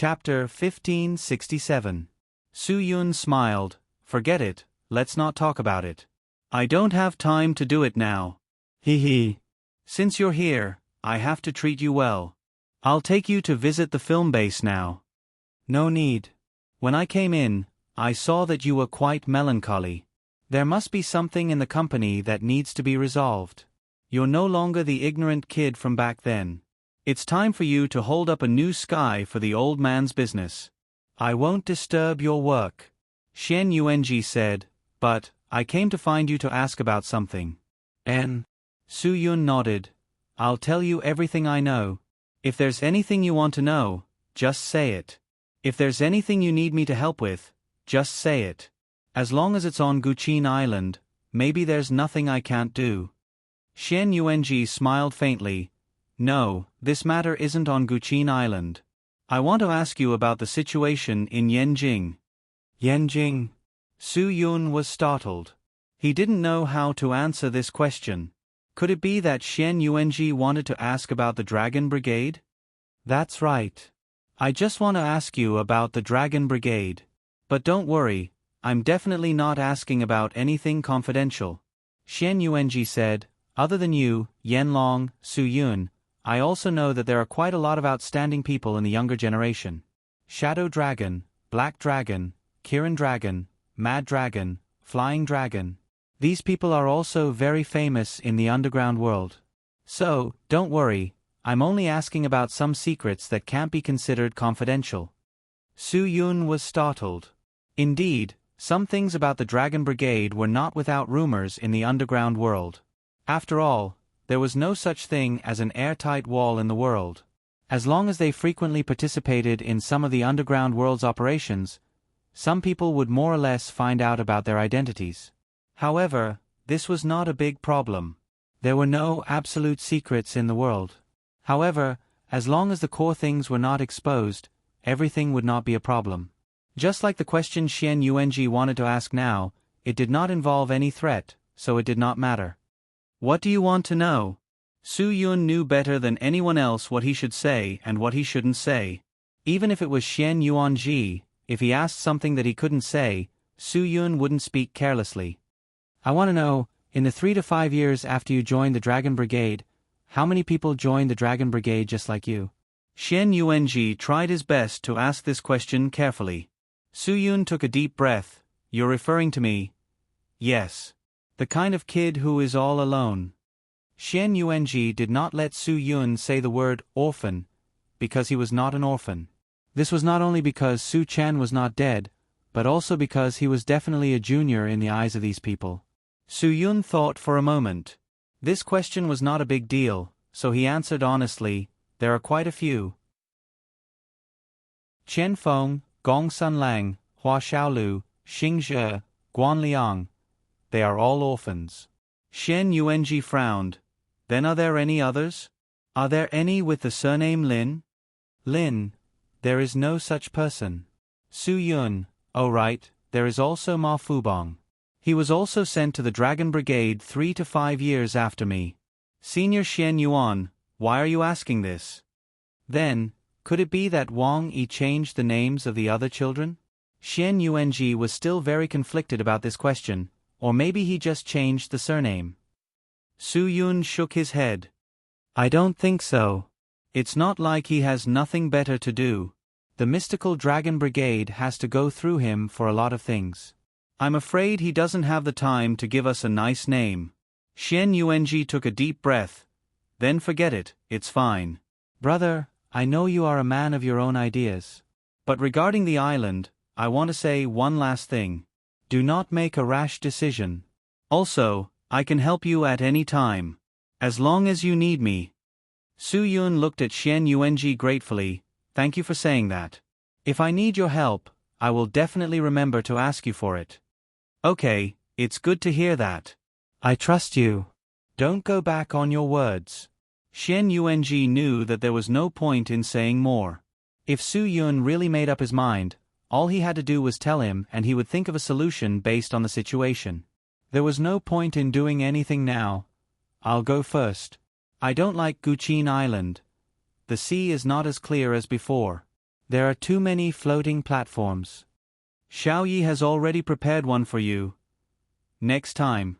Chapter 1567. Su Yun smiled. Forget it, let's not talk about it. I don't have time to do it now. Hee. Since you're here, I have to treat you well. I'll take you to visit the film base now. No need. When I came in, I saw that you were quite melancholy. There must be something in the company that needs to be resolved. You're no longer the ignorant kid from back then. It's time for you to hold up a new sky for the old man's business. I won't disturb your work, Xian Yuanji said, but I came to find you to ask about something. Su Yun nodded. I'll tell you everything I know. If there's anything you want to know, just say it. If there's anything you need me to help with, just say it. As long as it's on Guqin Island, maybe there's nothing I can't do. Xian Yuanji smiled faintly. No, this matter isn't on Guqin Island. I want to ask you about the situation in Yanjing. Yanjing? Su Yun was startled. He didn't know how to answer this question. Could it be that Xian Yuanji wanted to ask about the Dragon Brigade? That's right. I just want to ask you about the Dragon Brigade. But don't worry, I'm definitely not asking about anything confidential. Xian Yuanji said, other than you, Yanlong, Su Yun, I also know that there are quite a lot of outstanding people in the younger generation. Shadow Dragon, Black Dragon, Kirin Dragon, Mad Dragon, Flying Dragon. These people are also very famous in the underground world. So, don't worry, I'm only asking about some secrets that can't be considered confidential. Su Yun was startled. Indeed, some things about the Dragon Brigade were not without rumors in the underground world. After all, there was no such thing as an airtight wall in the world. As long as they frequently participated in some of the underground world's operations, some people would more or less find out about their identities. However, this was not a big problem. There were no absolute secrets in the world. However, as long as the core things were not exposed, everything would not be a problem. Just like the question Xian Yuanji wanted to ask now, it did not involve any threat, so it did not matter. What do you want to know? Su Yun knew better than anyone else what he should say and what he shouldn't say. Even if it was Xian Yuanji, if he asked something that he couldn't say, Su Yun wouldn't speak carelessly. I want to know, in the 3 to 5 years after you joined the Dragon Brigade, how many people joined the Dragon Brigade just like you? Xian Yuanji tried his best to ask this question carefully. Su Yun took a deep breath. You're referring to me? Yes. The kind of kid who is all alone. Xian Yuanji did not let Su Yun say the word orphan, because he was not an orphan. This was not only because Su Chen was not dead, but also because he was definitely a junior in the eyes of these people. Su Yun thought for a moment. This question was not a big deal, so he answered honestly, there are quite a few. Chen Feng, Gong Sunlang, Hua Xiaolu, Xing Zhe, Guan Liang. They are all orphans. Xian Yuanji frowned. Then are there any others? Are there any with the surname Lin? Lin. There is no such person. Su Yun. Oh right, there is also Ma Fubong. He was also sent to the Dragon Brigade 3 to 5 years after me. Senior Xian Yuan, why are you asking this? Then, could it be that Wang Yi changed the names of the other children? Xian Yuanji was still very conflicted about this question, or maybe he just changed the surname. Su Yun shook his head. I don't think so. It's not like he has nothing better to do. The mystical Dragon Brigade has to go through him for a lot of things. I'm afraid he doesn't have the time to give us a nice name. Xian Yuanji took a deep breath. Then forget it, it's fine. Brother, I know you are a man of your own ideas. But regarding the island, I want to say one last thing. Do not make a rash decision. Also, I can help you at any time. As long as you need me. Su Yun looked at Xian Yuanji gratefully. Thank you for saying that. If I need your help, I will definitely remember to ask you for it. Okay, it's good to hear that. I trust you. Don't go back on your words. Xian Yuanji knew that there was no point in saying more. If Su Yun really made up his mind, all he had to do was tell him and he would think of a solution based on the situation. There was no point in doing anything now. I'll go first. I don't like Guqin Island. The sea is not as clear as before. There are too many floating platforms. Xiao Yi has already prepared one for you. Next time.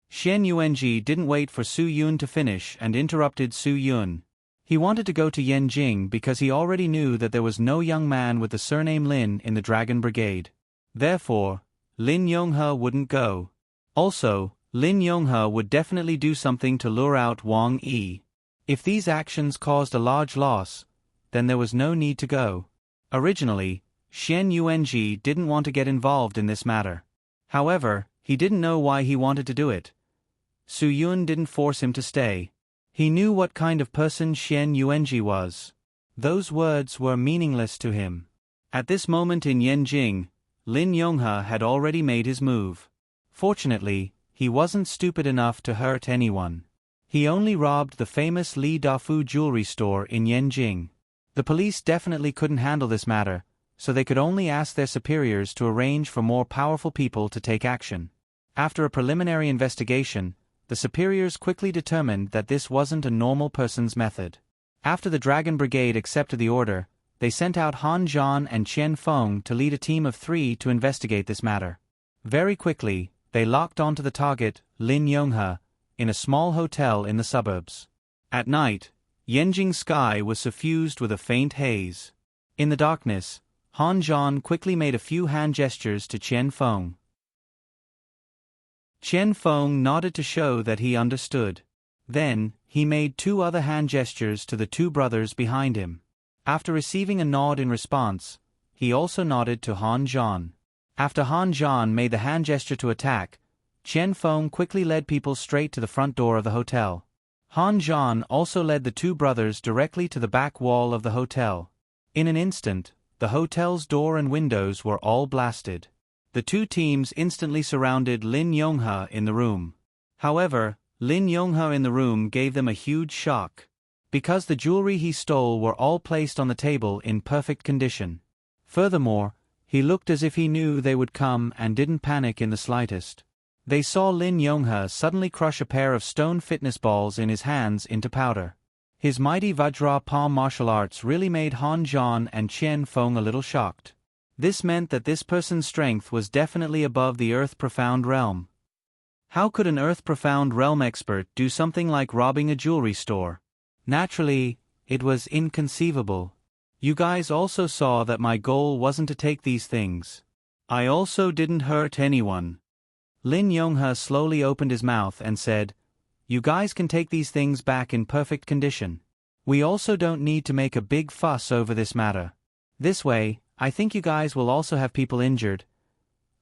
Xian Yuanji didn't wait for Su Yun to finish and interrupted Su Yun. He wanted to go to Yanjing because he already knew that there was no young man with the surname Lin in the Dragon Brigade. Therefore, Lin Yonghe wouldn't go. Also, Lin Yonghe would definitely do something to lure out Wang Yi. If these actions caused a large loss, then there was no need to go. Originally, Xian Yuanji didn't want to get involved in this matter. However, he didn't know why he wanted to do it. Su Yun didn't force him to stay. He knew what kind of person Xian Yuanji was. Those words were meaningless to him. At this moment in Yanjing, Lin Yonghe had already made his move. Fortunately, he wasn't stupid enough to hurt anyone. He only robbed the famous Li Dafu jewelry store in Yanjing. The police definitely couldn't handle this matter, so they could only ask their superiors to arrange for more powerful people to take action. After a preliminary investigation, the superiors quickly determined that this wasn't a normal person's method. After the Dragon Brigade accepted the order, they sent out Han Zhan and Qian Feng to lead a team of 3 to investigate this matter. Very quickly, they locked onto the target, Lin Yonghe, in a small hotel in the suburbs. At night, Yanjing's sky was suffused with a faint haze. In the darkness, Han Zhan quickly made a few hand gestures to Qian Feng. Qian Feng nodded to show that he understood. Then, he made 2 other hand gestures to the 2 brothers behind him. After receiving a nod in response, he also nodded to Han Zhan. After Han Zhan made the hand gesture to attack, Qian Feng quickly led people straight to the front door of the hotel. Han Zhan also led the 2 brothers directly to the back wall of the hotel. In an instant, the hotel's door and windows were all blasted. The 2 teams instantly surrounded Lin Yonghe in the room. However, Lin Yonghe in the room gave them a huge shock. Because the jewelry he stole were all placed on the table in perfect condition. Furthermore, he looked as if he knew they would come and didn't panic in the slightest. They saw Lin Yonghe suddenly crush a pair of stone fitness balls in his hands into powder. His mighty Vajra palm martial arts really made Han Zhan and Qian Feng a little shocked. This meant that this person's strength was definitely above the Earth-Profound realm. How could an Earth-Profound realm expert do something like robbing a jewelry store? Naturally, it was inconceivable. You guys also saw that my goal wasn't to take these things. I also didn't hurt anyone. Lin Yonghe slowly opened his mouth and said, "You guys can take these things back in perfect condition. We also don't need to make a big fuss over this matter. This way, I think you guys will also have people injured."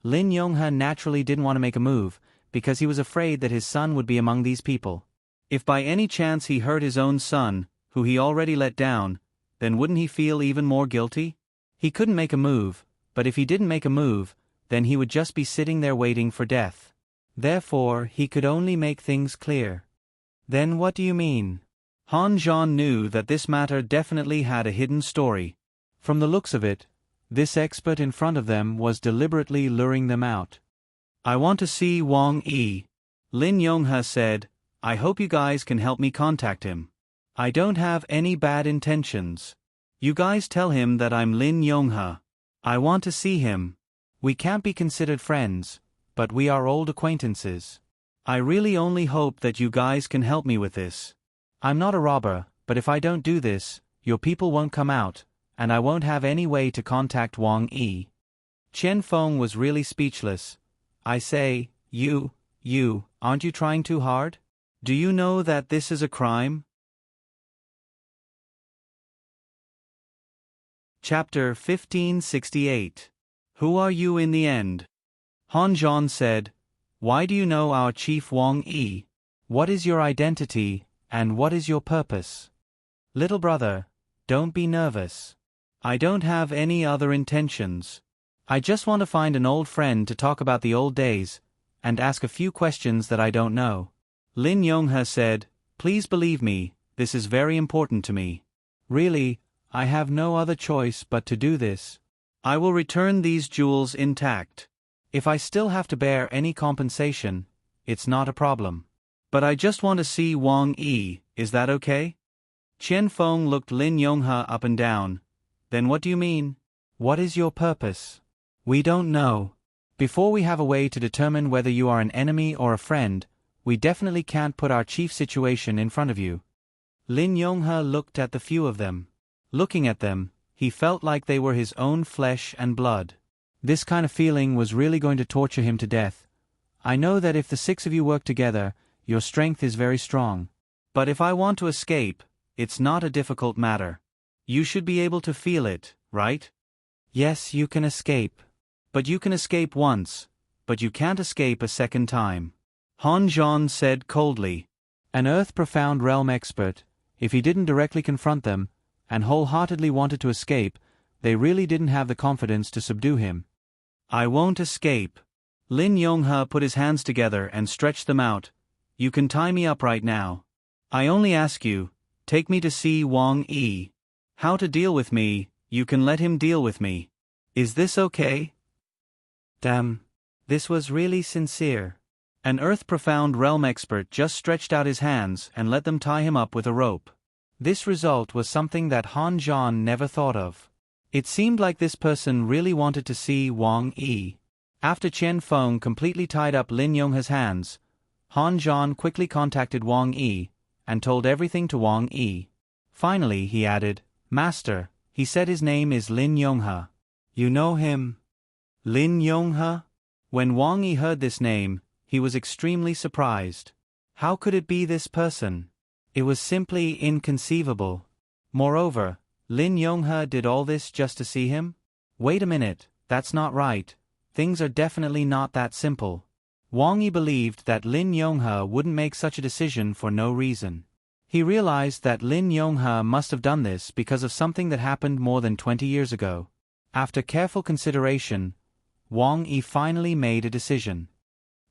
Lin Yonghe naturally didn't want to make a move, because he was afraid that his son would be among these people. If by any chance he hurt his own son, who he already let down, then wouldn't he feel even more guilty? He couldn't make a move, but if he didn't make a move, then he would just be sitting there waiting for death. Therefore, he could only make things clear. "Then what do you mean?" Han Zhan knew that this matter definitely had a hidden story. From the looks of it, this expert in front of them was deliberately luring them out. "I want to see Wang Yi," Lin Yonghe said. "I hope you guys can help me contact him. I don't have any bad intentions. You guys tell him that I'm Lin Yonghe. I want to see him. We can't be considered friends, but we are old acquaintances. I really only hope that you guys can help me with this. I'm not a robber, but if I don't do this, your people won't come out, and I won't have any way to contact Wang Yi." Qian Feng was really speechless. "I say, you, aren't you trying too hard? Do you know that this is a crime?" Chapter 1568. Who are you in the end? Han Zhan said, "Why do you know our chief Wang Yi? What is your identity, and what is your purpose?" "Little brother, don't be nervous. I don't have any other intentions. I just want to find an old friend to talk about the old days, and ask a few questions that I don't know." Lin Yonghe said, "Please believe me, this is very important to me. Really, I have no other choice but to do this. I will return these jewels intact. If I still have to bear any compensation, it's not a problem. But I just want to see Wang Yi, is that okay?" Qian Feng looked Lin Yonghe up and down. Then what do you mean? What is your purpose? We don't know. Before we have a way to determine whether you are an enemy or a friend, we definitely can't put our chief situation in front of you. Lin Yonghe looked at the few of them. Looking at them, he felt like they were his own flesh and blood. This kind of feeling was really going to torture him to death. I know that if the 6 of you work together, your strength is very strong. But if I want to escape, it's not a difficult matter. You should be able to feel it, right? Yes, you can escape. But you can escape once, but you can't escape a second time. Han Zhan said coldly. An Earth-profound realm expert, if he didn't directly confront them, and wholeheartedly wanted to escape, they really didn't have the confidence to subdue him. I won't escape. Lin Yonghe put his hands together and stretched them out. You can tie me up right now. I only ask you, take me to see Wang Yi. How to deal with me, you can let him deal with me. Is this okay? Damn. This was really sincere. An Earth-profound realm expert just stretched out his hands and let them tie him up with a rope. This result was something that Han Zhan never thought of. It seemed like this person really wanted to see Wang Yi. After Qian Feng completely tied up Lin Yonghe's hands, Han Zhan quickly contacted Wang Yi and told everything to Wang Yi. Finally, he added, Master, he said his name is Lin Yonghe. You know him? Lin Yonghe? When Wang Yi heard this name, he was extremely surprised. How could it be this person? It was simply inconceivable. Moreover, Lin Yonghe did all this just to see him? Wait a minute, that's not right. Things are definitely not that simple. Wang Yi believed that Lin Yonghe wouldn't make such a decision for no reason. He realized that Lin Yonghe must have done this because of something that happened more than 20 years ago. After careful consideration, Wang Yi finally made a decision.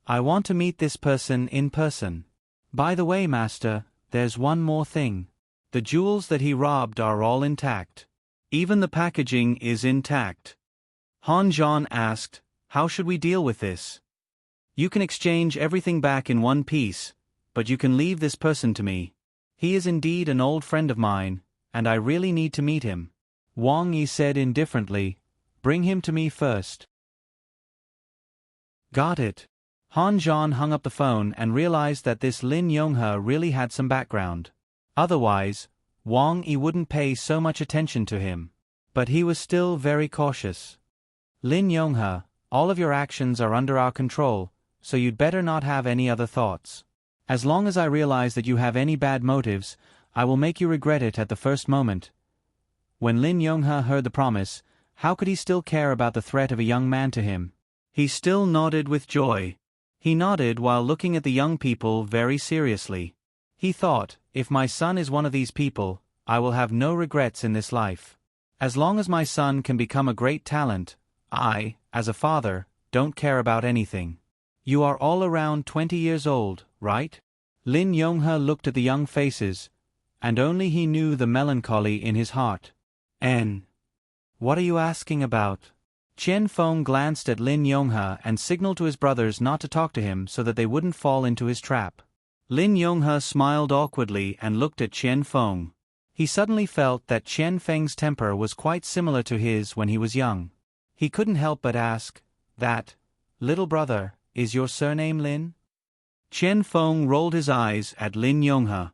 I want to meet this person in person. By the way, Master, there's one more thing. The jewels that he robbed are all intact. Even the packaging is intact. Han Zhan asked, how should we deal with this? You can exchange everything back in one piece, but you can leave this person to me. He is indeed an old friend of mine, and I really need to meet him. Wang Yi said indifferently, bring him to me first. Got it. Han Zhan hung up the phone and realized that this Lin Yonghe really had some background. Otherwise, Wang Yi wouldn't pay so much attention to him. But he was still very cautious. Lin Yonghe, all of your actions are under our control, so you'd better not have any other thoughts. As long as I realize that you have any bad motives, I will make you regret it at the first moment. When Lin Yonghe heard the promise, how could he still care about the threat of a young man to him? He still nodded with joy. He nodded while looking at the young people very seriously. He thought, if my son is one of these people, I will have no regrets in this life. As long as my son can become a great talent, I, as a father, don't care about anything. You are all around 20 years old, right? Lin Yonghe looked at the young faces, and only he knew the melancholy in his heart. What are you asking about? Qian Feng glanced at Lin Yonghe and signaled to his brothers not to talk to him so that they wouldn't fall into his trap. Lin Yonghe smiled awkwardly and looked at Qian Feng. He suddenly felt that Qian Feng's temper was quite similar to his when he was young. He couldn't help but ask, that, little brother, is your surname Lin? Qian Feng rolled his eyes at Lin Yonghe.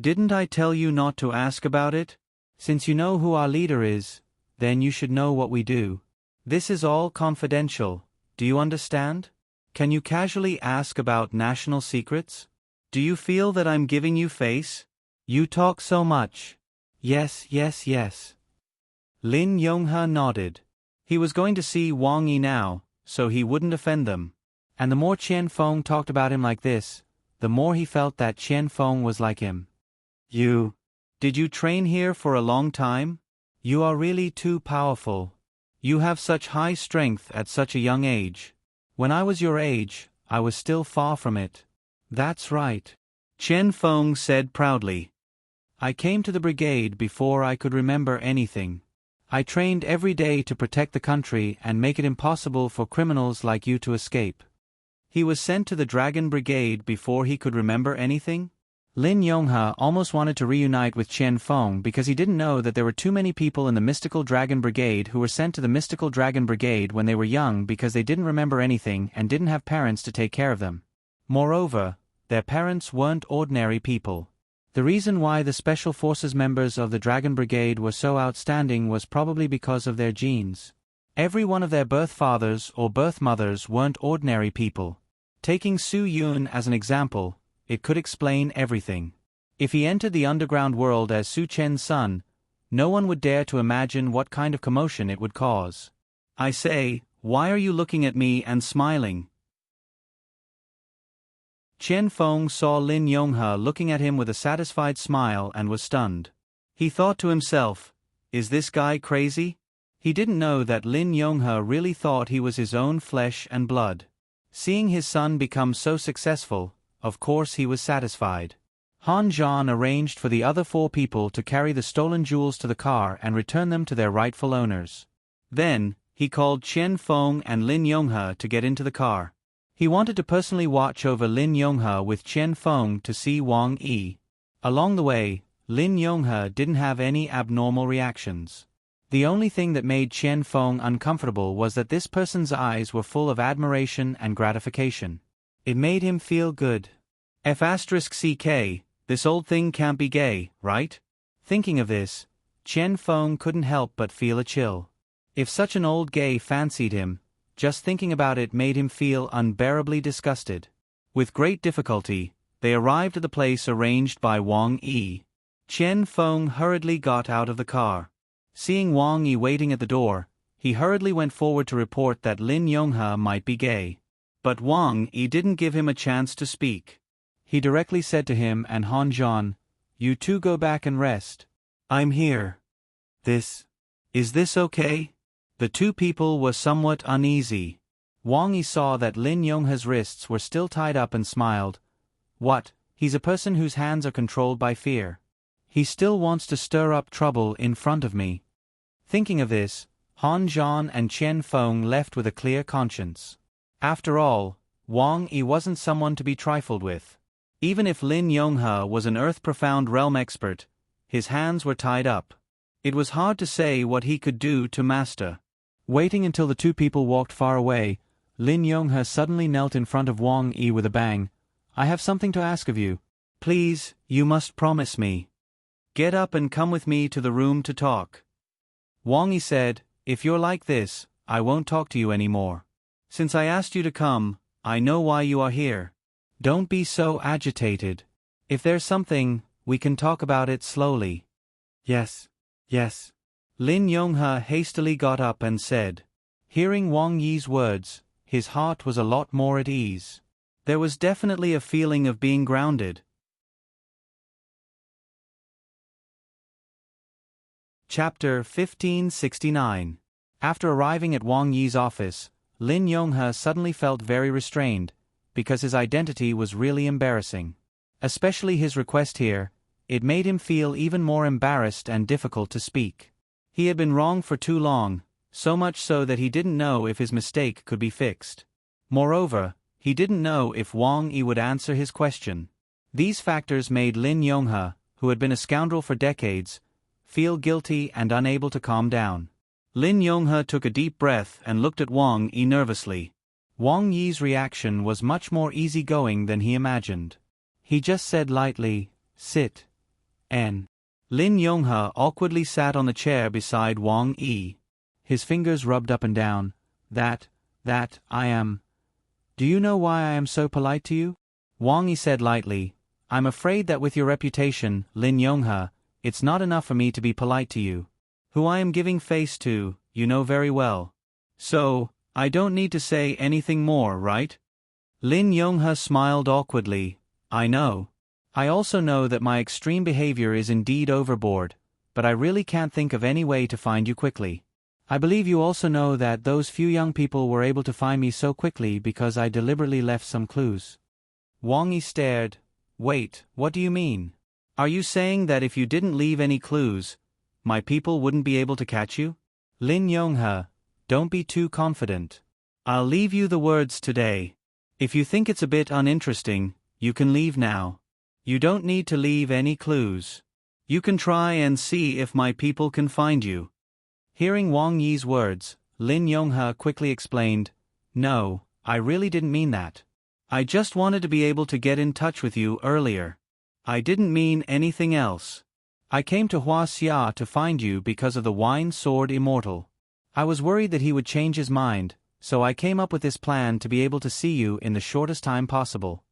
Didn't I tell you not to ask about it? Since you know who our leader is, then you should know what we do. This is all confidential, do you understand? Can you casually ask about national secrets? Do you feel that I'm giving you face? You talk so much. Yes. Lin Yonghe nodded. He was going to see Wang Yi now, so he wouldn't offend them. And the more Qian Feng talked about him like this, the more he felt that Qian Feng was like him. Did you train here for a long time? You are really too powerful. You have such high strength at such a young age. When I was your age, I was still far from it. That's right. Qian Feng said proudly. I came to the brigade before I could remember anything. I trained every day to protect the country and make it impossible for criminals like you to escape. He was sent to the Dragon Brigade before he could remember anything? Lin Yonghe almost wanted to reunite with Qian Feng because he didn't know that there were too many people in the Mystical Dragon Brigade who were sent to the Mystical Dragon Brigade when they were young because they didn't remember anything and didn't have parents to take care of them. Moreover, their parents weren't ordinary people. The reason why the Special Forces members of the Dragon Brigade were so outstanding was probably because of their genes. Every one of their birth fathers or birth mothers weren't ordinary people. Taking Su Yun as an example, it could explain everything. If he entered the underground world as Su Chen's son, no one would dare to imagine what kind of commotion it would cause. I say, why are you looking at me and smiling? Qian Feng saw Lin Yonghe looking at him with a satisfied smile and was stunned. He thought to himself, is this guy crazy? He didn't know that Lin Yonghe really thought he was his own flesh and blood. Seeing his son become so successful, of course he was satisfied. Han Zhan arranged for the other 4 people to carry the stolen jewels to the car and return them to their rightful owners. Then, he called Qian Feng and Lin Yonghe to get into the car. He wanted to personally watch over Lin Yonghe with Qian Feng to see Wang Yi. Along the way, Lin Yonghe didn't have any abnormal reactions. The only thing that made Qian Feng uncomfortable was that this person's eyes were full of admiration and gratification. It made him feel good. F*CK, this old thing can't be gay, right? Thinking of this, Qian Feng couldn't help but feel a chill. If such an old gay fancied him, just thinking about it made him feel unbearably disgusted. With great difficulty, they arrived at the place arranged by Wang Yi. Qian Feng hurriedly got out of the car. Seeing Wang Yi waiting at the door, he hurriedly went forward to report that Lin Yonghe might be gay. But Wang Yi didn't give him a chance to speak. He directly said to him and Han Zhan, "You two go back and rest. I'm here. Is this okay?" The 2 people were somewhat uneasy. Wang Yi saw that Lin Yonghe's wrists were still tied up and smiled. What, he's a person whose hands are controlled by fear. He still wants to stir up trouble in front of me. Thinking of this, Han Zhan and Qian Feng left with a clear conscience. After all, Wang Yi wasn't someone to be trifled with. Even if Lin Yonghe was an earth-profound realm expert, his hands were tied up. It was hard to say what he could do to master. Waiting until the 2 people walked far away, Lin Yonghe suddenly knelt in front of Wang Yi with a bang. "I have something to ask of you. Please, you must promise me. Get up and come with me to the room to talk." Wang Yi said, "If you're like this, I won't talk to you anymore. Since I asked you to come, I know why you are here. Don't be so agitated. If there's something, we can talk about it slowly." Yes. Lin Yonghe hastily got up and said. Hearing Wang Yi's words, his heart was a lot more at ease. There was definitely a feeling of being grounded. Chapter 1569. After arriving at Wang Yi's office, Lin Yonghe suddenly felt very restrained, because his identity was really embarrassing. Especially his request here, it made him feel even more embarrassed and difficult to speak. He had been wrong for too long, so much so that he didn't know if his mistake could be fixed. Moreover, he didn't know if Wang Yi would answer his question. These factors made Lin Yonghe, who had been a scoundrel for decades, feel guilty and unable to calm down. Lin Yonghe took a deep breath and looked at Wang Yi nervously. Wang Yi's reaction was much more easygoing than he imagined. He just said lightly, "Sit." Lin Yonghe awkwardly sat on the chair beside Wang Yi. His fingers rubbed up and down. That I am. Do you know why I am so polite to you? Wang Yi said lightly, "I'm afraid that with your reputation, Lin Yonghe, it's not enough for me to be polite to you. Who I am giving face to, you know very well. So, I don't need to say anything more, right?" Lin Yonghe smiled awkwardly. "I know. I also know that my extreme behavior is indeed overboard, but I really can't think of any way to find you quickly. I believe you also know that those few young people were able to find me so quickly because I deliberately left some clues." Wang Yi stared. "Wait, what do you mean? Are you saying that if you didn't leave any clues, my people wouldn't be able to catch you?" "Lin Yonghe, don't be too confident. I'll leave you the words today. If you think it's a bit uninteresting, you can leave now. You don't need to leave any clues. You can try and see if my people can find you. Hearing Wang Yi's words, Lin Yonghe quickly explained, No, I really didn't mean that. I just wanted to be able to get in touch with you earlier. I didn't mean anything else. I came to Huaxia to find you because of the Wine Sword Immortal. I was worried that he would change his mind, so I came up with this plan to be able to see you in the shortest time possible.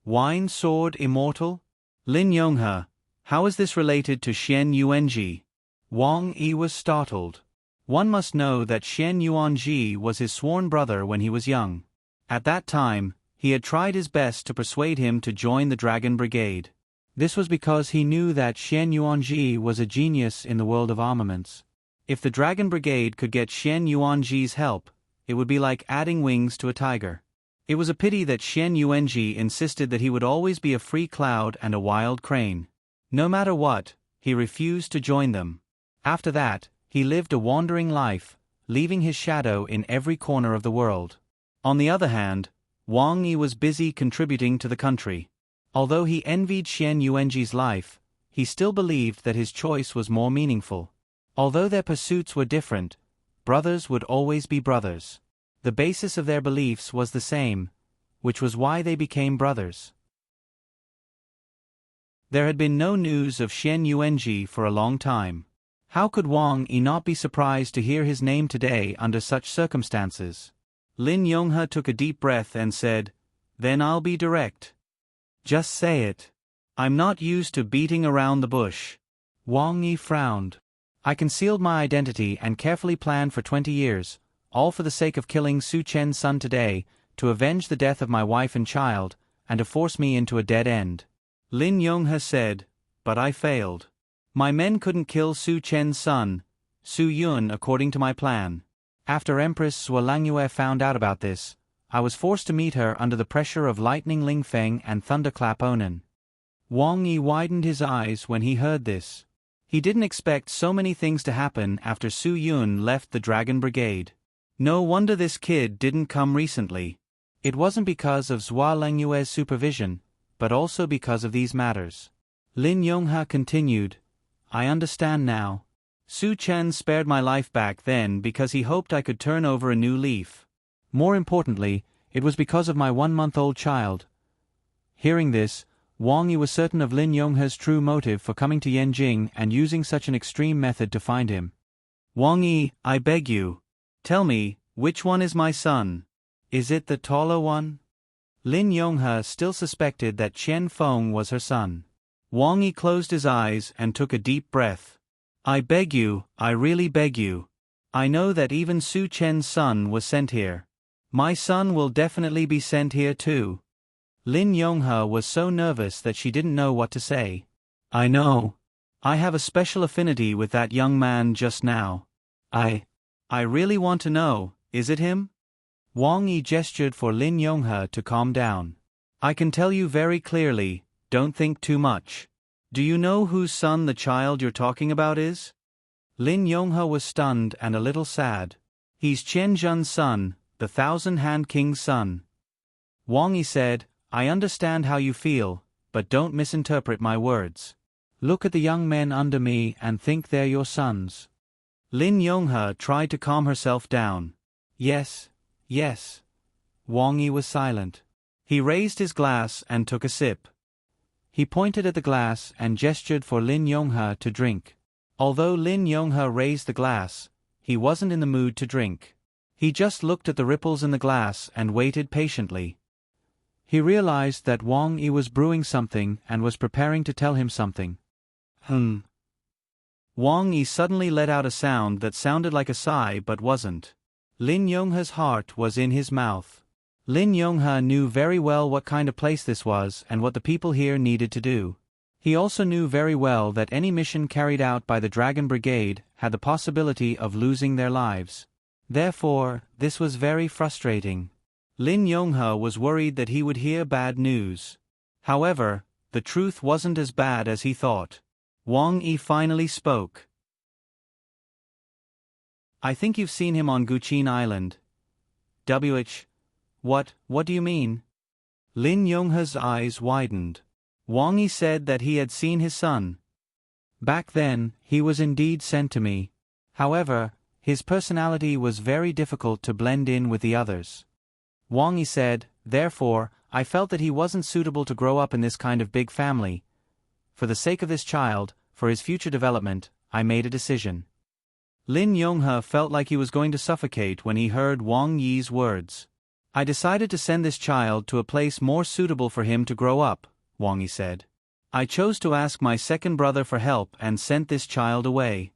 Wine Sword Immortal? Lin Yonghe, how is this related to Xian Yuanji? Wang Yi was startled. One must know that Xian Yuanji was his sworn brother when he was young. At that time, he had tried his best to persuade him to join the Dragon Brigade. This was because he knew that Xian Yuanji was a genius in the world of armaments. If the Dragon Brigade could get Xian Yuanji's help, it would be like adding wings to a tiger. It was a pity that Xian Yuanji insisted that he would always be a free cloud and a wild crane. No matter what, he refused to join them. After that, he lived a wandering life, leaving his shadow in every corner of the world. On the other hand, Wang Yi was busy contributing to the country. Although he envied Xian Yuanji's life, he still believed that his choice was more meaningful. Although their pursuits were different, brothers would always be brothers. The basis of their beliefs was the same, which was why they became brothers. There had been no news of Xian Yuanji for a long time. How could Wang Yi not be surprised to hear his name today under such circumstances? Lin Yonghe took a deep breath and said, Then I'll be direct. Just say it. I'm not used to beating around the bush. Wang Yi frowned. I concealed my identity and carefully planned for 20 years, all for the sake of killing Su Chen's son today, to avenge the death of my wife and child, and to force me into a dead end. Lin Yonghe said, But I failed. My men couldn't kill Su Chen's son, Su Yun, according to my plan. After Empress Zhuo Langyue found out about this, I was forced to meet her under the pressure of Lightning Ling Feng and Thunderclap Onan. Wang Yi widened his eyes when he heard this. He didn't expect so many things to happen after Su Yun left the Dragon Brigade. No wonder this kid didn't come recently. It wasn't because of Zhuo Langyue's supervision, but also because of these matters. Lin Yonghe continued, I understand now. Su Chen spared my life back then because he hoped I could turn over a new leaf. More importantly, it was because of my 1-month-old child. Hearing this, Wang Yi was certain of Lin Yonghe's true motive for coming to Yanjing and using such an extreme method to find him. Wang Yi, I beg you. Tell me, which one is my son? Is it the taller one? Lin Yonghe still suspected that Chen Feng was her son. Wang Yi closed his eyes and took a deep breath. I beg you, I really beg you. I know that even Su Chen's son was sent here. My son will definitely be sent here too. Lin Yonghe was so nervous that she didn't know what to say. I know. I have a special affinity with that young man just now. I really want to know, is it him? Wang Yi gestured for Lin Yonghe to calm down. I can tell you very clearly, don't think too much. Do you know whose son the child you're talking about is? Lin Yonghe was stunned and a little sad. He's Chen Zhen's son, the Thousand-Hand King's son. Wang Yi said, I understand how you feel, but don't misinterpret my words. Look at the young men under me and think they're your sons. Lin Yonghe tried to calm herself down. Yes, yes. Wang Yi was silent. He raised his glass and took a sip. He pointed at the glass and gestured for Lin Yonghe to drink. Although Lin Yonghe raised the glass, he wasn't in the mood to drink. He just looked at the ripples in the glass and waited patiently. He realized that Wang Yi was brewing something and was preparing to tell him something. Wang Yi suddenly let out a sound that sounded like a sigh but wasn't. Lin Yonghe's heart was in his mouth. Lin Yonghe knew very well what kind of place this was and what the people here needed to do. He also knew very well that any mission carried out by the Dragon Brigade had the possibility of losing their lives. Therefore, this was very frustrating. Lin Yonghe was worried that he would hear bad news. However, the truth wasn't as bad as he thought. Wang Yi finally spoke. I think you've seen him on Guqin Island. What do you mean? Lin Yonghe's eyes widened. Wang Yi said that he had seen his son. Back then, he was indeed sent to me. However, his personality was very difficult to blend in with the others. Wang Yi said, therefore, I felt that he wasn't suitable to grow up in this kind of big family. For the sake of this child, for his future development, I made a decision. Lin Yonghe felt like he was going to suffocate when he heard Wang Yi's words. I decided to send this child to a place more suitable for him to grow up, Wang Yi said. I chose to ask my second brother for help and sent this child away.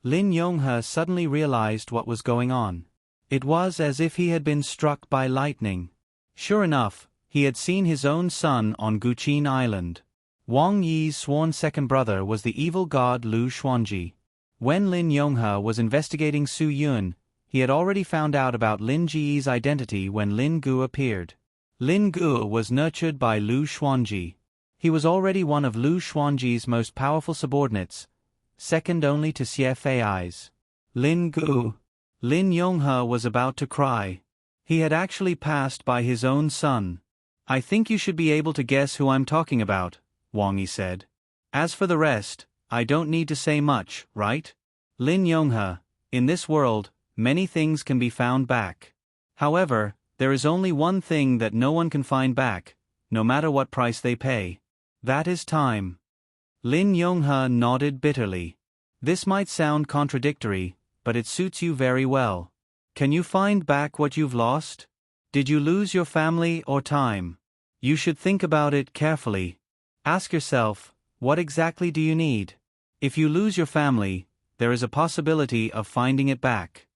Lin Yonghe suddenly realized what was going on. It was as if he had been struck by lightning. Sure enough, he had seen his own son on Guqin Island. Wang Yi's sworn second brother was the evil god Lu Xuanji. When Lin Yonghe was investigating Su Yun, he had already found out about Lin Ji's identity when Lin Gu appeared. Lin Gu was nurtured by Lu Xuanji. He was already one of Lu Xuanji's most powerful subordinates, second only to Xie Fei's. Lin Gu. Lin Yonghe was about to cry. He had actually passed by his own son. I think you should be able to guess who I'm talking about, Wang Yi said. As for the rest, I don't need to say much, right? Lin Yonghe, in this world, many things can be found back. However, there is only one thing that no one can find back, no matter what price they pay. That is time. Lin Yonghe nodded bitterly. This might sound contradictory, but it suits you very well. Can you find back what you've lost? Did you lose your family or time? You should think about it carefully. Ask yourself, what exactly do you need? If you lose your family, there is a possibility of finding it back.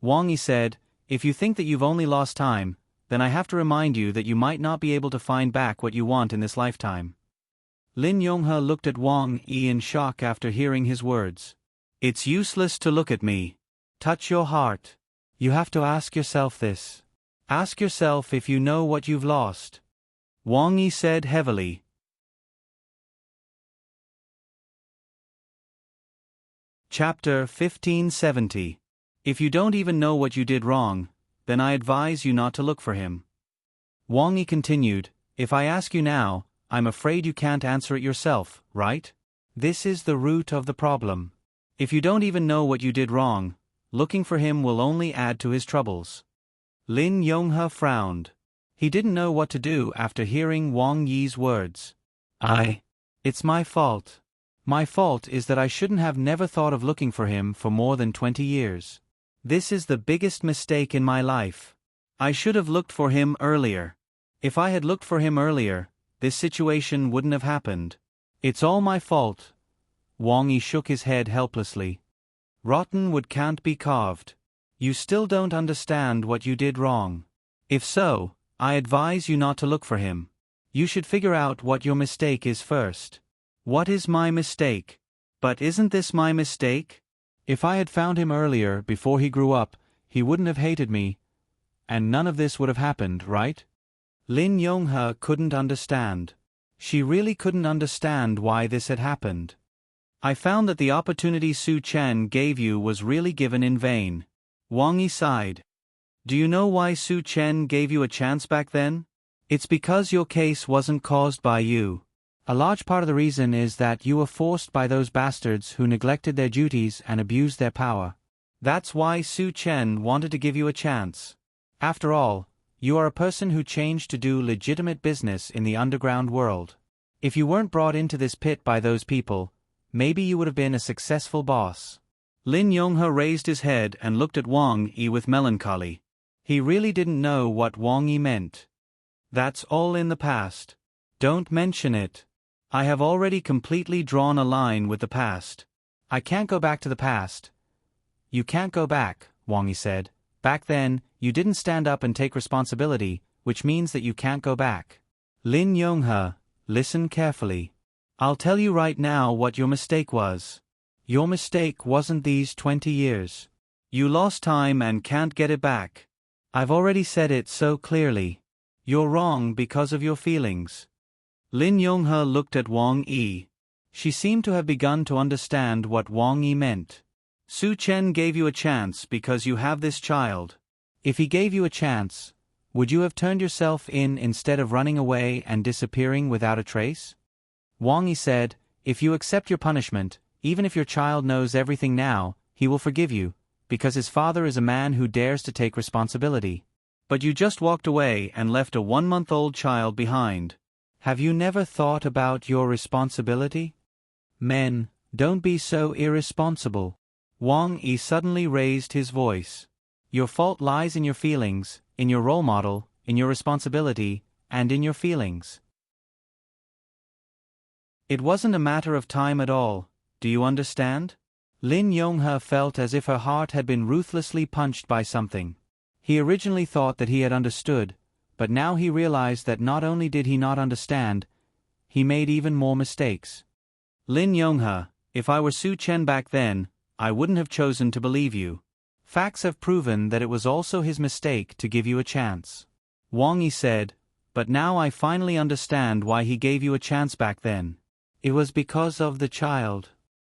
Wang Yi said, if you think that you've only lost time, then I have to remind you that you might not be able to find back what you want in this lifetime. Lin Yonghe looked at Wang Yi in shock after hearing his words. It's useless to look at me. Touch your heart. You have to ask yourself this. Ask yourself if you know what you've lost. Wang Yi said heavily. Chapter 1570. If you don't even know what you did wrong, then I advise you not to look for him. Wang Yi continued, if I ask you now, I'm afraid you can't answer it yourself, right? This is the root of the problem. If you don't even know what you did wrong, looking for him will only add to his troubles. Lin Yonghe frowned. He didn't know what to do after hearing Wang Yi's words. It's my fault. My fault is that I shouldn't have never thought of looking for him for more than 20 years. This is the biggest mistake in my life. I should have looked for him earlier. If I had looked for him earlier, this situation wouldn't have happened. It's all my fault. Wang Yi shook his head helplessly. Rotten wood can't be carved. You still don't understand what you did wrong. If so, I advise you not to look for him. You should figure out what your mistake is first. What is my mistake? But isn't this my mistake? If I had found him earlier, before he grew up, he wouldn't have hated me, and none of this would have happened, right? Lin Yonghe couldn't understand. She really couldn't understand why this had happened. I found that the opportunity Su Chen gave you was really given in vain. Wang Yi sighed. Do you know why Su Chen gave you a chance back then? It's because your case wasn't caused by you. A large part of the reason is that you were forced by those bastards who neglected their duties and abused their power. That's why Su Chen wanted to give you a chance. After all, you are a person who changed to do legitimate business in the underground world. If you weren't brought into this pit by those people, maybe you would have been a successful boss. Lin Yonghe raised his head and looked at Wang Yi with melancholy. He really didn't know what Wang Yi meant. That's all in the past. Don't mention it. I have already completely drawn a line with the past. I can't go back to the past. You can't go back, Wang Yi said. Back then, you didn't stand up and take responsibility, which means that you can't go back. Lin Yonghe, listen carefully. I'll tell you right now what your mistake was. Your mistake wasn't these 20 years. You lost time and can't get it back. I've already said it so clearly. You're wrong because of your feelings. Lin Yonghe looked at Wang Yi. She seemed to have begun to understand what Wang Yi meant. Su Chen gave you a chance because you have this child. If he gave you a chance, Would you have turned yourself in instead of running away and disappearing without a trace? Wang Yi said, if you accept your punishment, even if your child knows everything now, he will forgive you, because his father is a man who dares to take responsibility. But you just walked away and left a 1-month-old child behind. Have you never thought about your responsibility? Men, don't be so irresponsible. Wang Yi suddenly raised his voice. Your fault lies in your feelings, in your role model, in your responsibility, and in your feelings. It wasn't a matter of time at all, do you understand? Lin Yonghe felt as if her heart had been ruthlessly punched by something. He originally thought that he had understood, but now he realized that not only did he not understand, he made even more mistakes. Lin Yonghe, if I were Su Chen back then, I wouldn't have chosen to believe you. Facts have proven that it was also his mistake to give you a chance. Wang Yi said, but now I finally understand why he gave you a chance back then. It was because of the child.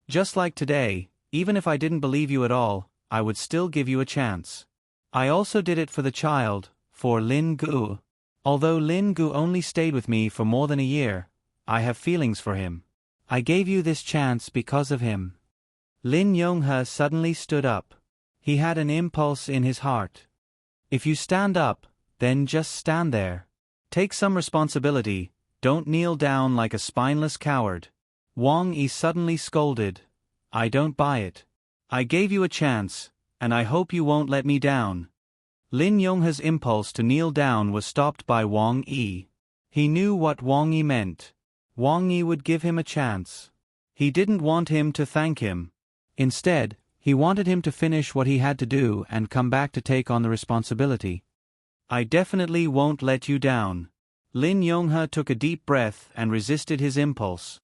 Just like today, even if I didn't believe you at all, I would still give you a chance. I also did it for the child, for Lin Gu. Although Lin Gu only stayed with me for more than a year, I have feelings for him. I gave you this chance because of him. Lin Yonghe suddenly stood up. He had an impulse in his heart. If you stand up, then just stand there. Take some responsibility, don't kneel down like a spineless coward. Wang Yi suddenly scolded. I don't buy it. I gave you a chance, and I hope you won't let me down. Lin Yonghe's impulse to kneel down was stopped by Wang Yi. He knew what Wang Yi meant. Wang Yi would give him a chance. He didn't want him to thank him. Instead, he wanted him to finish what he had to do and come back to take on the responsibility. I definitely won't let you down. Lin Yonghe took a deep breath and resisted his impulse.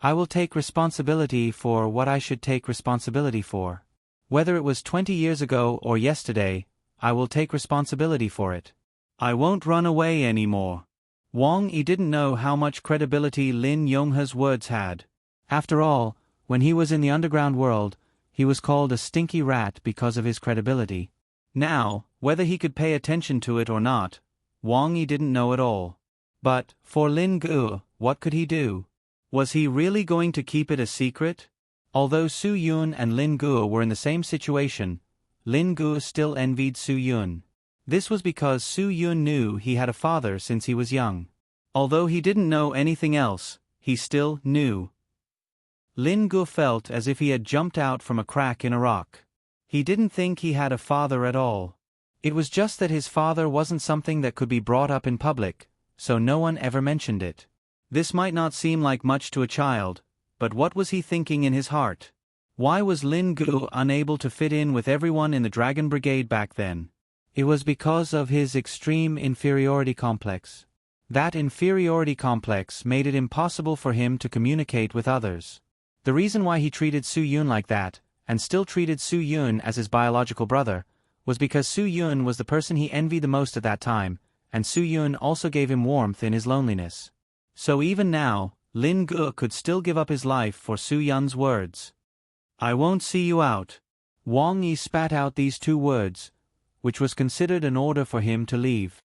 I will take responsibility for what I should take responsibility for. Whether it was 20 years ago or yesterday, I will take responsibility for it. I won't run away anymore. Wang Yi didn't know how much credibility Lin Yonghe's words had. After all, when he was in the underground world, he was called a stinky rat because of his credibility. Now, whether he could pay attention to it or not, Wang Yi didn't know at all. But, for Lin Gu, what could he do? Was he really going to keep it a secret? Although Su Yun and Lin Gu were in the same situation, Lin Gu still envied Su Yun. This was because Su Yun knew he had a father since he was young. Although he didn't know anything else, he still knew. Lin Gu felt as if he had jumped out from a crack in a rock. He didn't think he had a father at all. It was just that his father wasn't something that could be brought up in public, so no one ever mentioned it. This might not seem like much to a child, but what was he thinking in his heart? Why was Lin Gu unable to fit in with everyone in the Dragon Brigade back then? It was because of his extreme inferiority complex. That inferiority complex made it impossible for him to communicate with others. The reason why he treated Su Yun like that, and still treated Su Yun as his biological brother, was because Su Yun was the person he envied the most at that time, and Su Yun also gave him warmth in his loneliness. So even now, Lin Gu could still give up his life for Su Yun's words. I won't see you out. Wang Yi spat out these two words, which was considered an order for him to leave.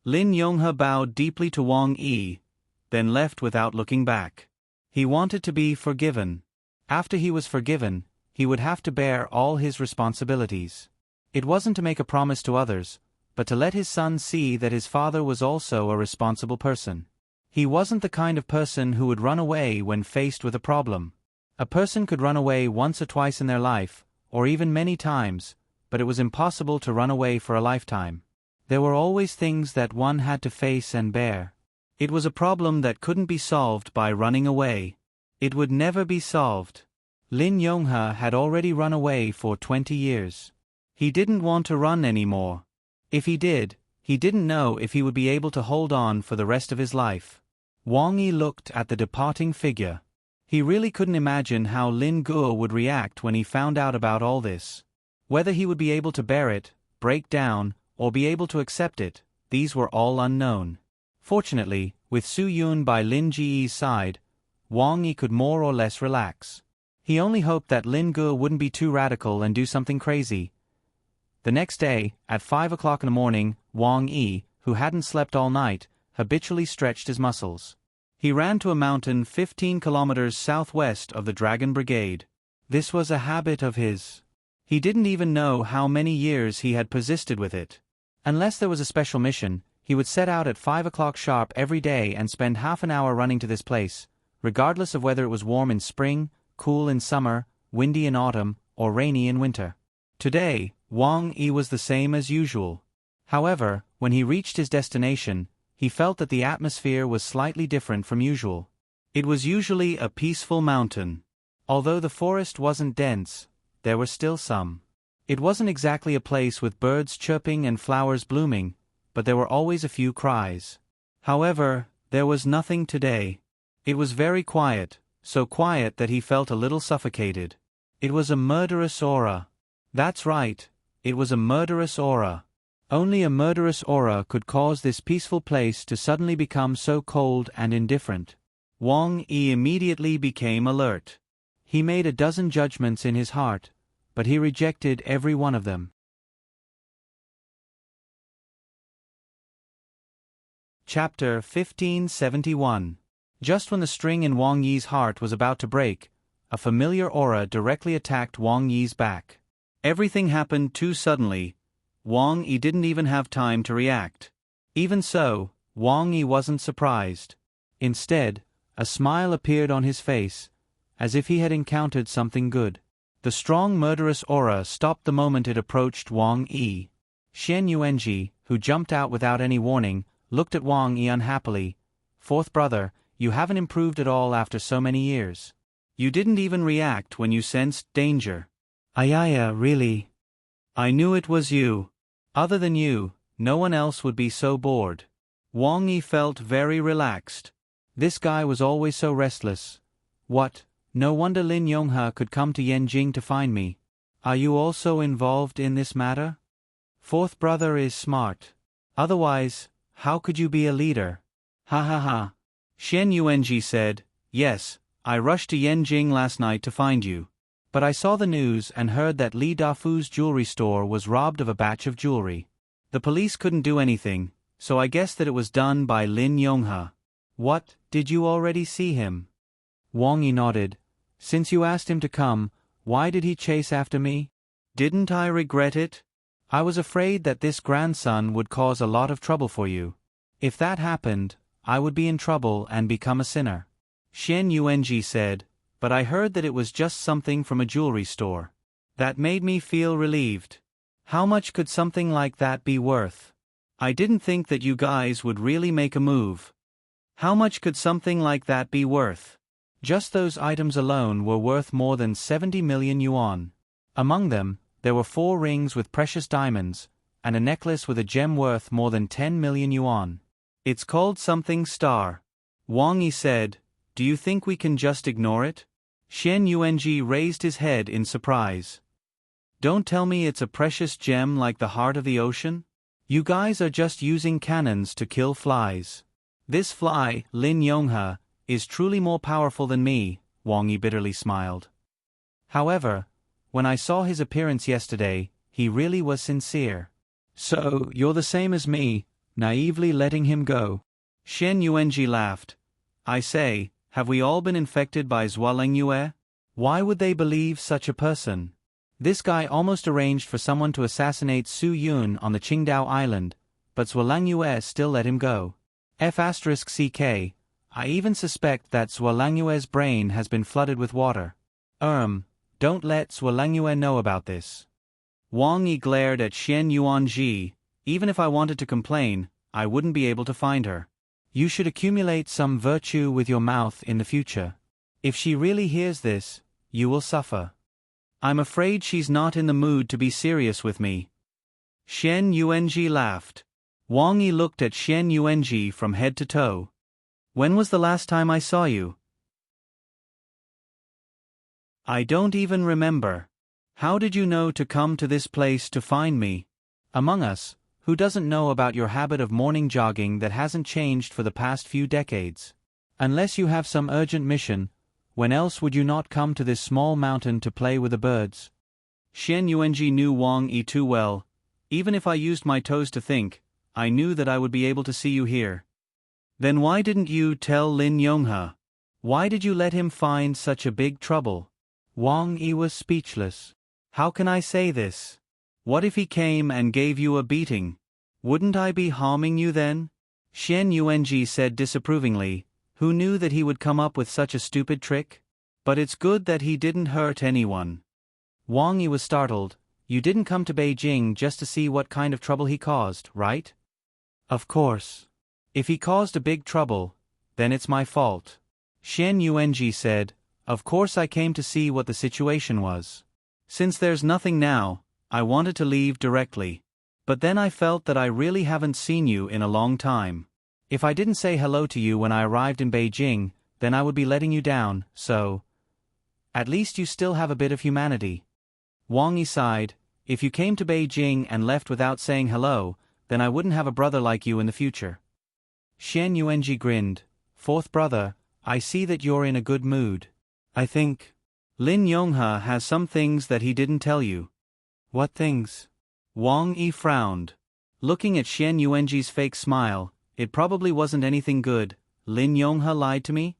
Lin Yonghe bowed deeply to Wang Yi, then left without looking back. He wanted to be forgiven. After he was forgiven, he would have to bear all his responsibilities. It wasn't to make a promise to others, but to let his son see that his father was also a responsible person. He wasn't the kind of person who would run away when faced with a problem. A person could run away once or twice in their life, or even many times, but it was impossible to run away for a lifetime. There were always things that one had to face and bear. It was a problem that couldn't be solved by running away. It would never be solved. Lin Yonghe had already run away for 20 years. He didn't want to run anymore. If he did, he didn't know if he would be able to hold on for the rest of his life. Wang Yi looked at the departing figure. He really couldn't imagine how Lin Gu would react when he found out about all this. Whether he would be able to bear it, break down, or be able to accept it, these were all unknown. Fortunately, with Su Yun by Lin Ji's side, Wang Yi could more or less relax. He only hoped that Lin Gu wouldn't be too radical and do something crazy. The next day, at 5 o'clock in the morning, Wang Yi, who hadn't slept all night, habitually stretched his muscles. He ran to a mountain 15 kilometers southwest of the Dragon Brigade. This was a habit of his. He didn't even know how many years he had persisted with it. Unless there was a special mission, he would set out at 5 o'clock sharp every day and spend half an hour running to this place, regardless of whether it was warm in spring, cool in summer, windy in autumn, or rainy in winter. Today, Wang Yi was the same as usual. However, when he reached his destination, he felt that the atmosphere was slightly different from usual. It was usually a peaceful mountain. Although the forest wasn't dense, there were still some. It wasn't exactly a place with birds chirping and flowers blooming, but there were always a few cries. However, there was nothing today. It was very quiet, so quiet that he felt a little suffocated. It was a murderous aura. That's right, it was a murderous aura. Only a murderous aura could cause this peaceful place to suddenly become so cold and indifferent. Wang Yi immediately became alert. He made a dozen judgments in his heart, but he rejected every one of them. Chapter 1571. Just when the string in Wang Yi's heart was about to break, a familiar aura directly attacked Wang Yi's back. Everything happened too suddenly. Wang Yi didn't even have time to react. Even so, Wang Yi wasn't surprised. Instead, a smile appeared on his face, as if he had encountered something good. The strong murderous aura stopped the moment it approached Wang Yi. Xian Yuanji, who jumped out without any warning, looked at Wang Yi unhappily. "Fourth brother, you haven't improved at all after so many years. You didn't even react when you sensed danger." "Ayaya, really? I knew it was you. Other than you, no one else would be so bored." Wang Yi felt very relaxed. This guy was always so restless. What? No wonder Lin Yonghe could come to Yanjing to find me. Are you also involved in this matter? Fourth brother is smart. Otherwise, how could you be a leader? Ha ha ha. Shen Yuanji said, "Yes, I rushed to Yanjing last night to find you. But I saw the news and heard that Li Dafu's jewelry store was robbed of a batch of jewelry. The police couldn't do anything, so I guessed that it was done by Lin Yonghe." "What, did you already see him?" Wang Yi nodded. "Since you asked him to come, why did he chase after me?" "Didn't I regret it? I was afraid that this grandson would cause a lot of trouble for you. If that happened, I would be in trouble and become a sinner." Shen Yuanji said, "But I heard that it was just something from a jewelry store. That made me feel relieved. How much could something like that be worth? I didn't think that you guys would really make a move. How much could something like that be worth?" Just those items alone were worth more than 70 million yuan. Among them, there were 4 rings with precious diamonds, and a necklace with a gem worth more than 10 million yuan. "It's called something star," Wang Yi said. "Do you think we can just ignore it?" Shen Yuanji raised his head in surprise. "Don't tell me it's a precious gem like the heart of the ocean? You guys are just using cannons to kill flies. This fly, Lin Yonghe, is truly more powerful than me," Wang Yi bitterly smiled. "However, when I saw his appearance yesterday, he really was sincere. So, you're the same as me, naively letting him go." Shen Yuanji laughed. "I say, have we all been infected by Zualengyue? Why would they believe such a person? This guy almost arranged for someone to assassinate Su Yun on the Qingdao Island, but Zualengyue still let him go. F***ck, I even suspect that Zualengyue's brain has been flooded with water. Don't let Zualengyue know about this." Wang Yi glared at Shen Yuanji. "Even if I wanted to complain, I wouldn't be able to find her. You should accumulate some virtue with your mouth in the future. If she really hears this, you will suffer." "I'm afraid she's not in the mood to be serious with me." Shen Yuanji laughed. Wang Yi looked at Shen Yuanji from head to toe. "When was the last time I saw you?" "I don't even remember. How did you know to come to this place to find me? Among us, who doesn't know about your habit of morning jogging that hasn't changed for the past few decades? Unless you have some urgent mission, when else would you not come to this small mountain to play with the birds?" Shen Yuanji knew Wang Yi too well. Even if I used my toes to think, I knew that I would be able to see you here. Then why didn't you tell Lin Yonghe? Why did you let him find such a big trouble? Wang Yi was speechless. How can I say this? What if he came and gave you a beating? Wouldn't I be harming you then? Xian Yuanji said disapprovingly. Who knew that he would come up with such a stupid trick? But it's good that he didn't hurt anyone. Wang Yi was startled. You didn't come to Beijing just to see what kind of trouble he caused, right? Of course. If he caused a big trouble, then it's my fault. Xian Yuanji said, of course I came to see what the situation was. Since there's nothing now, I wanted to leave directly. But then I felt that I really haven't seen you in a long time. If I didn't say hello to you when I arrived in Beijing, then I would be letting you down, so… At least you still have a bit of humanity. Wang Yi sighed. If you came to Beijing and left without saying hello, then I wouldn't have a brother like you in the future. Xian Yuanji grinned. Fourth brother, I see that you're in a good mood. I think Lin Yonghe has some things that he didn't tell you. What things? Wang Yi frowned. Looking at Xian Yuanji's fake smile, it probably wasn't anything good. Lin Yonghe lied to me?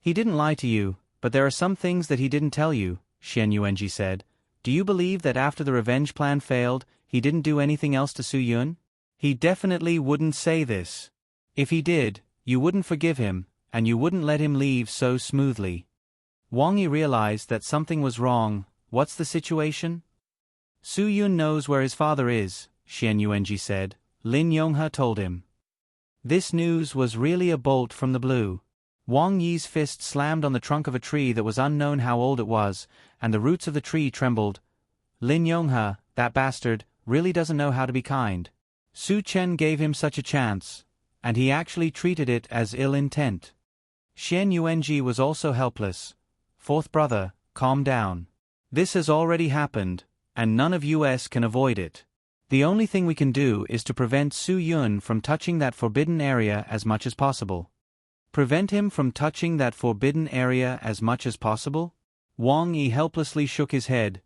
He didn't lie to you, but there are some things that he didn't tell you, Xian Yuanji said. Do you believe that after the revenge plan failed, he didn't do anything else to Su Yun? He definitely wouldn't say this. If he did, you wouldn't forgive him, and you wouldn't let him leave so smoothly. Wang Yi realized that something was wrong. What's the situation? Su Yun knows where his father is, Xian Yuanji said. Lin Yonghe told him. This news was really a bolt from the blue. Wang Yi's fist slammed on the trunk of a tree that was unknown how old it was, and the roots of the tree trembled. Lin Yonghe, that bastard, really doesn't know how to be kind. Su Chen gave him such a chance, and he actually treated it as ill intent. Xian Yuanji was also helpless. Fourth brother, calm down. This has already happened, and none of us can avoid it. The only thing we can do is to prevent Su Yun from touching that forbidden area as much as possible. Prevent him from touching that forbidden area as much as possible? Wang Yi helplessly shook his head.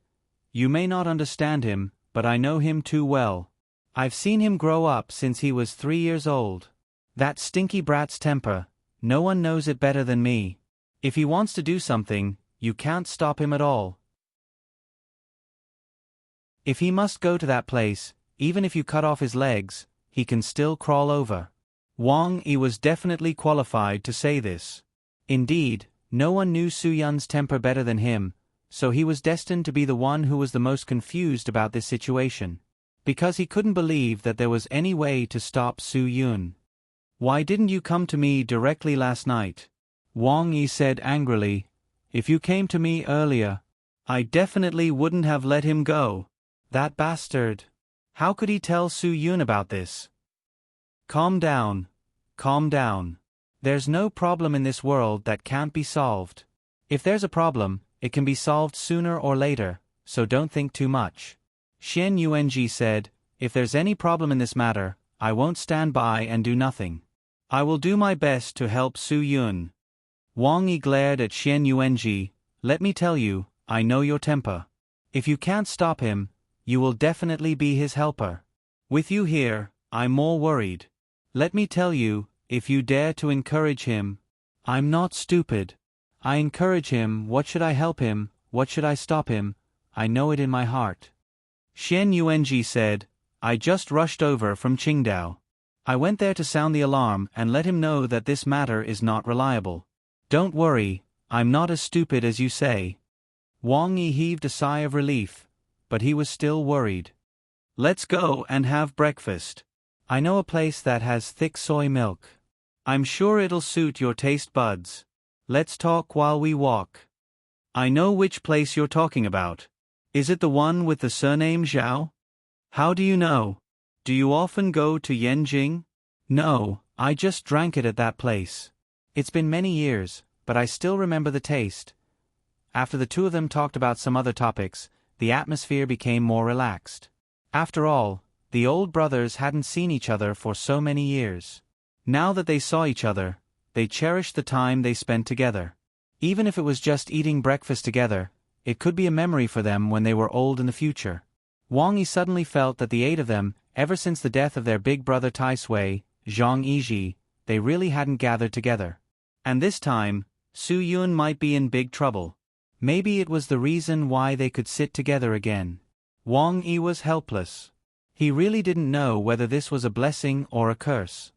You may not understand him, but I know him too well. I've seen him grow up since he was 3 years old. That stinky brat's temper, no one knows it better than me. If he wants to do something, you can't stop him at all. If he must go to that place, even if you cut off his legs, he can still crawl over. Wang Yi was definitely qualified to say this. Indeed, no one knew Su Yun's temper better than him, so he was destined to be the one who was the most confused about this situation. Because he couldn't believe that there was any way to stop Su Yun. Why didn't you come to me directly last night? Wang Yi said angrily. If you came to me earlier, I definitely wouldn't have let him go. That bastard. How could he tell Su Yun about this? Calm down. Calm down. There's no problem in this world that can't be solved. If there's a problem, it can be solved sooner or later, so don't think too much. Xian Yuanji said, if there's any problem in this matter, I won't stand by and do nothing. I will do my best to help Su Yun. Wang Yi glared at Xian Yuanji. Let me tell you, I know your temper. If you can't stop him, you will definitely be his helper. With you here, I'm more worried. Let me tell you, if you dare to encourage him, I'm not stupid. I encourage him. What should I help him? What should I stop him? I know it in my heart. Xian Yuanji said, I just rushed over from Qingdao. I went there to sound the alarm and let him know that this matter is not reliable. Don't worry, I'm not as stupid as you say. Wang Yi heaved a sigh of relief, but he was still worried. Let's go and have breakfast. I know a place that has thick soy milk. I'm sure it'll suit your taste buds. Let's talk while we walk. I know which place you're talking about. Is it the one with the surname Zhao? How do you know? Do you often go to Yanjing? No, I just drank it at that place. It's been many years, but I still remember the taste. After the two of them talked about some other topics, the atmosphere became more relaxed. After all, the old brothers hadn't seen each other for so many years. Now that they saw each other, they cherished the time they spent together. Even if it was just eating breakfast together, it could be a memory for them when they were old in the future. Wang Yi suddenly felt that the 8 of them, ever since the death of their big brother Tai Sui, Zhang Yizhi, they really hadn't gathered together. And this time, Su Yun might be in big trouble. Maybe it was the reason why they could sit together again. Wang Yi was helpless. He really didn't know whether this was a blessing or a curse.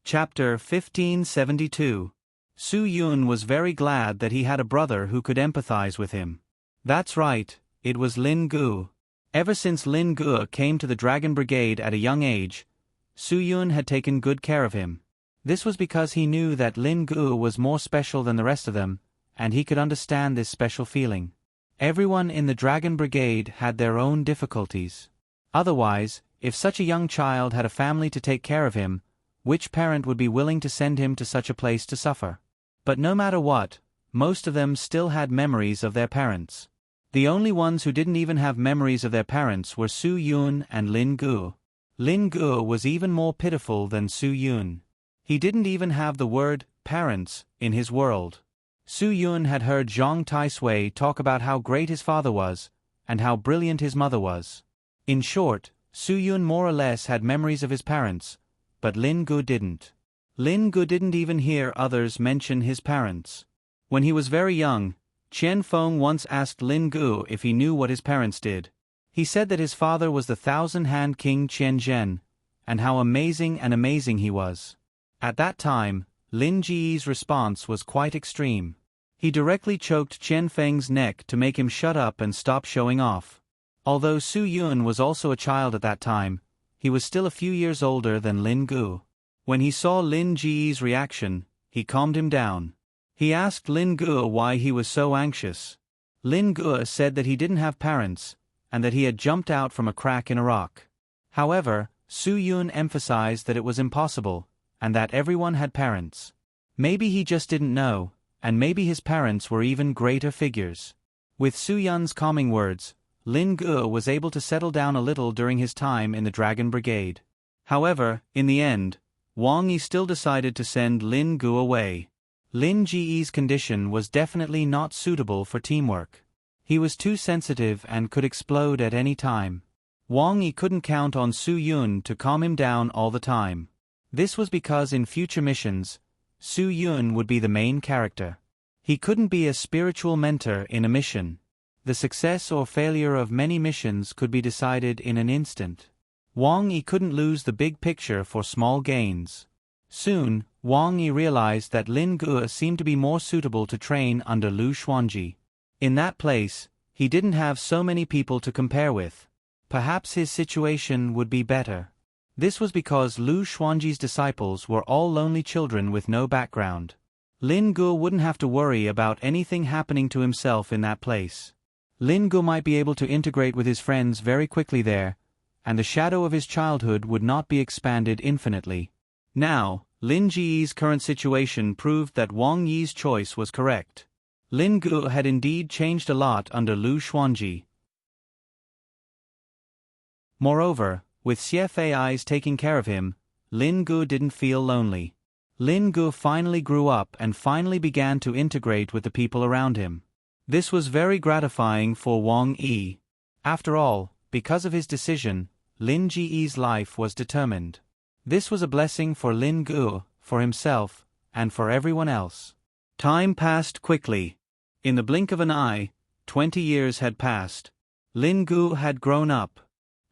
Chapter 1572. Su Yun was very glad that he had a brother who could empathize with him. That's right, it was Lin Gu. Ever since Lin Gu came to the Dragon Brigade at a young age, Su Yun had taken good care of him. This was because he knew that Lin Gu was more special than the rest of them, and he could understand this special feeling. Everyone in the Dragon Brigade had their own difficulties. Otherwise, if such a young child had a family to take care of him, which parent would be willing to send him to such a place to suffer? But no matter what, most of them still had memories of their parents. The only ones who didn't even have memories of their parents were Su Yun and Lin Gu. Lin Gu was even more pitiful than Su Yun. He didn't even have the word parents in his world. Su Yun had heard Zhang Tai Sui talk about how great his father was, and how brilliant his mother was. In short, Su Yun more or less had memories of his parents, but Lin Gu didn't. Lin Gu didn't even hear others mention his parents. When he was very young, Qian Feng once asked Lin Gu if he knew what his parents did. He said that his father was the 1,000-hand king Qian Zhen, and how amazing he was. At that time, Lin Ji's response was quite extreme. He directly choked Qian Feng's neck to make him shut up and stop showing off. Although Su Yun was also a child at that time, he was still a few years older than Lin Gu. When he saw Lin Ji's reaction, he calmed him down. He asked Lin Gu why he was so anxious. Lin Gu said that he didn't have parents, and that he had jumped out from a crack in a rock. However, Su Yun emphasized that it was impossible, and that everyone had parents. Maybe he just didn't know, and maybe his parents were even greater figures. With Su Yun's calming words, Lin Gu was able to settle down a little during his time in the Dragon Brigade. However, in the end, Wang Yi still decided to send Lin Gu away. Lin Ji's condition was definitely not suitable for teamwork. He was too sensitive and could explode at any time. Wang Yi couldn't count on Su Yun to calm him down all the time. This was because in future missions, Su Yun would be the main character. He couldn't be a spiritual mentor in a mission. The success or failure of many missions could be decided in an instant. Wang Yi couldn't lose the big picture for small gains. Soon, Wang Yi realized that Lin Gu seemed to be more suitable to train under Lu Xuanji. In that place, he didn't have so many people to compare with. Perhaps his situation would be better. This was because Lu Xuanji's disciples were all lonely children with no background. Lin Gu wouldn't have to worry about anything happening to himself in that place. Lin Gu might be able to integrate with his friends very quickly there, and the shadow of his childhood would not be expanded infinitely. Now, Lin Ji's current situation proved that Wang Yi's choice was correct. Lin Gu had indeed changed a lot under Lu Xuanji. Moreover, with Xie Fei's taking care of him, Lin Gu didn't feel lonely. Lin Gu finally grew up and finally began to integrate with the people around him. This was very gratifying for Wang Yi. After all, because of his decision, Lin Ji's life was determined. This was a blessing for Lin Gu, for himself, and for everyone else. Time passed quickly. In the blink of an eye, 20 years had passed. Lin Gu had grown up.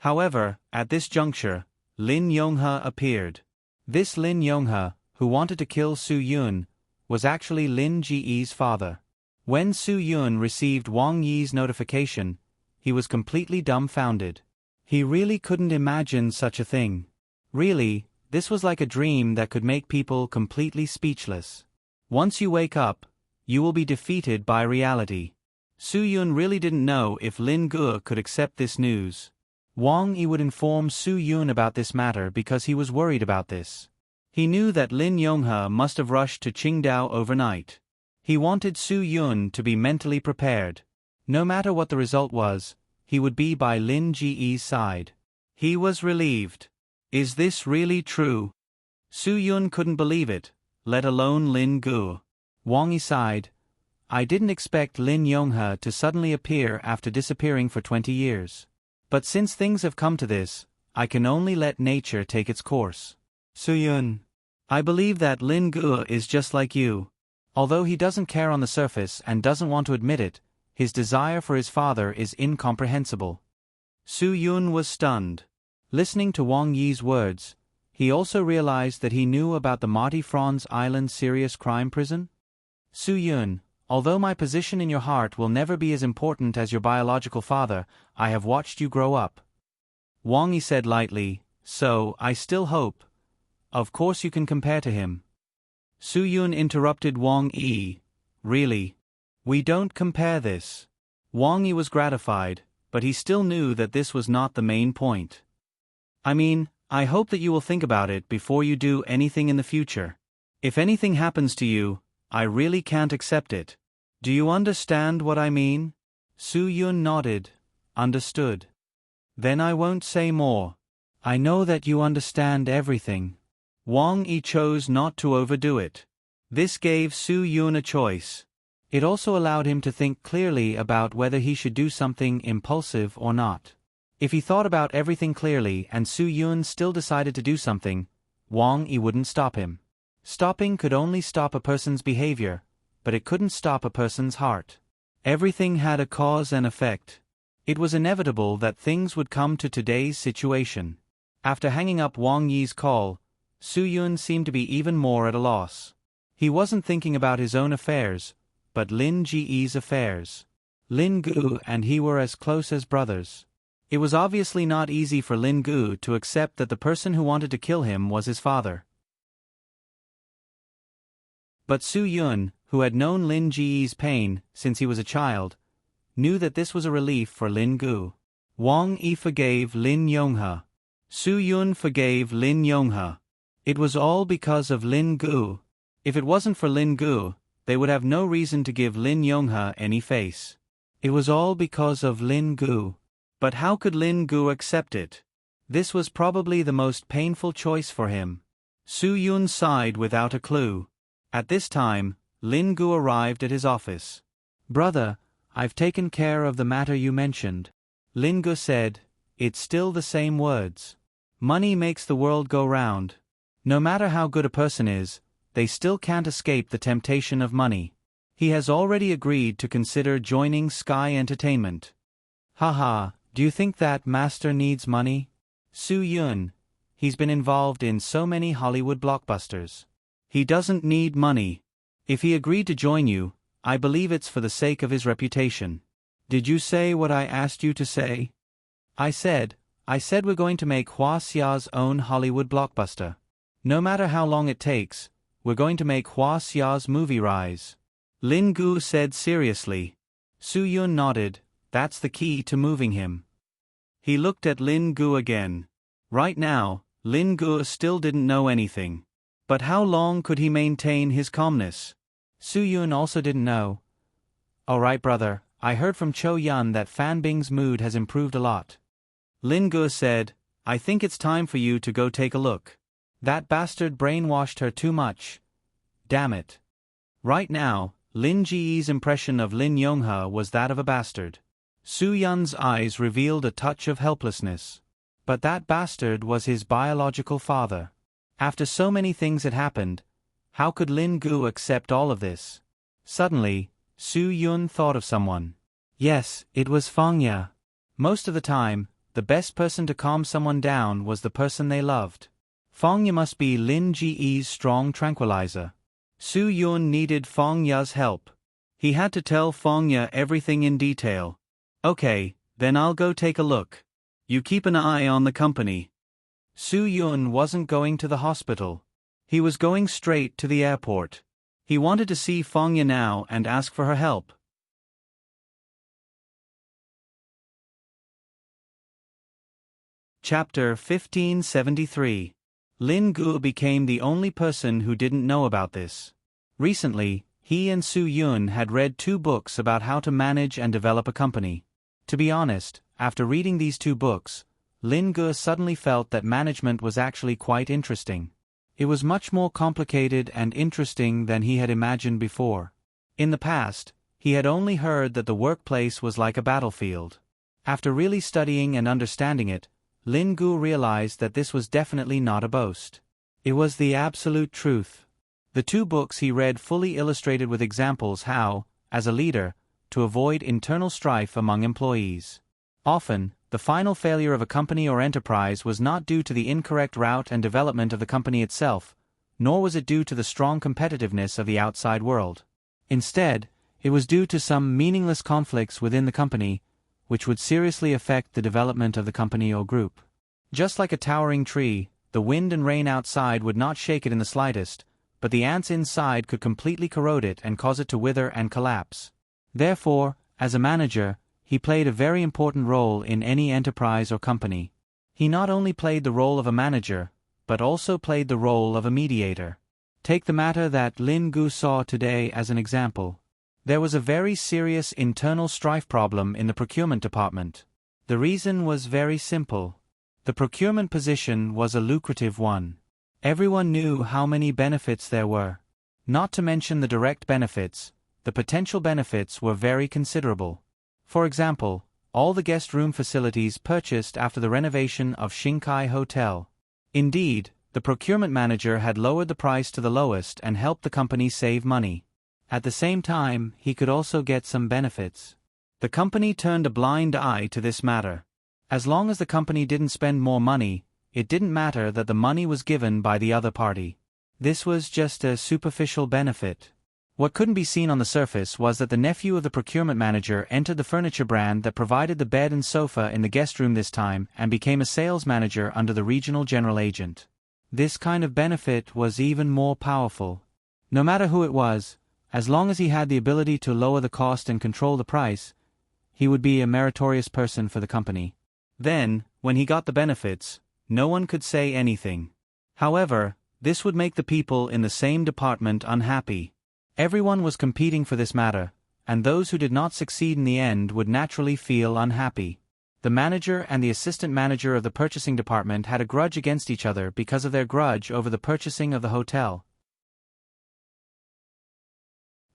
However, at this juncture, Lin Yonghe appeared. This Lin Yonghe, who wanted to kill Su Yun, was actually Lin Ji's father. When Su Yun received Wang Yi's notification, he was completely dumbfounded. He really couldn't imagine such a thing. Really, this was like a dream that could make people completely speechless. Once you wake up, you will be defeated by reality. Su Yun really didn't know if Lin Gu could accept this news. Wang Yi would inform Su Yun about this matter because he was worried about this. He knew that Lin Yonghe must have rushed to Qingdao overnight. He wanted Su Yun to be mentally prepared. No matter what the result was, he would be by Lin Ji's side. He was relieved. Is this really true? Su Yun couldn't believe it, let alone Lin Gu. Wang Yi sighed. I didn't expect Lin Yonghe to suddenly appear after disappearing for 20 years. But since things have come to this, I can only let nature take its course. Suyun. I believe that Lin Gu is just like you. Although he doesn't care on the surface and doesn't want to admit it, his desire for his father is incomprehensible. Suyun was stunned. Listening to Wang Yi's words, he also realized that he knew about the Marty Franz Island serious crime prison. Suyun, although my position in your heart will never be as important as your biological father, I have watched you grow up. Wang Yi said lightly, so, I still hope. Of course you can compare to him. Suyun interrupted Wang Yi. Really? We don't compare this. Wang Yi was gratified, but he still knew that this was not the main point. I mean, I hope that you will think about it before you do anything in the future. If anything happens to you, I really can't accept it. Do you understand what I mean? Suyun nodded. Understood. Then I won't say more. I know that you understand everything. Wang Yi chose not to overdo it. This gave Suyun a choice. It also allowed him to think clearly about whether he should do something impulsive or not. If he thought about everything clearly and Suyun still decided to do something, Wang Yi wouldn't stop him. Stopping could only stop a person's behavior, but it couldn't stop a person's heart. Everything had a cause and effect. It was inevitable that things would come to today's situation. After hanging up Wang Yi's call, Suyun seemed to be even more at a loss. He wasn't thinking about his own affairs, but Lin Ji's affairs. Lin Gu and he were as close as brothers. It was obviously not easy for Lin Gu to accept that the person who wanted to kill him was his father. But Suyun, who had known Lin Ji's pain since he was a child, knew that this was a relief for Lin Gu. Wang Yi forgave Lin Yonghe. Suyun forgave Lin Yonghe. It was all because of Lin Gu. If it wasn't for Lin Gu, they would have no reason to give Lin Yonghe any face. It was all because of Lin Gu. But how could Lin Gu accept it? This was probably the most painful choice for him. Suyun sighed without a clue. At this time, Lin Gu arrived at his office. Brother, I've taken care of the matter you mentioned. Lin Gu said, it's still the same words. Money makes the world go round. No matter how good a person is, they still can't escape the temptation of money. He has already agreed to consider joining Sky Entertainment. Haha, do you think that master needs money? Suyun. He's been involved in so many Hollywood blockbusters. He doesn't need money. If he agreed to join you, I believe it's for the sake of his reputation. Did you say what I asked you to say? I said we're going to make Hua Xia's own Hollywood blockbuster. No matter how long it takes, we're going to make Hua Xia's movie rise. Lin Gu said seriously. Suyun nodded. That's the key to moving him. He looked at Lin Gu again. Right now, Lin Gu still didn't know anything. But how long could he maintain his calmness? Suyun also didn't know. Alright brother, I heard from Cho Yun that Fan Bing's mood has improved a lot. Lin Gu said, I think it's time for you to go take a look. That bastard brainwashed her too much. Damn it. Right now, Lin Ji's impression of Lin Yonghe was that of a bastard. Suyun's eyes revealed a touch of helplessness. But that bastard was his biological father. After so many things had happened, how could Lin Gu accept all of this? Suddenly, Suyun thought of someone. Yes, it was Fangya. Most of the time, the best person to calm someone down was the person they loved. Fangya must be Lin Ji's strong tranquilizer. Suyun needed Fangya's help. He had to tell Fangya everything in detail. Okay, then I'll go take a look. You keep an eye on the company. Suyun wasn't going to the hospital. He was going straight to the airport. He wanted to see Fangya now and ask for her help. Chapter 1573. Lin Gu became the only person who didn't know about this. Recently, he and Suyun had read 2 books about how to manage and develop a company. To be honest, after reading these 2 books, Lin Gu suddenly felt that management was actually quite interesting. It was much more complicated and interesting than he had imagined before. In the past, He had only heard that the workplace was like a battlefield. After really studying and understanding it, Lin Gu realized that this was definitely not a boast. It was the absolute truth. The 2 books he read fully illustrated with examples how, as a leader, to avoid internal strife among employees. Often, the final failure of a company or enterprise was not due to the incorrect route and development of the company itself, nor was it due to the strong competitiveness of the outside world. Instead, it was due to some meaningless conflicts within the company, which would seriously affect the development of the company or group. Just like a towering tree, the wind and rain outside would not shake it in the slightest, but the ants inside could completely corrode it and cause it to wither and collapse. Therefore, as a manager, he played a very important role in any enterprise or company. He not only played the role of a manager, but also played the role of a mediator. Take the matter that Lin Gu saw today as an example. There was a very serious internal strife problem in the procurement department. The reason was very simple. The procurement position was a lucrative one. Everyone knew how many benefits there were. Not to mention the direct benefits, the potential benefits were very considerable. For example, all the guest room facilities purchased after the renovation of Shinkai Hotel. Indeed, the procurement manager had lowered the price to the lowest and helped the company save money. At the same time, he could also get some benefits. The company turned a blind eye to this matter. As long as the company didn't spend more money, it didn't matter that the money was given by the other party. This was just a superficial benefit. What couldn't be seen on the surface was that the nephew of the procurement manager entered the furniture brand that provided the bed and sofa in the guest room this time and became a sales manager under the regional general agent. This kind of benefit was even more powerful. No matter who it was, as long as he had the ability to lower the cost and control the price, he would be a meritorious person for the company. Then, when he got the benefits, no one could say anything. However, this would make the people in the same department unhappy. Everyone was competing for this matter, and those who did not succeed in the end would naturally feel unhappy. The manager and the assistant manager of the purchasing department had a grudge against each other because of their grudge over the purchasing of the hotel.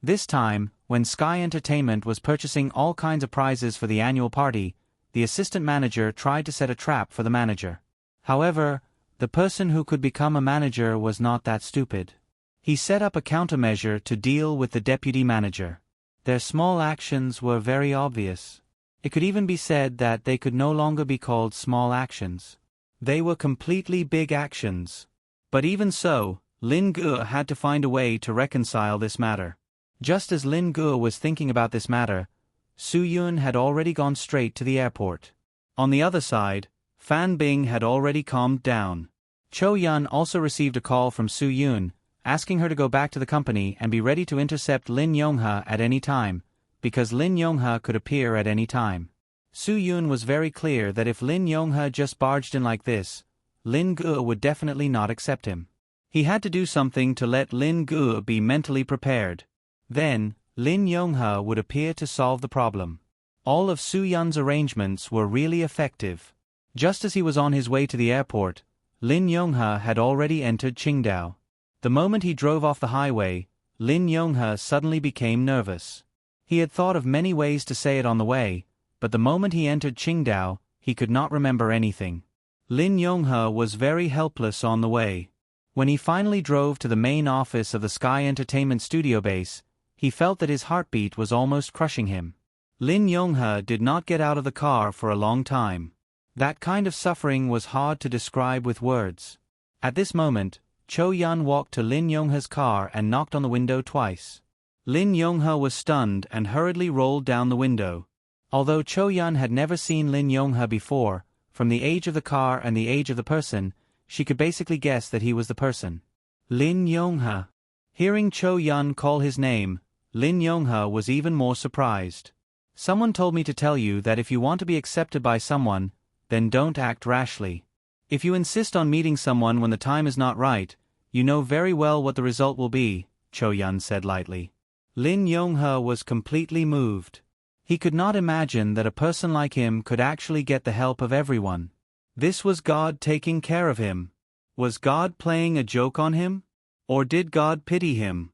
This time, when Sky Entertainment was purchasing all kinds of prizes for the annual party, the assistant manager tried to set a trap for the manager. However, the person who could become a manager was not that stupid. He set up a countermeasure to deal with the deputy manager. Their small actions were very obvious. It could even be said that they could no longer be called small actions. They were completely big actions. But even so, Lin Gu had to find a way to reconcile this matter. Just as Lin Gu was thinking about this matter, Su Yun had already gone straight to the airport. On the other side, Fan Bing had already calmed down. Cho Yun also received a call from Su Yun, asking her to go back to the company and be ready to intercept Lin Yonghe at any time, because Lin Yonghe could appear at any time. Su Yun was very clear that if Lin Yonghe just barged in like this, Lin Gu would definitely not accept him. He had to do something to let Lin Gu be mentally prepared. Then, Lin Yonghe would appear to solve the problem. All of Su Yun's arrangements were really effective. Just as he was on his way to the airport, Lin Yonghe had already entered Qingdao. The moment he drove off the highway, Lin Yonghe suddenly became nervous. He had thought of many ways to say it on the way, but the moment he entered Qingdao, he could not remember anything. Lin Yonghe was very helpless on the way. When he finally drove to the main office of the Sky Entertainment studio base, he felt that his heartbeat was almost crushing him. Lin Yonghe did not get out of the car for a long time. That kind of suffering was hard to describe with words. At this moment, Cho Yun walked to Lin Yonghe's car and knocked on the window twice. Lin Yonghe was stunned and hurriedly rolled down the window. Although Cho Yun had never seen Lin Yonghe before, from the age of the car and the age of the person, she could basically guess that he was the person. Lin Yonghe. Hearing Cho Yun call his name, Lin Yonghe was even more surprised. Someone told me to tell you that if you want to be accepted by someone, then don't act rashly. If you insist on meeting someone when the time is not right, you know very well what the result will be, Cho Yun said lightly. Lin Yonghe was completely moved. He could not imagine that a person like him could actually get the help of everyone. This was God taking care of him. Was God playing a joke on him? Or did God pity him?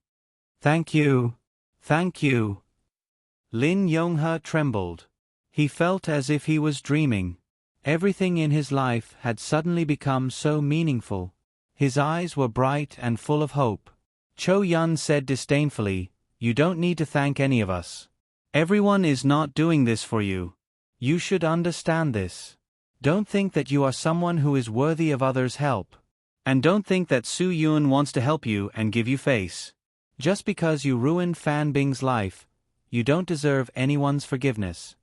Thank you. Thank you. Lin Yonghe trembled. He felt as if he was dreaming. Everything in his life had suddenly become so meaningful. His eyes were bright and full of hope. Cho Yun said disdainfully, "You don't need to thank any of us. Everyone is not doing this for you. You should understand this. Don't think that you are someone who is worthy of others' help. And don't think that Su Yun wants to help you and give you face. Just because you ruined Fan Bing's life, you don't deserve anyone's forgiveness."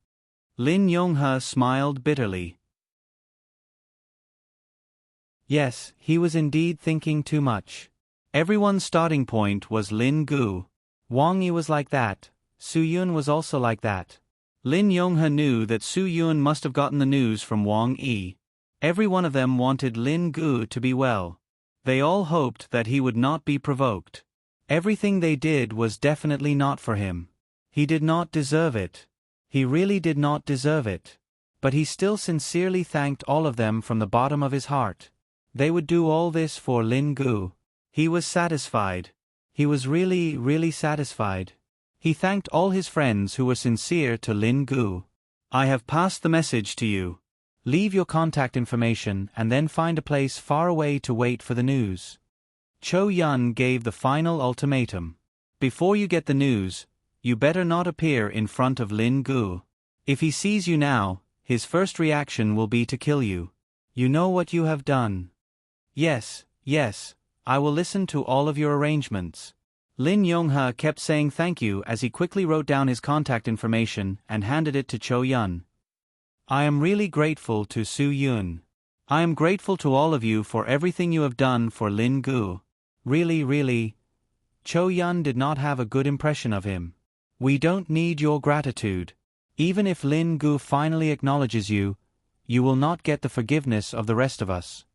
Lin Yonghe smiled bitterly. Yes, he was indeed thinking too much. Everyone's starting point was Lin Gu. Wang Yi was like that. Su Yun was also like that. Lin Yonghe knew that Su Yun must have gotten the news from Wang Yi. Every one of them wanted Lin Gu to be well. They all hoped that he would not be provoked. Everything they did was definitely not for him. He did not deserve it. He really did not deserve it. But he still sincerely thanked all of them from the bottom of his heart. They would do all this for Lin Gu. He was satisfied. He was really, really satisfied. He thanked all his friends who were sincere to Lin Gu. "I have passed the message to you. Leave your contact information and then find a place far away to wait for the news." Cho Yun gave the final ultimatum. "Before you get the news, you better not appear in front of Lin Gu. If he sees you now, his first reaction will be to kill you. You know what you have done." "Yes, yes, I will listen to all of your arrangements." Lin Yonghe kept saying thank you as he quickly wrote down his contact information and handed it to Cho Yun. "I am really grateful to Su Yun. I am grateful to all of you for everything you have done for Lin Gu. Really, really." Cho Yun did not have a good impression of him. "We don't need your gratitude. Even if Lin Gu finally acknowledges you, you will not get the forgiveness of the rest of us."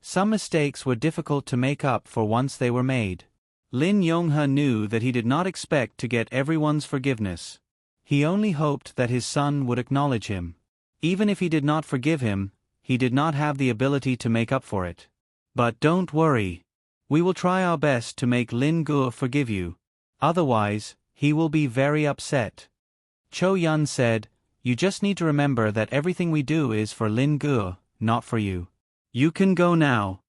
Some mistakes were difficult to make up for once they were made. Lin Yonghe knew that he did not expect to get everyone's forgiveness. He only hoped that his son would acknowledge him. Even if he did not forgive him, he did not have the ability to make up for it. "But don't worry. We will try our best to make Lin Gu forgive you. Otherwise, he will be very upset." Cho Yun said, "You just need to remember that everything we do is for Lin Gu, not for you. You can go now."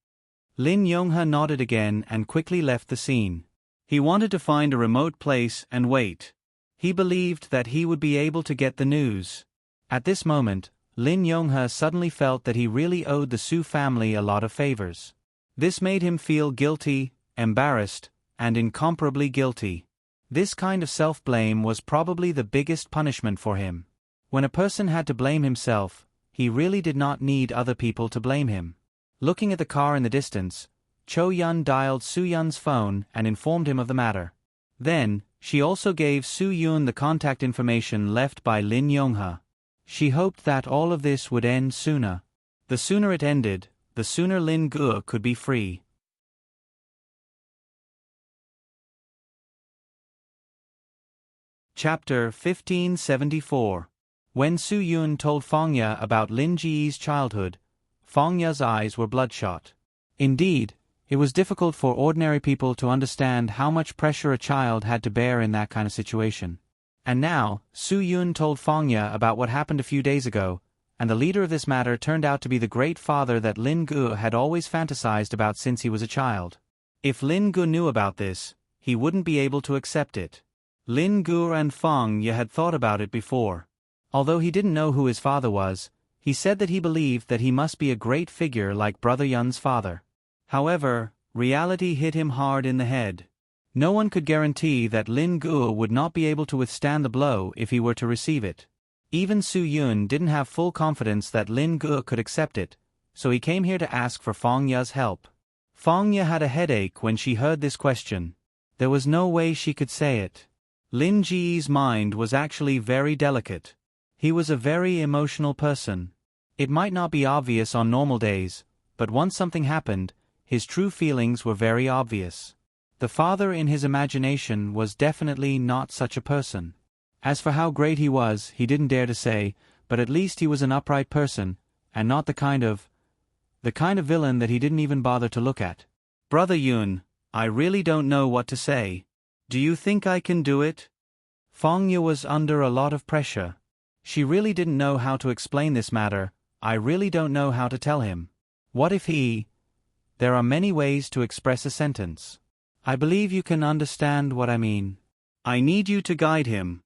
Lin Yonghe nodded again and quickly left the scene. He wanted to find a remote place and wait. He believed that he would be able to get the news. At this moment, Lin Yonghe suddenly felt that he really owed the Su family a lot of favors. This made him feel guilty, embarrassed, and incomparably guilty. This kind of self-blame was probably the biggest punishment for him. When a person had to blame himself, he really did not need other people to blame him. Looking at the car in the distance, Cho Yun dialed Su Yun's phone and informed him of the matter. Then, she also gave Su Yun the contact information left by Lin Yonghe. She hoped that all of this would end sooner. The sooner it ended, the sooner Lin Gu could be free. Chapter 1574. When Su Yun told Fangya about Lin Ji's childhood, Fangya's eyes were bloodshot. Indeed, it was difficult for ordinary people to understand how much pressure a child had to bear in that kind of situation. And now, Su Yun told Fangya about what happened a few days ago, and the leader of this matter turned out to be the great father that Lin Gu had always fantasized about since he was a child. If Lin Gu knew about this, he wouldn't be able to accept it. Lin Gu and Fangya had thought about it before. Although he didn't know who his father was, he said that he believed that he must be a great figure like Brother Yun's father. However, reality hit him hard in the head. No one could guarantee that Lin Gu would not be able to withstand the blow if he were to receive it. Even Su Yun didn't have full confidence that Lin Gu could accept it, so he came here to ask for Fangya's help. Fangya had a headache when she heard this question. There was no way she could say it. Lin Ji's mind was actually very delicate. He was a very emotional person. It might not be obvious on normal days, but once something happened, his true feelings were very obvious. The father in his imagination was definitely not such a person. As for how great he was, he didn't dare to say, but at least he was an upright person, and not the kind of villain that he didn't even bother to look at. "Brother Yun, I really don't know what to say. Do you think I can do it?" Fang Yue was under a lot of pressure. She really didn't know how to explain this matter. I really don't know how to tell him. What if he... There are many ways to express a sentence. I believe you can understand what I mean. I need you to guide him.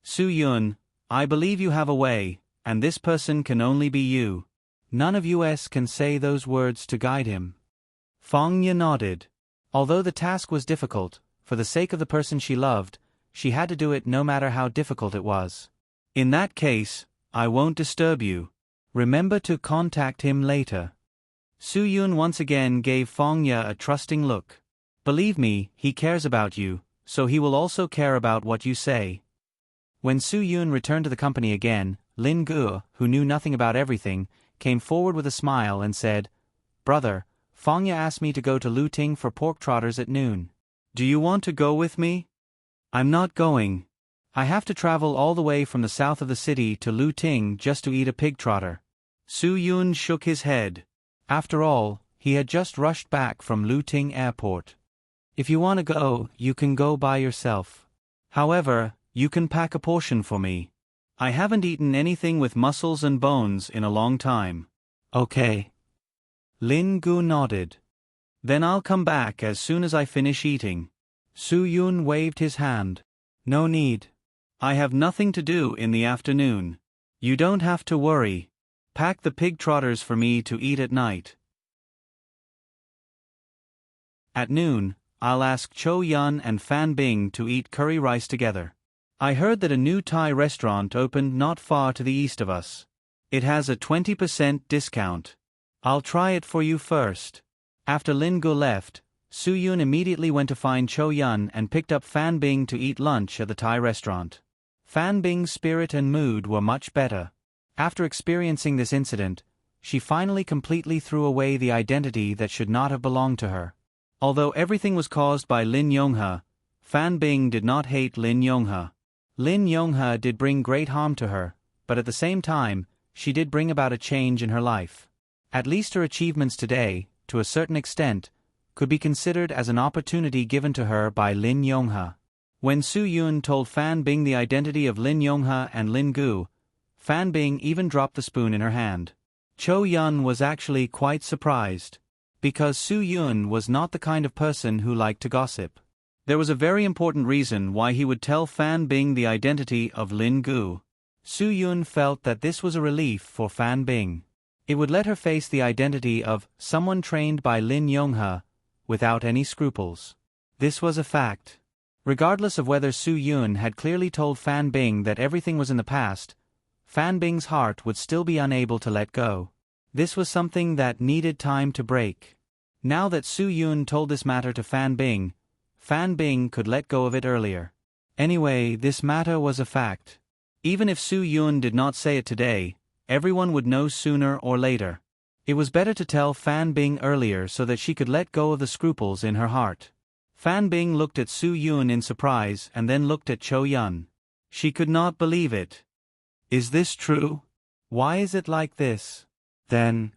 Su Yun, I believe you have a way, and this person can only be you. None of us can say those words to guide him. Fang Yue nodded. Although the task was difficult, for the sake of the person she loved, she had to do it no matter how difficult it was. In that case, I won't disturb you. Remember to contact him later. Su Yun once again gave Fang Yue a trusting look. Believe me, he cares about you, so he will also care about what you say. When Su Yun returned to the company again, Lin Gu, who knew nothing about everything, came forward with a smile and said, "Brother, Fang Yue asked me to go to Luting for pork trotters at noon. Do you want to go with me?" "I'm not going. I have to travel all the way from the south of the city to Luting just to eat a pig trotter." Su Yun shook his head. After all, he had just rushed back from Luting Airport. "If you want to go, you can go by yourself. However, you can pack a portion for me. I haven't eaten anything with muscles and bones in a long time." "Okay." Lin Gu nodded. "Then I'll come back as soon as I finish eating." Su Yun waved his hand. "No need. I have nothing to do in the afternoon. You don't have to worry. Pack the pig trotters for me to eat at night. At noon, I'll ask Cho Yun and Fan Bing to eat curry rice together. I heard that a new Thai restaurant opened not far to the east of us. It has a 20% discount. I'll try it for you first." After Lin Gu left, Su Yun immediately went to find Cho Yun and picked up Fan Bing to eat lunch at the Thai restaurant. Fan Bing's spirit and mood were much better. After experiencing this incident, she finally completely threw away the identity that should not have belonged to her. Although everything was caused by Lin Yonghe, Fan Bing did not hate Lin Yonghe. Lin Yonghe did bring great harm to her, but at the same time, she did bring about a change in her life. At least her achievements today, to a certain extent, could be considered as an opportunity given to her by Lin Yonghe. When Su Yun told Fan Bing the identity of Lin Yonghe and Lin Gu, Fan Bing even dropped the spoon in her hand. Cho Yun was actually quite surprised, because Su Yun was not the kind of person who liked to gossip. There was a very important reason why he would tell Fan Bing the identity of Lin Gu. Su Yun felt that this was a relief for Fan Bing. It would let her face the identity of someone trained by Lin Yonghe without any scruples. This was a fact. Regardless of whether Su Yun had clearly told Fan Bing that everything was in the past, Fan Bing's heart would still be unable to let go. This was something that needed time to break. Now that Su Yun told this matter to Fan Bing could let go of it earlier. Anyway, this matter was a fact. Even if Su Yun did not say it today, everyone would know sooner or later. It was better to tell Fan Bing earlier so that she could let go of the scruples in her heart. Fan Bing looked at Su Yun in surprise and then looked at Cho Yun. She could not believe it. Is this true? Why is it like this? Then,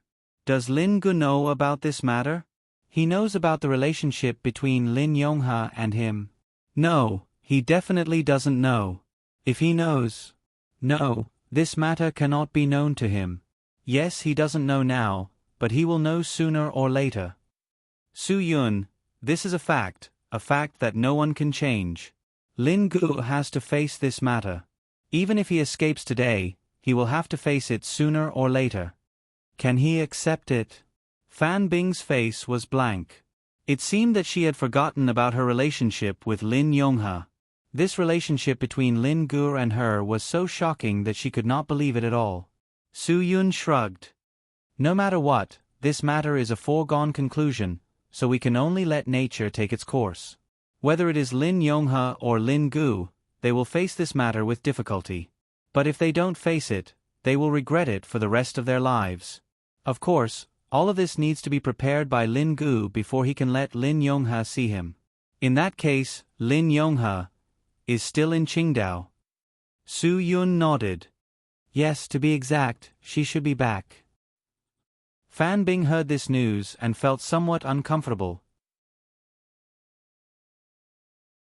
does Lin Gu know about this matter? He knows about the relationship between Lin Yonghe and him. No, he definitely doesn't know. If he knows... No, this matter cannot be known to him. Yes, he doesn't know now, but he will know sooner or later. Su Yun, this is a fact that no one can change. Lin Gu has to face this matter. Even if he escapes today, he will have to face it sooner or later. Can he accept it? Fan Bing's face was blank. It seemed that she had forgotten about her relationship with Lin Yonghe. This relationship between Lin Gu and her was so shocking that she could not believe it at all. Su Yun shrugged. No matter what, this matter is a foregone conclusion, so we can only let nature take its course. Whether it is Lin Yonghe or Lin Gu, they will face this matter with difficulty. But if they don't face it, they will regret it for the rest of their lives. Of course, all of this needs to be prepared by Lin Gu before he can let Lin Yonghe see him. In that case, Lin Yonghe is still in Qingdao. Su Yun nodded. Yes, to be exact, she should be back. Fan Bing heard this news and felt somewhat uncomfortable.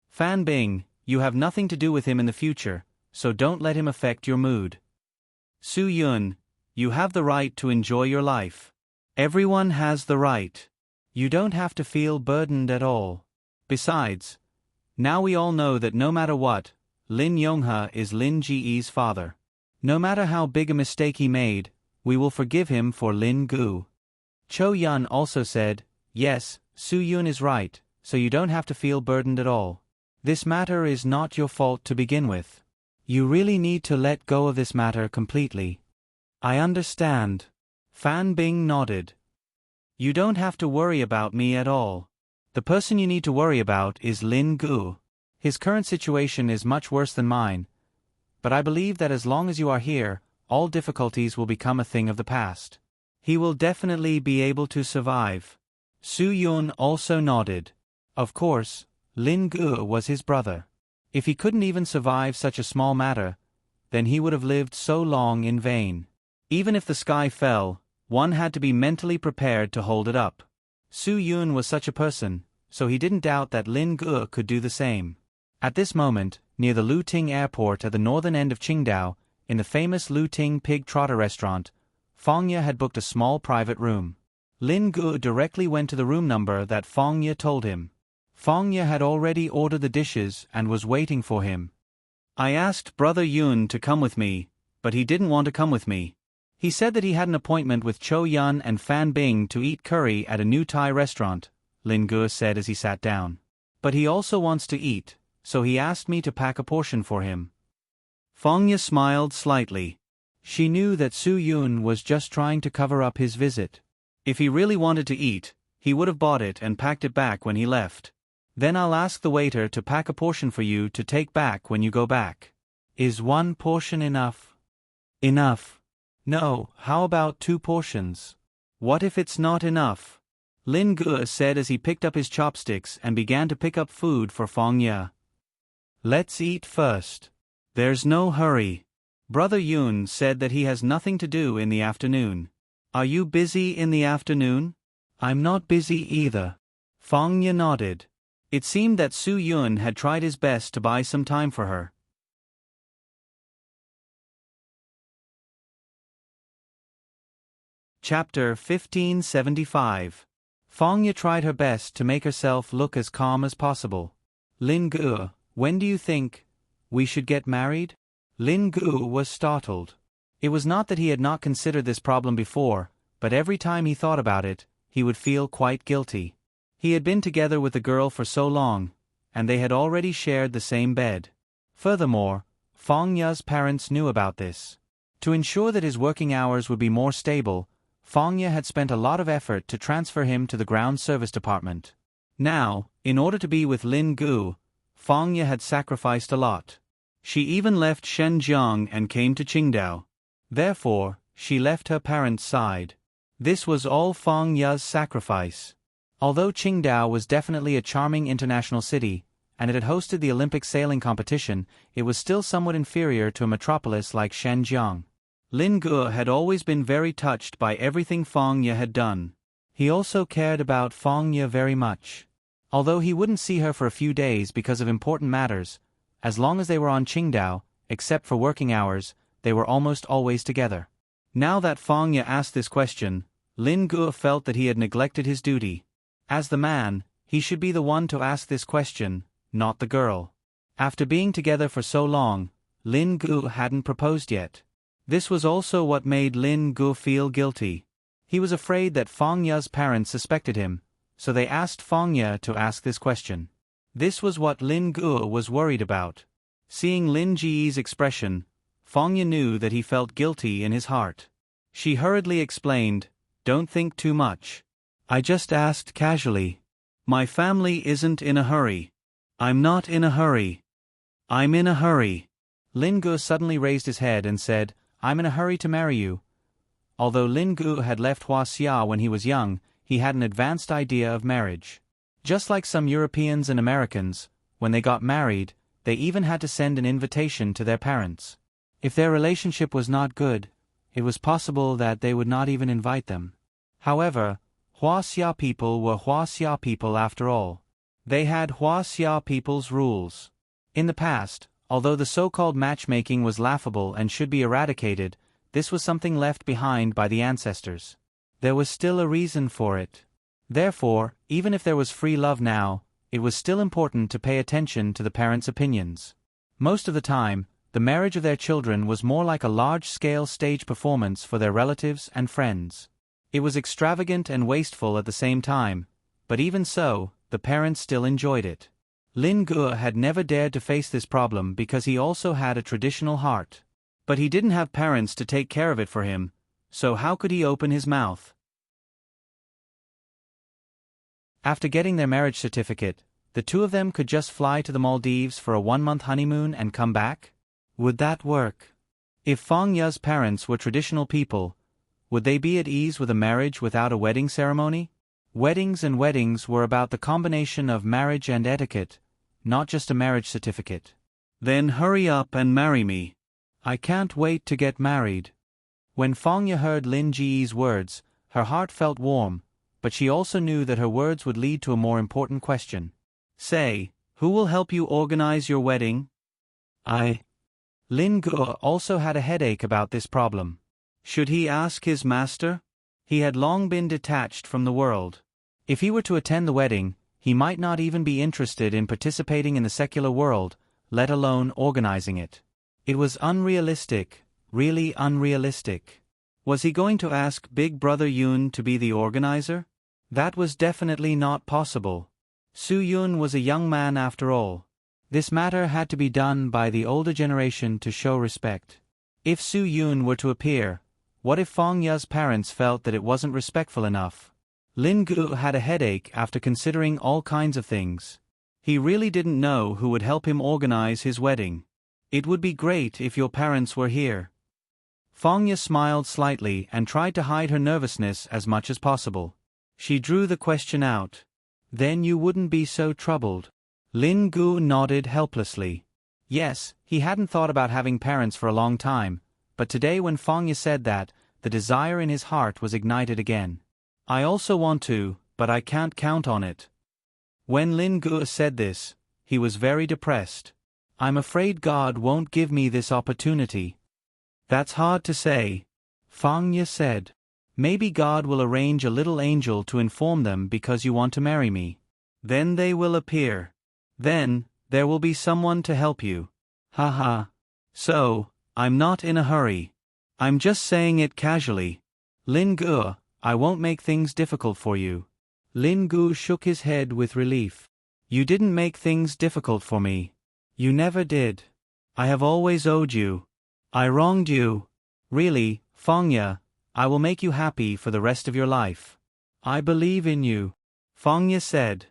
Fan Bing, You have nothing to do with him in the future, so don't let him affect your mood. Su-yun, you have the right to enjoy your life. Everyone has the right. You don't have to feel burdened at all. Besides, now we all know that no matter what, Lin Yonghe is Lin Ji's father. No matter how big a mistake he made, we will forgive him for Lin Gu. Cho Yun also said, yes, Su-yun is right, so you don't have to feel burdened at all. This matter is not your fault to begin with. You really need to let go of this matter completely. I understand. Fan Bing nodded. You don't have to worry about me at all. The person you need to worry about is Lin Gu. His current situation is much worse than mine, but I believe that as long as you are here, all difficulties will become a thing of the past. He will definitely be able to survive. Su-yun also nodded. Of course, Lin Gu was his brother. If he couldn't even survive such a small matter, then he would have lived so long in vain. Even if the sky fell, one had to be mentally prepared to hold it up. Su-yun was such a person, so he didn't doubt that Lin Gu could do the same. At this moment, near the Luting airport at the northern end of Qingdao, in the famous Luting Pig Trotter restaurant, Fangye had booked a small private room. Lin Gu directly went to the room number that Fangye told him. Fangye had already ordered the dishes and was waiting for him. I asked Brother Yun to come with me, but he didn't want to come with me. He said that he had an appointment with Cho Yun and Fan Bing to eat curry at a new Thai restaurant, Lin Gu said as he sat down. But he also wants to eat, so he asked me to pack a portion for him. Fangye smiled slightly. She knew that Su-yun was just trying to cover up his visit. If he really wanted to eat, he would have bought it and packed it back when he left. Then I'll ask the waiter to pack a portion for you to take back when you go back. Is one portion enough? Enough. No, how about 2 portions? What if it's not enough? Lin Gu said as he picked up his chopsticks and began to pick up food for Fangye. Let's eat first. There's no hurry. Brother Yun said that he has nothing to do in the afternoon. Are you busy in the afternoon? I'm not busy either. Fangye nodded. It seemed that Su-yun had tried his best to buy some time for her. Chapter 1575. Fangye tried her best to make herself look as calm as possible. Lin Gu, when do you think we should get married? Lin Gu was startled. It was not that he had not considered this problem before, but every time he thought about it, he would feel quite guilty. He had been together with the girl for so long, and they had already shared the same bed. Furthermore, Fangye's parents knew about this. To ensure that his working hours would be more stable, Fangye had spent a lot of effort to transfer him to the ground service department. Now, in order to be with Lin Gu, Fangye had sacrificed a lot. She even left Shenzhen and came to Qingdao. Therefore, she left her parents' side. This was all Fangye's sacrifice. Although Qingdao was definitely a charming international city, and it had hosted the Olympic sailing competition, it was still somewhat inferior to a metropolis like Shenzhen. Lin Gu had always been very touched by everything Fangye had done. He also cared about Fangye very much. Although he wouldn't see her for a few days because of important matters, as long as they were on Qingdao, except for working hours, they were almost always together. Now that Fangye asked this question, Lin Gu felt that he had neglected his duty. As the man, he should be the one to ask this question, not the girl. After being together for so long, Lin Gu hadn't proposed yet. This was also what made Lin Gu feel guilty. He was afraid that Fangye's parents suspected him, so they asked Fangye to ask this question. This was what Lin Gu was worried about. Seeing Lin Ji's expression, Fangye knew that he felt guilty in his heart. She hurriedly explained, "Don't think too much. I just asked casually. My family isn't in a hurry." "I'm not in a hurry." "I'm in a hurry." Lin Gu suddenly raised his head and said, "I'm in a hurry to marry you." Although Lin Gu had left Huaxia when he was young, he had an advanced idea of marriage. Just like some Europeans and Americans, when they got married, they even had to send an invitation to their parents. If their relationship was not good, it was possible that they would not even invite them. However, Huaxia people were Huaxia people after all. They had Huaxia people's rules. In the past, although the so-called matchmaking was laughable and should be eradicated, this was something left behind by the ancestors. There was still a reason for it. Therefore, even if there was free love now, it was still important to pay attention to the parents' opinions. Most of the time, the marriage of their children was more like a large-scale stage performance for their relatives and friends. It was extravagant and wasteful at the same time, but even so, the parents still enjoyed it. Lin Ge had never dared to face this problem because he also had a traditional heart. But he didn't have parents to take care of it for him, so how could he open his mouth? After getting their marriage certificate, the two of them could just fly to the Maldives for a 1-month honeymoon and come back? Would that work? If Fang Ye's parents were traditional people, would they be at ease with a marriage without a wedding ceremony? Weddings and weddings were about the combination of marriage and etiquette, not just a marriage certificate. Then hurry up and marry me. I can't wait to get married. When Fang Ye heard Lin Ji's words, her heart felt warm, but she also knew that her words would lead to a more important question. Say, who will help you organize your wedding? Lin Ge also had a headache about this problem. Should he ask his master? He had long been detached from the world. If he were to attend the wedding, he might not even be interested in participating in the secular world, let alone organizing it. It was unrealistic, really unrealistic. Was he going to ask Big Brother Yun to be the organizer? That was definitely not possible. Su Yun was a young man after all. This matter had to be done by the older generation to show respect. If Su Yun were to appear, what if Fang Ye's parents felt that it wasn't respectful enough? Lin Ge had a headache after considering all kinds of things. He really didn't know who would help him organize his wedding. It would be great if your parents were here. Fang Ye smiled slightly and tried to hide her nervousness as much as possible. She drew the question out. Then you wouldn't be so troubled. Lin Ge nodded helplessly. Yes, he hadn't thought about having parents for a long time, but today when Fang Ye said that, the desire in his heart was ignited again. I also want to, but I can't count on it. When Lin Ge said this, he was very depressed. I'm afraid God won't give me this opportunity. That's hard to say. Fang Ye said. Maybe God will arrange a little angel to inform them because you want to marry me. Then they will appear. Then, there will be someone to help you. Haha. So, I'm not in a hurry. I'm just saying it casually. Lin Ge, I won't make things difficult for you. Lin Ge shook his head with relief. You didn't make things difficult for me. You never did. I have always owed you. I wronged you. Really, Fang Ye, I will make you happy for the rest of your life. I believe in you. Fang Ye said.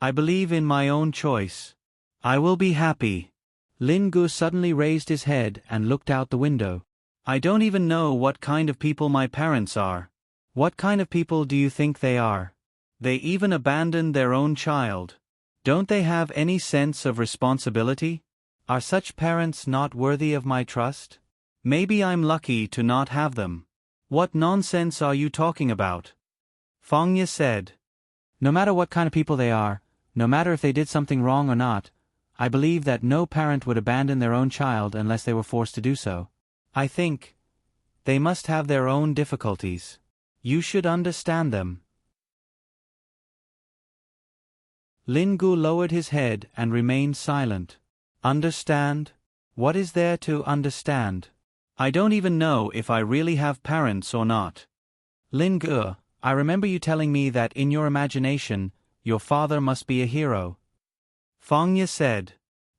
I believe in my own choice. I will be happy. Lin Ge suddenly raised his head and looked out the window. I don't even know what kind of people my parents are. What kind of people do you think they are? They even abandoned their own child. Don't they have any sense of responsibility? Are such parents not worthy of my trust? Maybe I'm lucky to not have them. What nonsense are you talking about? Fang Ye said. No matter what kind of people they are, no matter if they did something wrong or not, I believe that no parent would abandon their own child unless they were forced to do so. I think they must have their own difficulties. You should understand them. Lin Ge lowered his head and remained silent. Understand? What is there to understand? I don't even know if I really have parents or not. Lin Ge, I remember you telling me that in your imagination, your father must be a hero. Fang Ye said.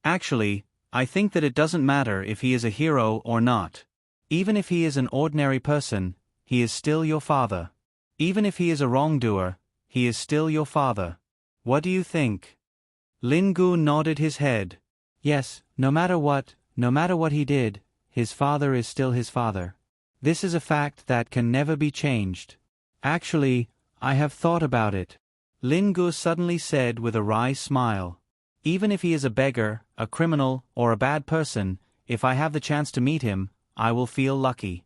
Actually, I think that it doesn't matter if he is a hero or not. Even if he is an ordinary person, he is still your father. Even if he is a wrongdoer, he is still your father. What do you think? Lin Ge nodded his head. Yes, no matter what he did, his father is still his father. This is a fact that can never be changed. Actually, I have thought about it. Lin Ge suddenly said with a wry smile. Even if he is a beggar, a criminal, or a bad person, if I have the chance to meet him, I will feel lucky.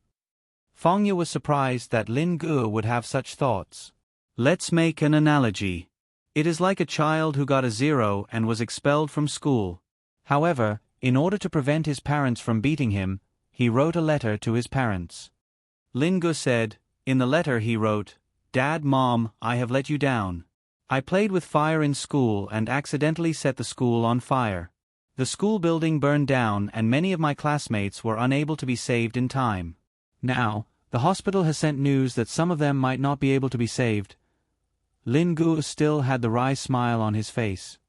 Fang Ye was surprised that Lin Ge would have such thoughts. Let's make an analogy. It is like a child who got a 0 and was expelled from school. However, in order to prevent his parents from beating him, he wrote a letter to his parents. Lin Gu said, in the letter he wrote, "Dad, Mom, I have let you down. I played with fire in school and accidentally set the school on fire. The school building burned down and many of my classmates were unable to be saved in time. Now, the hospital has sent news that some of them might not be able to be saved." Lin Gu still had the wry smile on his face.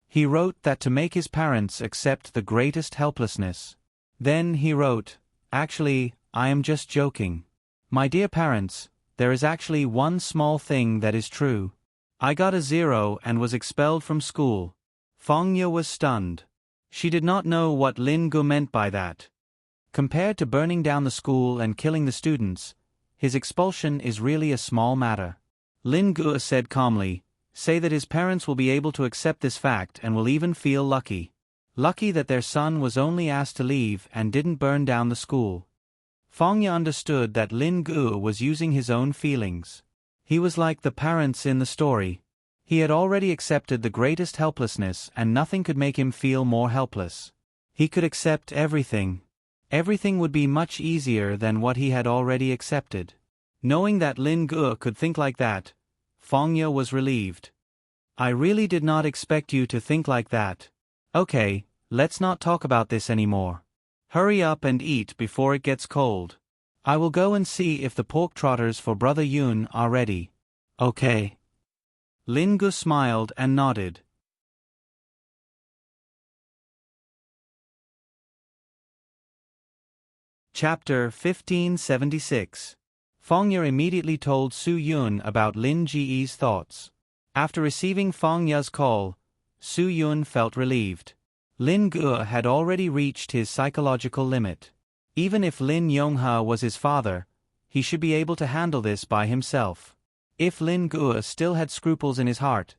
He wrote that to make his parents accept the greatest helplessness. Then he wrote, "Actually, I am just joking. My dear parents, there is actually one small thing that is true. I got a 0 and was expelled from school." Fangya was stunned. She did not know what Lin Gu meant by that. Compared to burning down the school and killing the students, his expulsion is really a small matter. Lin Gu said calmly, "Say that his parents will be able to accept this fact and will even feel lucky. Lucky that their son was only asked to leave and didn't burn down the school." Fangya understood that Lin Gu was using his own feelings. He was like the parents in the story. He had already accepted the greatest helplessness and nothing could make him feel more helpless. He could accept everything. Everything would be much easier than what he had already accepted. Knowing that Lin Gu could think like that, Fangya was relieved. "I really did not expect you to think like that. Okay, let's not talk about this anymore. Hurry up and eat before it gets cold. I will go and see if the pork trotters for Brother Yun are ready." "Okay." Lin Gu smiled and nodded. Chapter 1576. Fangya immediately told Su Yun about Lin Ji's thoughts. After receiving Fangya's call, Su Yun felt relieved. Lin Gu had already reached his psychological limit. Even if Lin Yonghe was his father, he should be able to handle this by himself. If Lin Gu still had scruples in his heart,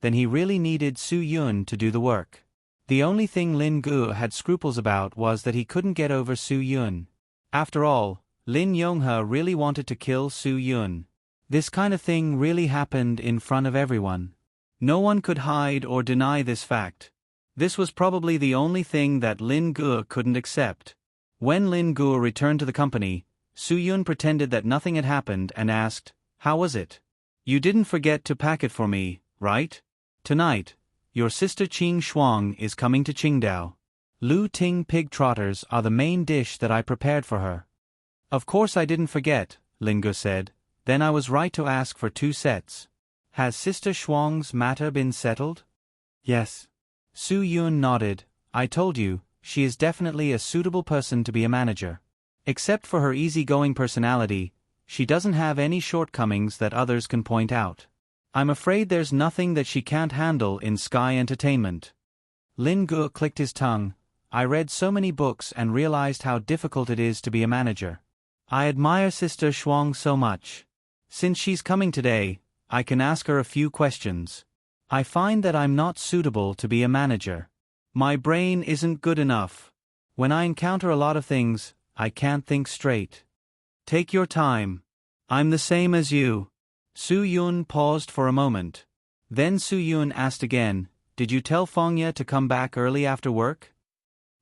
then he really needed Su Yun to do the work. The only thing Lin Gu had scruples about was that he couldn't get over Su Yun. After all, Lin Yonghe really wanted to kill Su Yun. This kind of thing really happened in front of everyone. No one could hide or deny this fact. This was probably the only thing that Lin Gu couldn't accept. When Lin Gu returned to the company, Su Yun pretended that nothing had happened and asked, "How was it? You didn't forget to pack it for me, right? Tonight, your sister Qing Shuang is coming to Qingdao. Lu Ting pig trotters are the main dish that I prepared for her." "Of course I didn't forget," Lin Gu said. "Then I was right to ask for 2 sets. Has Sister Shuang's matter been settled?" "Yes." Su Yun nodded. "I told you, she is definitely a suitable person to be a manager. Except for her easygoing personality, she doesn't have any shortcomings that others can point out. I'm afraid there's nothing that she can't handle in Sky Entertainment." Lin Gu clicked his tongue. "I read so many books and realized how difficult it is to be a manager. I admire Sister Shuang so much. Since she's coming today, I can ask her a few questions. I find that I'm not suitable to be a manager. My brain isn't good enough. When I encounter a lot of things, I can't think straight." "Take your time. I'm the same as you." Su Yun paused for a moment. Then Su Yun asked again, "Did you tell Fangya to come back early after work?"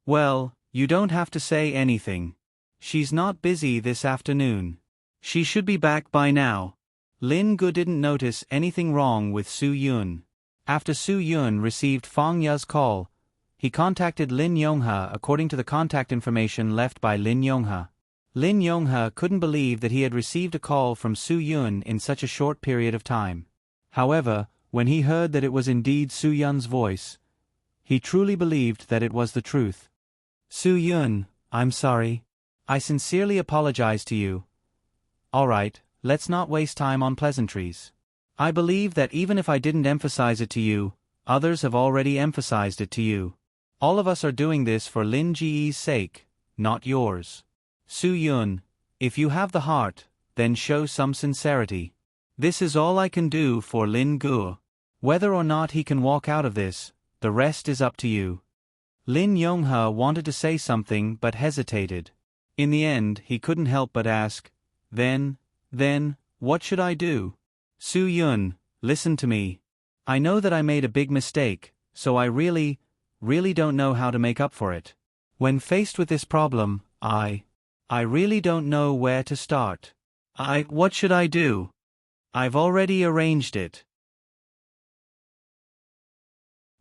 "Well, you don't have to say anything. She's not busy this afternoon. She should be back by now." Lin Gu didn't notice anything wrong with Su Yun. After Su Yun received Fangya's call, he contacted Lin Yonghe according to the contact information left by Lin Yonghe. Lin Yonghe couldn't believe that he had received a call from Su Yun in such a short period of time. However, when he heard that it was indeed Su Yun's voice, he truly believed that it was the truth. "Su Yun, I'm sorry. I sincerely apologize to you. All right, let's not waste time on pleasantries. I believe that even if I didn't emphasize it to you, others have already emphasized it to you. All of us are doing this for Lin Ji's sake, not yours. Su Yun, if you have the heart, then show some sincerity. This is all I can do for Lin Gu. Whether or not he can walk out of this, the rest is up to you." Lin Yonghe wanted to say something but hesitated. In the end, he couldn't help but ask, Then, what should I do?" "Su Yun, listen to me. I know that I made a big mistake, so I really really don't know how to make up for it. When faced with this problem, I really don't know where to start. What should I do? I've already arranged it.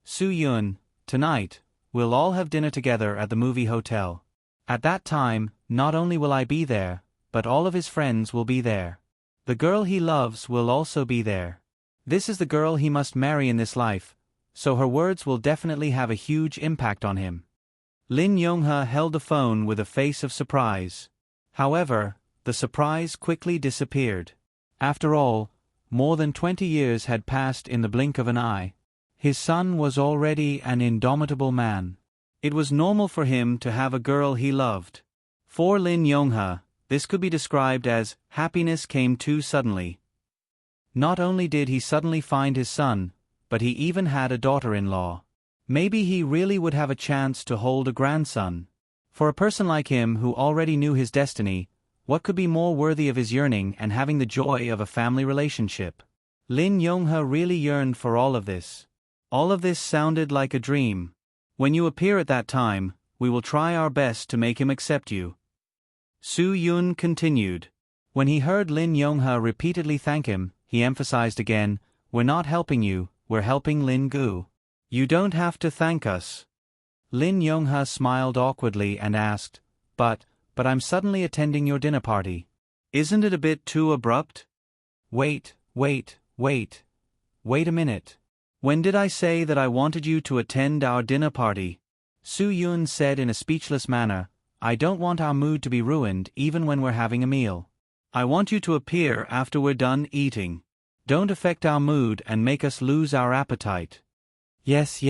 Soo-yoon, tonight, we'll all have dinner together at the movie hotel. At that time, not only will I be there, but all of his friends will be there. The girl he loves will also be there. This is the girl he must marry in this life, so her words will definitely have a huge impact on him. Lin Yongha held the phone with a face of surprise. However, the surprise quickly disappeared. After all, more than 20 years had passed in the blink of an eye. His son was already an indomitable man. It was normal for him to have a girl he loved. For Lin Yongha, this could be described as happiness came too suddenly. Not only did he suddenly find his son, but he even had a daughter-in-law. Maybe he really would have a chance to hold a grandson. For a person like him who already knew his destiny, what could be more worthy of his yearning and having the joy of a family relationship? Lin Yongha really yearned for all of this. All of this sounded like a dream. When you appear at that time, we will try our best to make him accept you. Soo-yoon continued. When he heard Lin Yongha repeatedly thank him, he emphasized again, "We're not helping you, we're helping Lin Gu. You don't have to thank us." Lin Yongha smiled awkwardly and asked, But I'm suddenly attending your dinner party. Isn't it a bit too abrupt?" Wait a minute. When did I say that I wanted you to attend our dinner party? Soo-yoon said in a speechless manner, "I don't want our mood to be ruined even when we're having a meal. I want you to appear after we're done eating. Don't affect our mood and make us lose our appetite." Yes.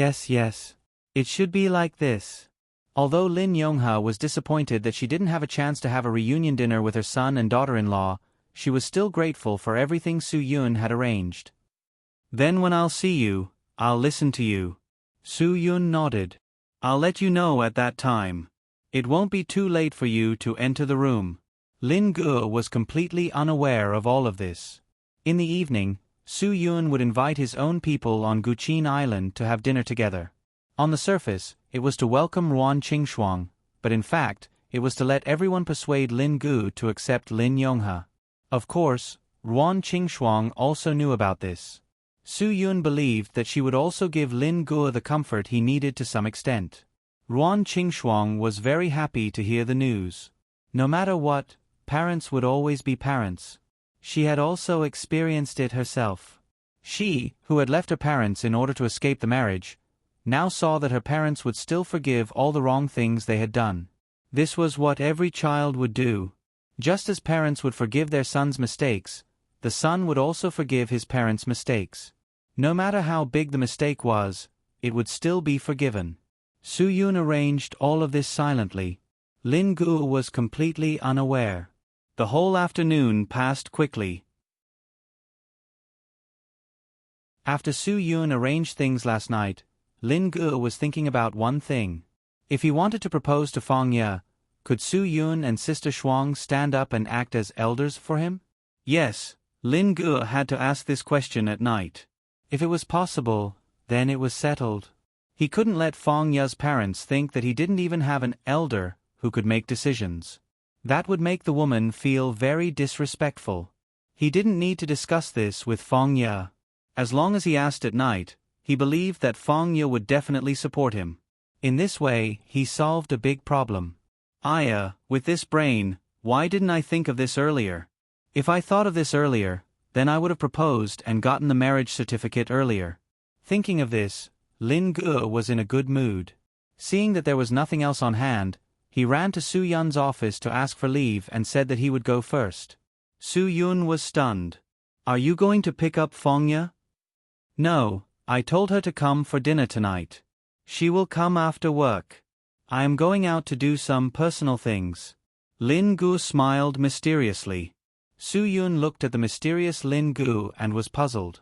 It should be like this. Although Lin Yongha was disappointed that she didn't have a chance to have a reunion dinner with her son and daughter-in-law, she was still grateful for everything Soo-yoon had arranged. "Then when I'll see you, I'll listen to you." Soo-yoon nodded. "I'll let you know at that time. It won't be too late for you to enter the room." Lin Gu was completely unaware of all of this. In the evening, Soo-yoon would invite his own people on Guqin Island to have dinner together. On the surface, it was to welcome Ruan Qingshuang, but in fact, it was to let everyone persuade Lin Gu to accept Lin Yongha. Of course, Ruan Qingshuang also knew about this. Soo-yoon believed that she would also give Lin Gu the comfort he needed to some extent. Ruan Qingshuang was very happy to hear the news. No matter what, parents would always be parents. She had also experienced it herself. She, who had left her parents in order to escape the marriage, now saw that her parents would still forgive all the wrong things they had done. This was what every child would do. Just as parents would forgive their son's mistakes, the son would also forgive his parents' mistakes. No matter how big the mistake was, it would still be forgiven. Soo-yoon arranged all of this silently. Lin Gu was completely unaware. The whole afternoon passed quickly. After Soo-yoon arranged things last night, Lin Gu was thinking about one thing. If he wanted to propose to Fong Ye, could Soo-yoon and Sister Shuang stand up and act as elders for him? Yes, Lin Gu had to ask this question at night. If it was possible, then it was settled. He couldn't let Fong Ye's parents think that he didn't even have an elder who could make decisions. That would make the woman feel very disrespectful. He didn't need to discuss this with Fong Ye. As long as he asked at night, he believed that Fong Ye would definitely support him. In this way, he solved a big problem. With this brain, why didn't I think of this earlier? If I thought of this earlier, then I would have proposed and gotten the marriage certificate earlier. Thinking of this, Lin Gu was in a good mood. Seeing that there was nothing else on hand, he ran to Soo-yoon's office to ask for leave and said that he would go first. Soo-yoon was stunned. "Are you going to pick up Fong Ye?" "No, I told her to come for dinner tonight. She will come after work. I am going out to do some personal things." Lin Gu smiled mysteriously. Soo-yoon looked at the mysterious Lin Gu and was puzzled.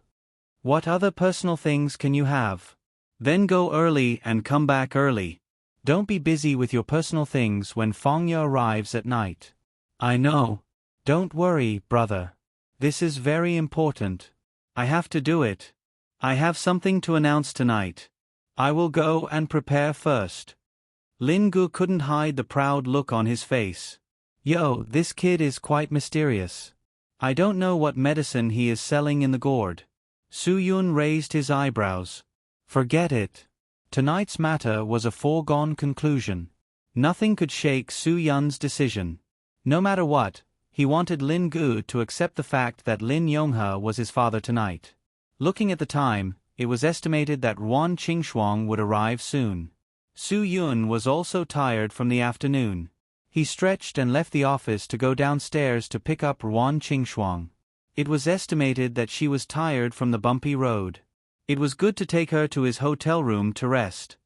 "What other personal things can you have? Then go early and come back early. Don't be busy with your personal things when Fong Ye arrives at night." "I know. Don't worry, brother. This is very important. I have to do it. I have something to announce tonight." I will go and prepare first. Lin Gu couldn't hide the proud look on his face. Yo, this kid is quite mysterious. I don't know what medicine he is selling in the gourd. Su Yun raised his eyebrows. Forget it. Tonight's matter was a foregone conclusion. Nothing could shake Su Yun's decision. No matter what, he wanted Lin Gu to accept the fact that Lin Yonghe was his father tonight. Looking at the time, it was estimated that Ruan Qingshuang would arrive soon. Su Yun was also tired from the afternoon. He stretched and left the office to go downstairs to pick up Ruan Qingshuang. It was estimated that she was tired from the bumpy road. It was good to take her to his hotel room to rest.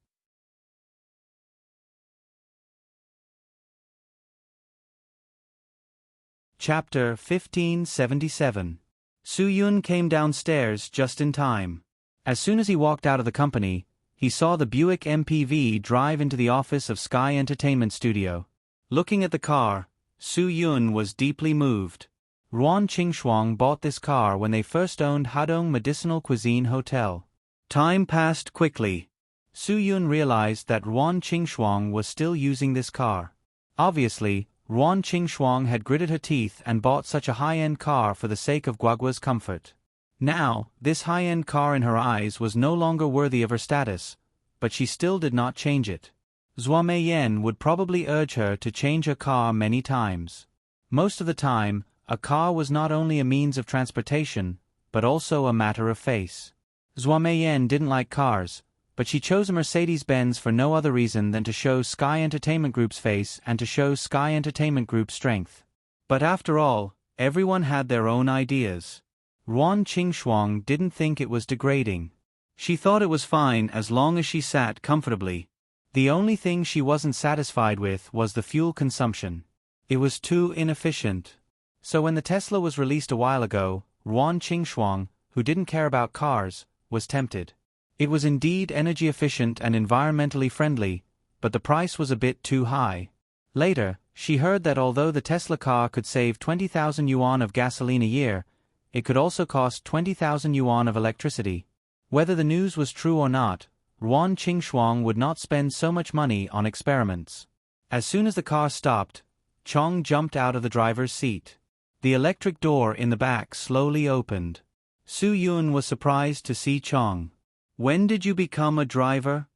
Chapter 1577. Su Yun came downstairs just in time. As soon as he walked out of the company, he saw the Buick MPV drive into the office of Sky Entertainment Studio. Looking at the car, Su Yun was deeply moved. Ruan Qingshuang bought this car when they first owned Hadong Medicinal Cuisine Hotel. Time passed quickly. Su Yun realized that Ruan Qingshuang was still using this car. Obviously, Ruan Qingshuang had gritted her teeth and bought such a high-end car for the sake of Guagua's comfort. Now, this high-end car in her eyes was no longer worthy of her status, but she still did not change it. Zhua Meiyan would probably urge her to change her car many times. Most of the time, a car was not only a means of transportation, but also a matter of face. Zhua Meiyan didn't like cars, but she chose a Mercedes-Benz for no other reason than to show Sky Entertainment Group's face and to show Sky Entertainment Group's strength. But after all, everyone had their own ideas. Ruan Qingshuang didn't think it was degrading. She thought it was fine as long as she sat comfortably. The only thing she wasn't satisfied with was the fuel consumption. It was too inefficient. So when the Tesla was released a while ago, Ruan Qingshuang, who didn't care about cars, was tempted. It was indeed energy efficient and environmentally friendly, but the price was a bit too high. Later, she heard that although the Tesla car could save 20,000 yuan of gasoline a year, it could also cost 20,000 yuan of electricity. Whether the news was true or not, Ruan Qingshuang would not spend so much money on experiments. As soon as the car stopped, Chong jumped out of the driver's seat. The electric door in the back slowly opened. Su Yun was surprised to see Chong. When did you become a driver?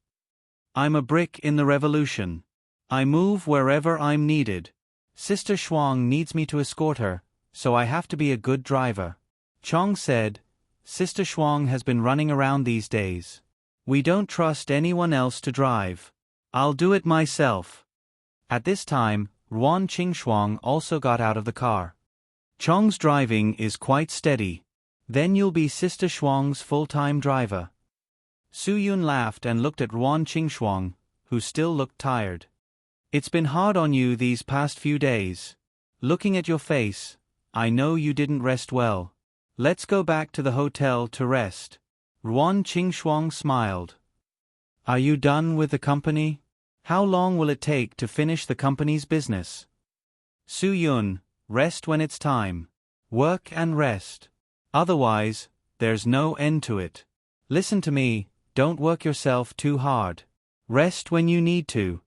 I'm a brick in the revolution. I move wherever I'm needed. Sister Shuang needs me to escort her, so I have to be a good driver. Chong said, Sister Shuang has been running around these days. We don't trust anyone else to drive. I'll do it myself. At this time, Ruan Qingshuang also got out of the car. Chong's driving is quite steady. Then you'll be Sister Shuang's full-time driver. Su Yun laughed and looked at Ruan Qingshuang, who still looked tired. It's been hard on you these past few days. Looking at your face, I know you didn't rest well. Let's go back to the hotel to rest. Ruan Qingshuang smiled. Are you done with the company? How long will it take to finish the company's business? Su Yun, rest when it's time. Work and rest. Otherwise, there's no end to it. Listen to me, don't work yourself too hard. Rest when you need to.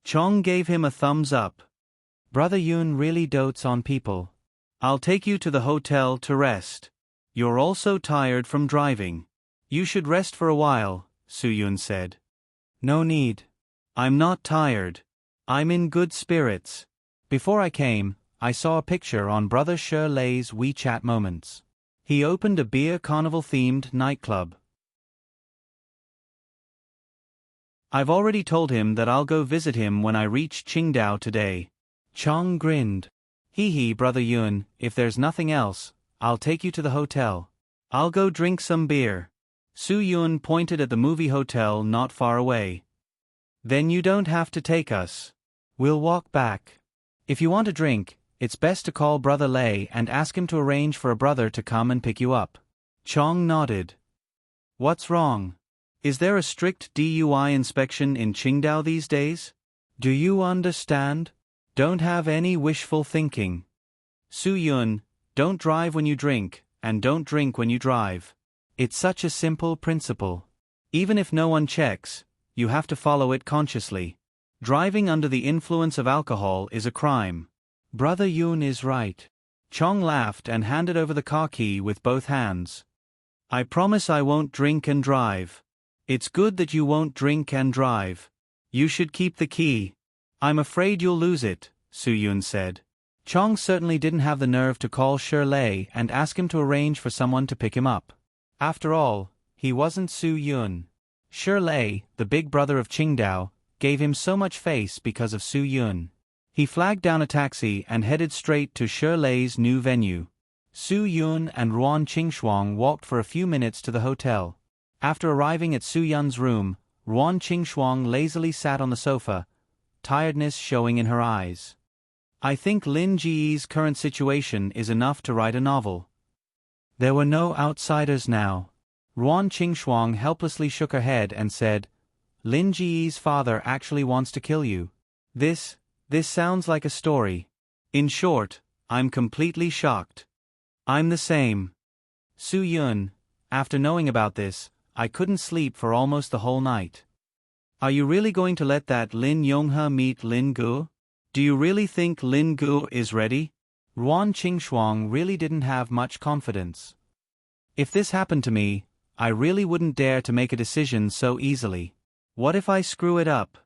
Chong gave him a thumbs up. Brother Yun really dotes on people. I'll take you to the hotel to rest. You're also tired from driving. You should rest for a while, Su Yun said. No need. I'm not tired. I'm in good spirits. Before I came, I saw a picture on Brother Shi Lei's WeChat Moments. He opened a beer carnival-themed nightclub. I've already told him that I'll go visit him when I reach Qingdao today. Chong grinned. Hee hee, Brother Yun, if there's nothing else, I'll take you to the hotel. I'll go drink some beer. Su Yun pointed at the movie hotel not far away. Then you don't have to take us. We'll walk back. If you want a drink, it's best to call Brother Lei and ask him to arrange for a brother to come and pick you up. Chong nodded. What's wrong? Is there a strict DUI inspection in Qingdao these days? Do you understand? Don't have any wishful thinking. Su Yun, don't drive when you drink, and don't drink when you drive. It's such a simple principle. Even if no one checks, you have to follow it consciously. Driving under the influence of alcohol is a crime. Brother Yun is right. Chong laughed and handed over the car key with both hands. I promise I won't drink and drive. It's good that you won't drink and drive. You should keep the key. I'm afraid you'll lose it, Su Yun said. Chong certainly didn't have the nerve to call Shirley and ask him to arrange for someone to pick him up. After all, he wasn't Su Yun. Shirley, the big brother of Qingdao, gave him so much face because of Su Yun. He flagged down a taxi and headed straight to Shirley's new venue. Su Yun and Ruan Qingshuang walked for a few minutes to the hotel. After arriving at Su Yun's room, Ruan Qingshuang lazily sat on the sofa, tiredness showing in her eyes. I think Lin Ji's current situation is enough to write a novel. There were no outsiders now. Ruan Qingshuang helplessly shook her head and said, Lin Ji's father actually wants to kill you. This sounds like a story. In short, I'm completely shocked. I'm the same. Su Yun, after knowing about this, I couldn't sleep for almost the whole night. Are you really going to let that Lin Yonghe meet Lin Gu? Do you really think Lin Gu is ready? Ruan Qingshuang really didn't have much confidence. If this happened to me, I really wouldn't dare to make a decision so easily. What if I screw it up?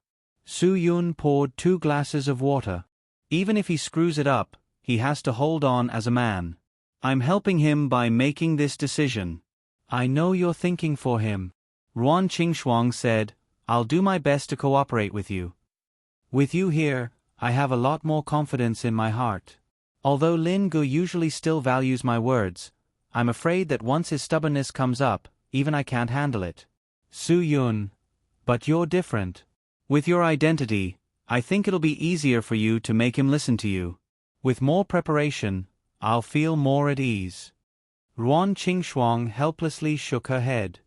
Su Yun poured 2 glasses of water. Even if he screws it up, he has to hold on as a man. I'm helping him by making this decision. I know you're thinking for him. Ruan Qingshuang said, I'll do my best to cooperate with you. With you here, I have a lot more confidence in my heart. Although Lin Gu usually still values my words, I'm afraid that once his stubbornness comes up, even I can't handle it. Su Yun. But you're different. With your identity, I think it'll be easier for you to make him listen to you. With more preparation, I'll feel more at ease. Ruan Qingshuang helplessly shook her head.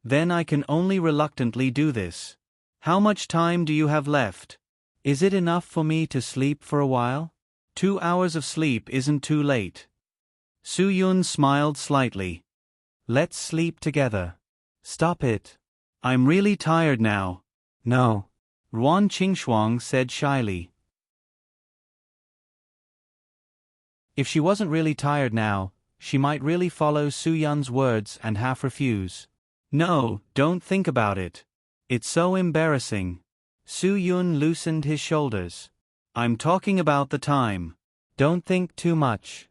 Then I can only reluctantly do this. How much time do you have left? Is it enough for me to sleep for a while? 2 hours of sleep isn't too late. Su Yun smiled slightly. Let's sleep together. Stop it. I'm really tired now. No. Ruan Qingshuang said shyly. If she wasn't really tired now, she might really follow Su Yun's words and half refuse. No, don't think about it. It's so embarrassing. Su Yun loosened his shoulders. I'm talking about the time. Don't think too much.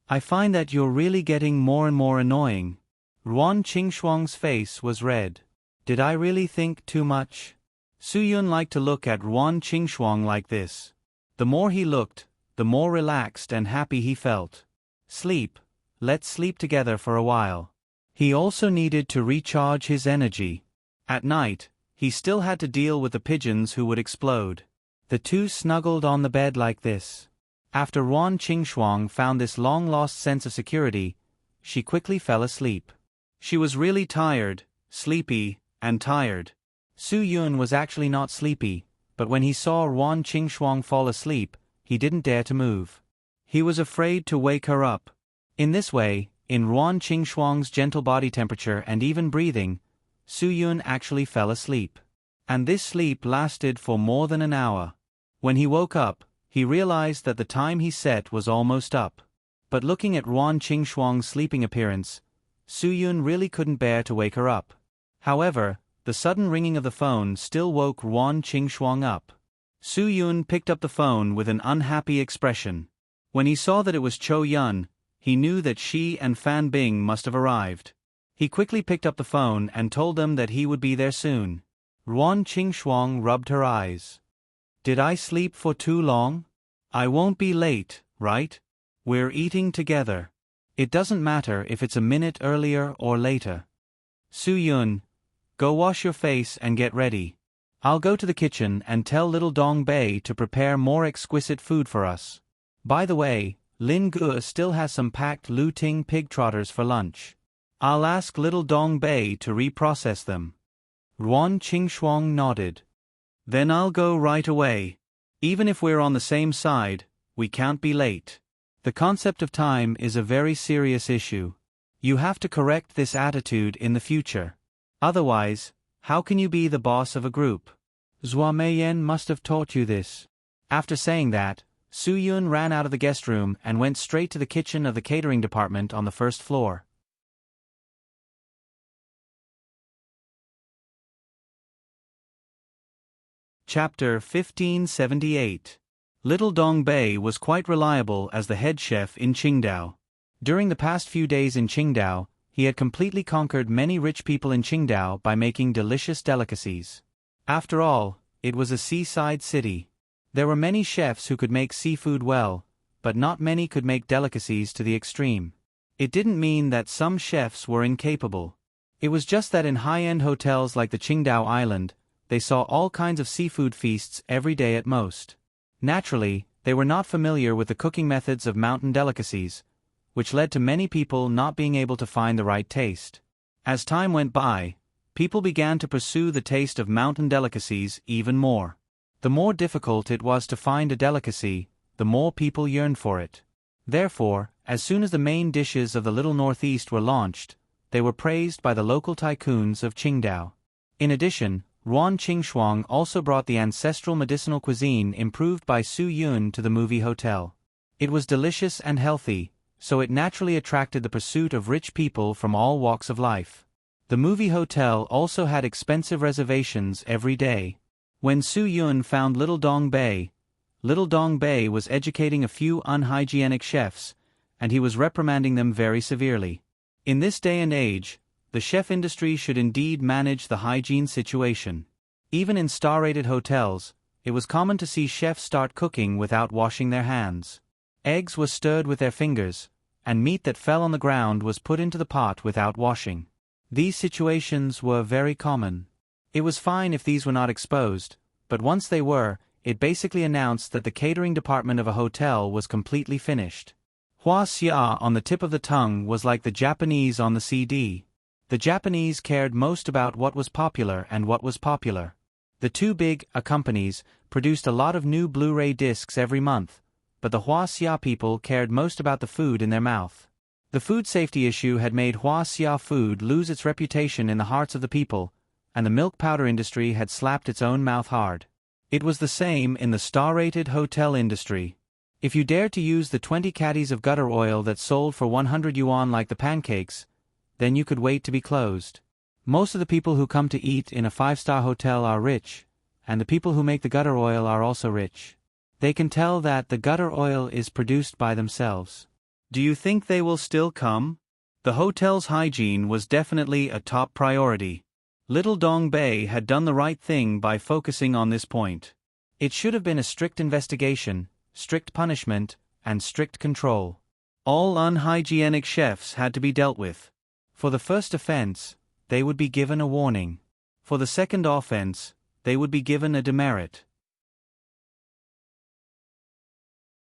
I find that you're really getting more and more annoying. Ruan Qingshuang's face was red. Did I really think too much? Su Yun liked to look at Ruan Qingshuang like this. The more he looked, the more relaxed and happy he felt. Sleep. Let's sleep together for a while. He also needed to recharge his energy. At night, he still had to deal with the pigeons who would explode. The two snuggled on the bed like this. After Ruan Qingshuang found this long-lost sense of security, she quickly fell asleep. She was really tired, sleepy, and tired. Su Yun was actually not sleepy, but when he saw Ruan Qingshuang fall asleep, he didn't dare to move. He was afraid to wake her up. In this way, in Ruan Qingshuang's gentle body temperature and even breathing, Su Yun actually fell asleep. And this sleep lasted for more than an hour. When he woke up, he realized that the time he set was almost up. But looking at Ruan Qingshuang's sleeping appearance, Su Yun really couldn't bear to wake her up. However, the sudden ringing of the phone still woke Ruan Qingshuang up. Su Yun picked up the phone with an unhappy expression. When he saw that it was Cho Yun, he knew that she and Fan Bing must have arrived. He quickly picked up the phone and told them that he would be there soon. Ruan Qingshuang rubbed her eyes. Did I sleep for too long? I won't be late, right? We're eating together. It doesn't matter if it's a minute earlier or later. Su Yun, go wash your face and get ready. I'll go to the kitchen and tell little Dong Bei to prepare more exquisite food for us. By the way, Lin Gu still has some packed Lu Ting pig trotters for lunch. I'll ask little Dong Bei to reprocess them. Ruan Qingshuang nodded. Then I'll go right away. Even if we're on the same side, we can't be late. The concept of time is a very serious issue. You have to correct this attitude in the future. Otherwise, how can you be the boss of a group? Zhua Meiyan must have taught you this. After saying that, Su Yun ran out of the guest room and went straight to the kitchen of the catering department on the first floor. Chapter 1578. Little Dong Bei was quite reliable as the head chef in Qingdao. During the past few days in Qingdao, he had completely conquered many rich people in Qingdao by making delicious delicacies. After all, it was a seaside city. There were many chefs who could make seafood well, but not many could make delicacies to the extreme. It didn't mean that some chefs were incapable. It was just that in high-end hotels like the Qingdao Island, they saw all kinds of seafood feasts every day at most. Naturally, they were not familiar with the cooking methods of mountain delicacies, which led to many people not being able to find the right taste. As time went by, people began to pursue the taste of mountain delicacies even more. The more difficult it was to find a delicacy, the more people yearned for it. Therefore, as soon as the main dishes of the Little Northeast were launched, they were praised by the local tycoons of Qingdao. In addition, Ruan Qingshuang also brought the ancestral medicinal cuisine improved by Su Yun to the movie hotel. It was delicious and healthy, so it naturally attracted the pursuit of rich people from all walks of life. The movie hotel also had expensive reservations every day. When Su Yun found Little Dong Bei was educating a few unhygienic chefs, and he was reprimanding them very severely. In this day and age, the chef industry should indeed manage the hygiene situation. Even in star-rated hotels, it was common to see chefs start cooking without washing their hands. Eggs were stirred with their fingers, and meat that fell on the ground was put into the pot without washing. These situations were very common. It was fine if these were not exposed, but once they were, it basically announced that the catering department of a hotel was completely finished. Hua Xia on the tip of the tongue was like the Japanese on the CD. The Japanese cared most about what was popular and what was popular. The two big companies produced a lot of new Blu-ray discs every month, but the Hua Xia people cared most about the food in their mouth. The food safety issue had made Hua Xia food lose its reputation in the hearts of the people, and the milk powder industry had slapped its own mouth hard. It was the same in the star-rated hotel industry. If you dared to use the 20 caddies of gutter oil that sold for 100 yuan like the pancakes, then you could wait to be closed. Most of the people who come to eat in a 5-star hotel are rich, and the people who make the gutter oil are also rich. They can tell that the gutter oil is produced by themselves. Do you think they will still come? The hotel's hygiene was definitely a top priority. Little Dong Bei had done the right thing by focusing on this point. It should have been a strict investigation, strict punishment, and strict control. All unhygienic chefs had to be dealt with. For the first offense, they would be given a warning. For the second offense, they would be given a demerit.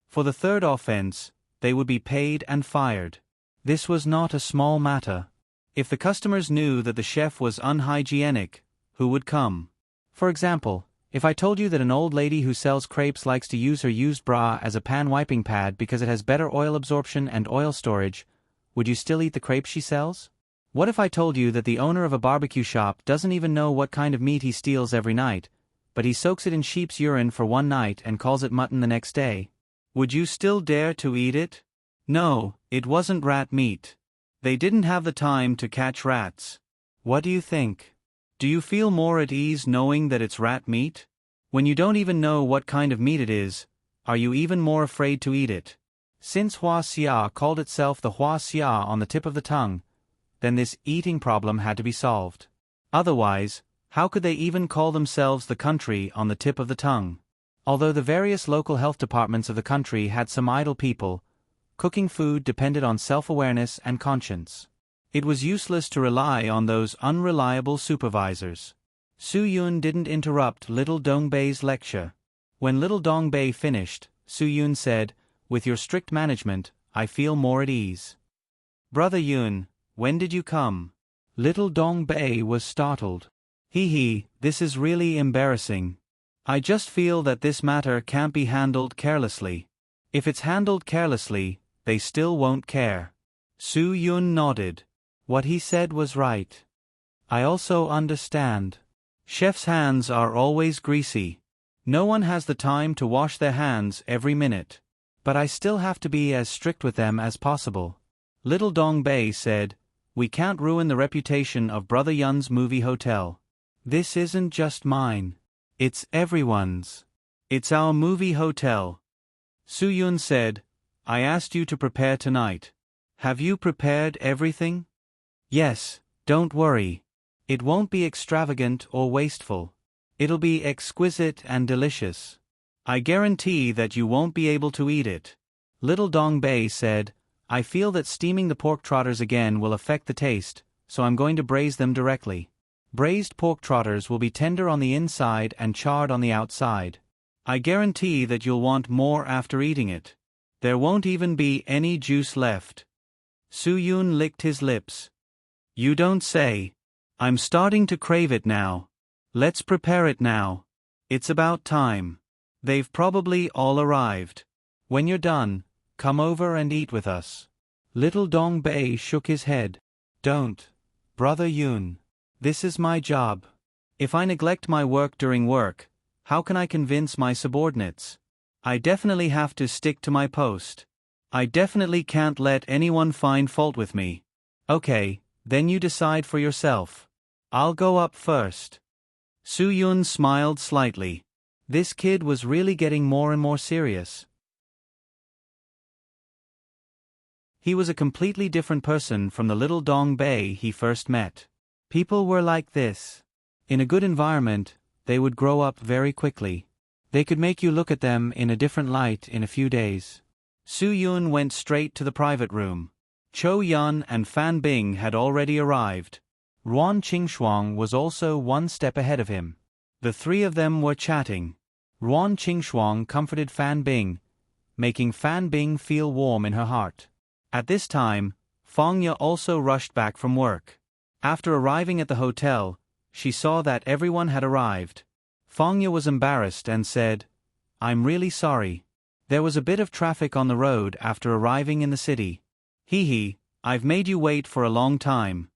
For the third offense, they would be paid and fired. This was not a small matter. If the customers knew that the chef was unhygienic, who would come? For example, if I told you that an old lady who sells crepes likes to use her used bra as a pan wiping pad because it has better oil absorption and oil storage, would you still eat the crepes she sells? What if I told you that the owner of a barbecue shop doesn't even know what kind of meat he steals every night, but he soaks it in sheep's urine for one night and calls it mutton the next day? Would you still dare to eat it? No, it wasn't rat meat. They didn't have the time to catch rats. What do you think? Do you feel more at ease knowing that it's rat meat? When you don't even know what kind of meat it is, are you even more afraid to eat it? Since Hua Xia called itself the Hua Xia on the tip of the tongue, then this eating problem had to be solved. Otherwise, how could they even call themselves the country on the tip of the tongue? Although the various local health departments of the country had some idle people, cooking food depended on self-awareness and conscience. It was useless to rely on those unreliable supervisors. Su Yun didn't interrupt Little Dong Bei's lecture. When Little Dong Bei finished, Su Yun said, "With your strict management, I feel more at ease." "Brother Yun, when did you come?" Little Dong Bei was startled. This is really embarrassing. I just feel that this matter can't be handled carelessly. If it's handled carelessly, they still won't care." Su Yun nodded. What he said was right. I also understand. Chef's hands are always greasy. No one has the time to wash their hands every minute. But I still have to be as strict with them as possible. Little Dong Bei said, "We can't ruin the reputation of Brother Yun's movie hotel. This isn't just mine. It's everyone's. It's our movie hotel." Su Yun said, "I asked you to prepare tonight. Have you prepared everything?" "Yes, don't worry. It won't be extravagant or wasteful. It'll be exquisite and delicious. I guarantee that you won't be able to eat it." Little Dong Bei said, "I feel that steaming the pork trotters again will affect the taste, so I'm going to braise them directly. Braised pork trotters will be tender on the inside and charred on the outside. I guarantee that you'll want more after eating it. There won't even be any juice left." Su Yun licked his lips. "You don't say. I'm starting to crave it now. Let's prepare it now. It's about time. They've probably all arrived. When you're done, come over and eat with us." Little Dong Bei shook his head. "Don't, Brother Yun. This is my job. If I neglect my work during work, how can I convince my subordinates? I definitely have to stick to my post. I definitely can't let anyone find fault with me." "Okay, then you decide for yourself. I'll go up first." Su Yun smiled slightly. This kid was really getting more and more serious. He was a completely different person from the little Dong Bei he first met. People were like this. In a good environment, they would grow up very quickly. They could make you look at them in a different light in a few days. Su Yun went straight to the private room. Cho Yun and Fan Bing had already arrived. Ruan Qingshuang was also one step ahead of him. The three of them were chatting. Ruan Qingshuang comforted Fan Bing, making Fan Bing feel warm in her heart. At this time, Feng Ye also rushed back from work. After arriving at the hotel, she saw that everyone had arrived. Feng Ye was embarrassed and said, "I'm really sorry. There was a bit of traffic on the road after arriving in the city. I've made you wait for a long time."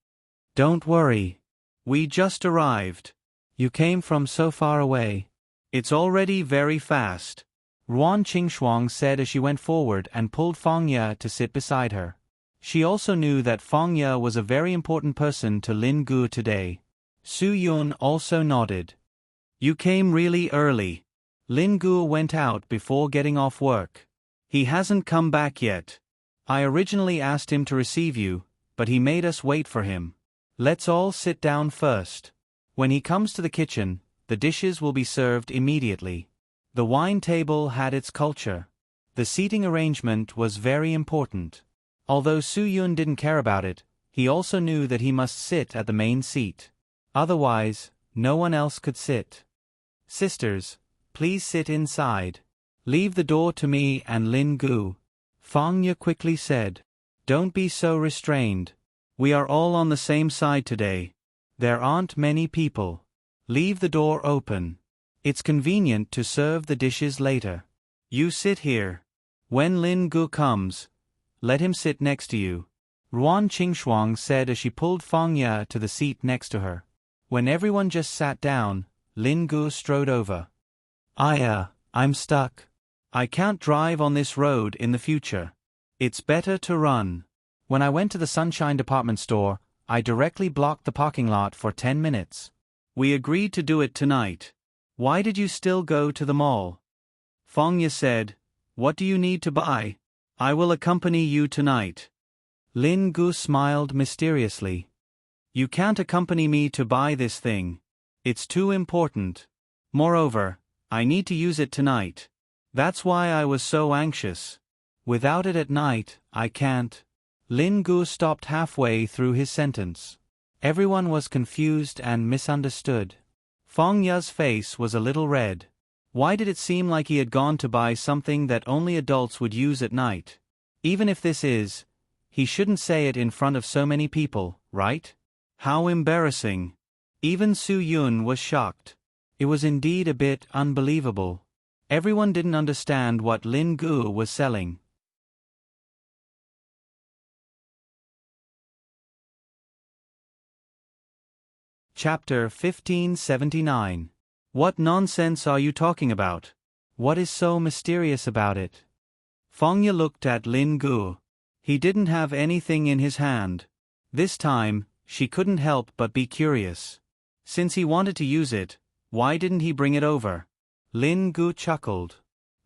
"Don't worry. We just arrived. You came from so far away. It's already very fast," Ruan Qingshuang said as she went forward and pulled Feng Ye to sit beside her. She also knew that Feng Ye was a very important person to Lin Gu today. Su Yun also nodded. "You came really early." Lin Gu went out before getting off work. "He hasn't come back yet. I originally asked him to receive you, but he made us wait for him. Let's all sit down first. When he comes to the kitchen, the dishes will be served immediately." The wine table had its culture. The seating arrangement was very important. Although Su Yun didn't care about it, he also knew that he must sit at the main seat. Otherwise, no one else could sit. "Sisters, please sit inside. Leave the door to me and Lin Gu," Feng Ye quickly said. "Don't be so restrained. We are all on the same side today. There aren't many people. Leave the door open. It's convenient to serve the dishes later. You sit here. When Lin Gu comes, let him sit next to you," Ruan Qingshuang said as she pulled Feng Ye to the seat next to her. When everyone just sat down, Lin Gu strode over. I'm stuck. I can't drive on this road in the future. It's better to run. When I went to the Sunshine department store, I directly blocked the parking lot for 10 minutes. We agreed to do it tonight. Why did you still go to the mall?" Feng Ye said, "What do you need to buy? I will accompany you tonight." Lin Gu smiled mysteriously. "You can't accompany me to buy this thing. It's too important. Moreover, I need to use it tonight. That's why I was so anxious. Without it at night, I can't." Lin Gu stopped halfway through his sentence. Everyone was confused and misunderstood. Feng Ye's face was a little red. Why did it seem like he had gone to buy something that only adults would use at night? Even if this is, he shouldn't say it in front of so many people, right? How embarrassing. Even Su Yun was shocked. It was indeed a bit unbelievable. Everyone didn't understand what Lin Gu was selling. Chapter 1579. What nonsense are you talking about? What is so mysterious about it? Fangya looked at Lin Gu. He didn't have anything in his hand. This time, she couldn't help but be curious. Since he wanted to use it, why didn't he bring it over? Lin Gu chuckled.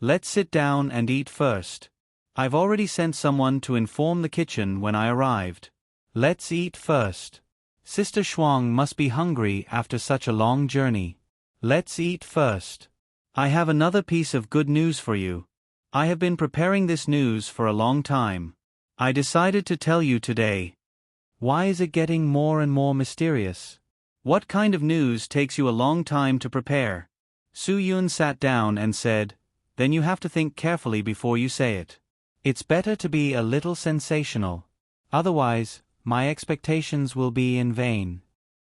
Let's sit down and eat first. I've already sent someone to inform the kitchen when I arrived. Let's eat first. Sister Shuang must be hungry after such a long journey. Let's eat first. I have another piece of good news for you. I have been preparing this news for a long time. I decided to tell you today. Why is it getting more and more mysterious? What kind of news takes you a long time to prepare? Su Yun sat down and said, Then you have to think carefully before you say it. It's better to be a little sensational. Otherwise, my expectations will be in vain.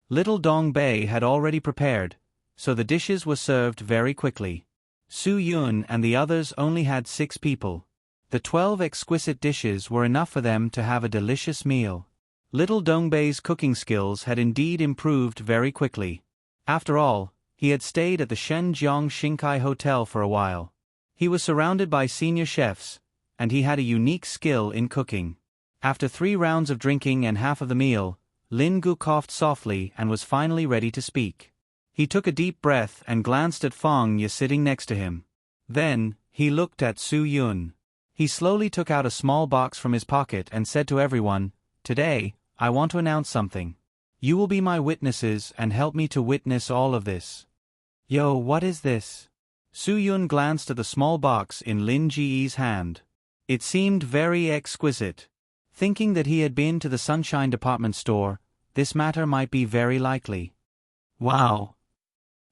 Little Dong Bei had already prepared, so the dishes were served very quickly. Su Yun and the others only had 6 people. The 12 exquisite dishes were enough for them to have a delicious meal. Little Dong Bei's cooking skills had indeed improved very quickly. After all, he had stayed at the Shenzhong Xinkai Hotel for a while. He was surrounded by senior chefs, and he had a unique skill in cooking. After 3 rounds of drinking and half of the meal, Lin Gu coughed softly and was finally ready to speak. He took a deep breath and glanced at Fangya sitting next to him. Then, he looked at Su Yun. He slowly took out a small box from his pocket and said to everyone, Today, I want to announce something. You will be my witnesses and help me to witness all of this. Yo, what is this? Su Yun glanced at the small box in Lin Ji's hand. It seemed very exquisite. Thinking that he had been to the Sunshine Department Store, this matter might be very likely. Wow!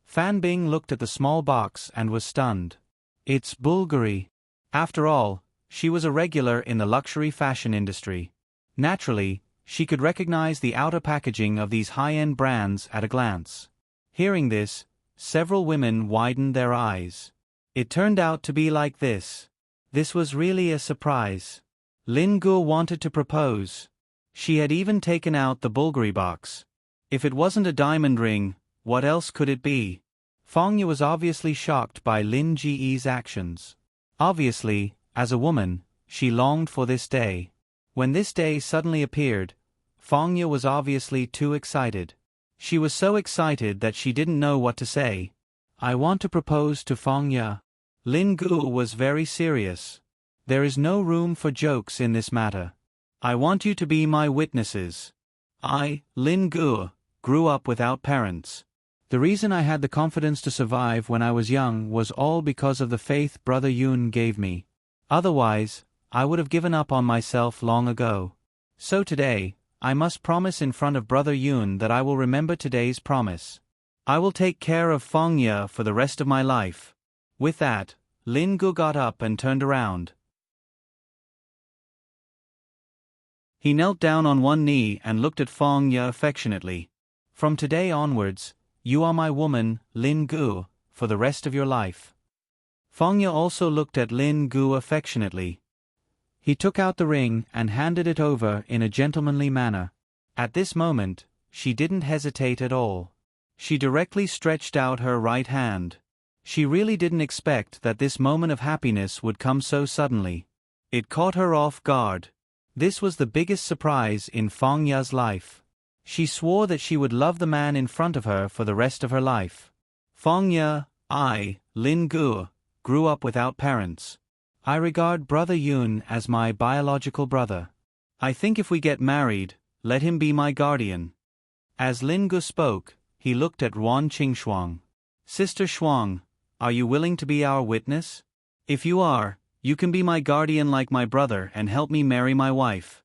Fan Bing looked at the small box and was stunned. It's Bulgari. After all, she was a regular in the luxury fashion industry. Naturally, she could recognize the outer packaging of these high-end brands at a glance. Hearing this, several women widened their eyes. It turned out to be like this. This was really a surprise. Lin Gu wanted to propose. She had even taken out the Bulgari box. If it wasn't a diamond ring, what else could it be? Fangya was obviously shocked by Lin Ji's actions. Obviously, as a woman, she longed for this day. When this day suddenly appeared, Fangya was obviously too excited. She was so excited that she didn't know what to say. I want to propose to Fangya. Lin Gu was very serious. There is no room for jokes in this matter. I want you to be my witnesses. I, Lin Gu, grew up without parents. The reason I had the confidence to survive when I was young was all because of the faith Brother Yun gave me. Otherwise, I would have given up on myself long ago. So today, I must promise in front of Brother Yun that I will remember today's promise. I will take care of Fangya for the rest of my life. With that, Lin Gu got up and turned around. He knelt down on one knee and looked at Fangya affectionately. From today onwards, you are my woman, Lin Gu, for the rest of your life. Fangya also looked at Lin Gu affectionately. He took out the ring and handed it over in a gentlemanly manner. At this moment, she didn't hesitate at all. She directly stretched out her right hand. She really didn't expect that this moment of happiness would come so suddenly. It caught her off guard. This was the biggest surprise in Fangya's life. She swore that she would love the man in front of her for the rest of her life. Fangya, I, Lin Gu, grew up without parents. I regard Brother Yun as my biological brother. I think if we get married, let him be my guardian. As Lin Gu spoke, he looked at RuanQingshuang. Sister Shuang, are you willing to be our witness? If you are, you can be my guardian like my brother and help me marry my wife.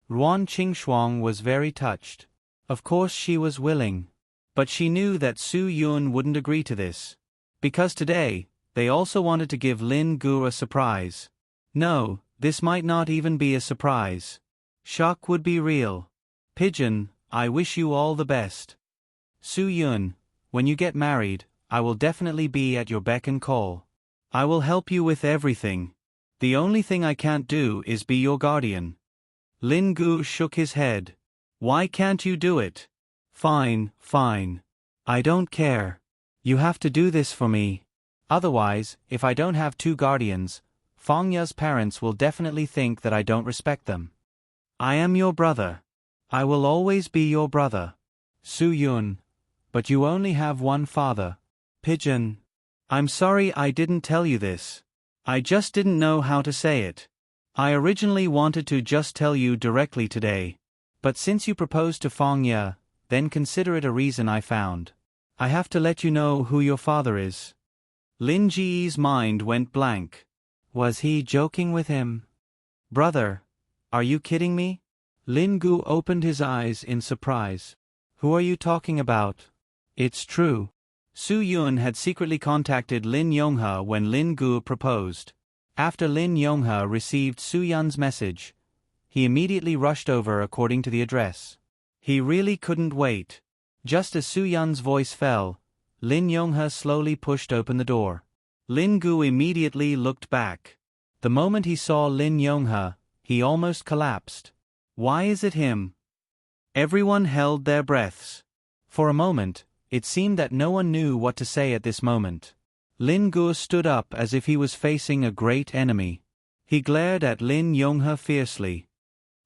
RuanQingshuang was very touched. Of course she was willing. But she knew that Su Yun wouldn't agree to this. Because today, they also wanted to give Lin Gu a surprise. No, this might not even be a surprise. Shock would be real. Pigeon, I wish you all the best. Su Yun, when you get married, I will definitely be at your beck and call. I will help you with everything. The only thing I can't do is be your guardian. Lin Gu shook his head. Why can't you do it? Fine, fine. I don't care. You have to do this for me. Otherwise, if I don't have two guardians, Feng Ye's parents will definitely think that I don't respect them. I am your brother. I will always be your brother. Su Yun. But you only have one father. Pigeon. I'm sorry I didn't tell you this. I just didn't know how to say it. I originally wanted to just tell you directly today. But since you proposed to Feng Ye, then consider it a reason I found. I have to let you know who your father is. Lin Ji's mind went blank. Was he joking with him? Brother, are you kidding me? Lin Gu opened his eyes in surprise. Who are you talking about? It's true. Su Yun had secretly contacted Lin Yonghe when Lin Gu proposed. After Lin Yonghe received Su Yun's message, he immediately rushed over according to the address. He really couldn't wait. Just as Su Yun's voice fell, Lin Yonghe slowly pushed open the door. Lin Gu immediately looked back. The moment he saw Lin Yonghe, he almost collapsed. Why is it him? Everyone held their breaths. For a moment, it seemed that no one knew what to say at this moment. Lin Gu stood up as if he was facing a great enemy. He glared at Lin Yonghe fiercely.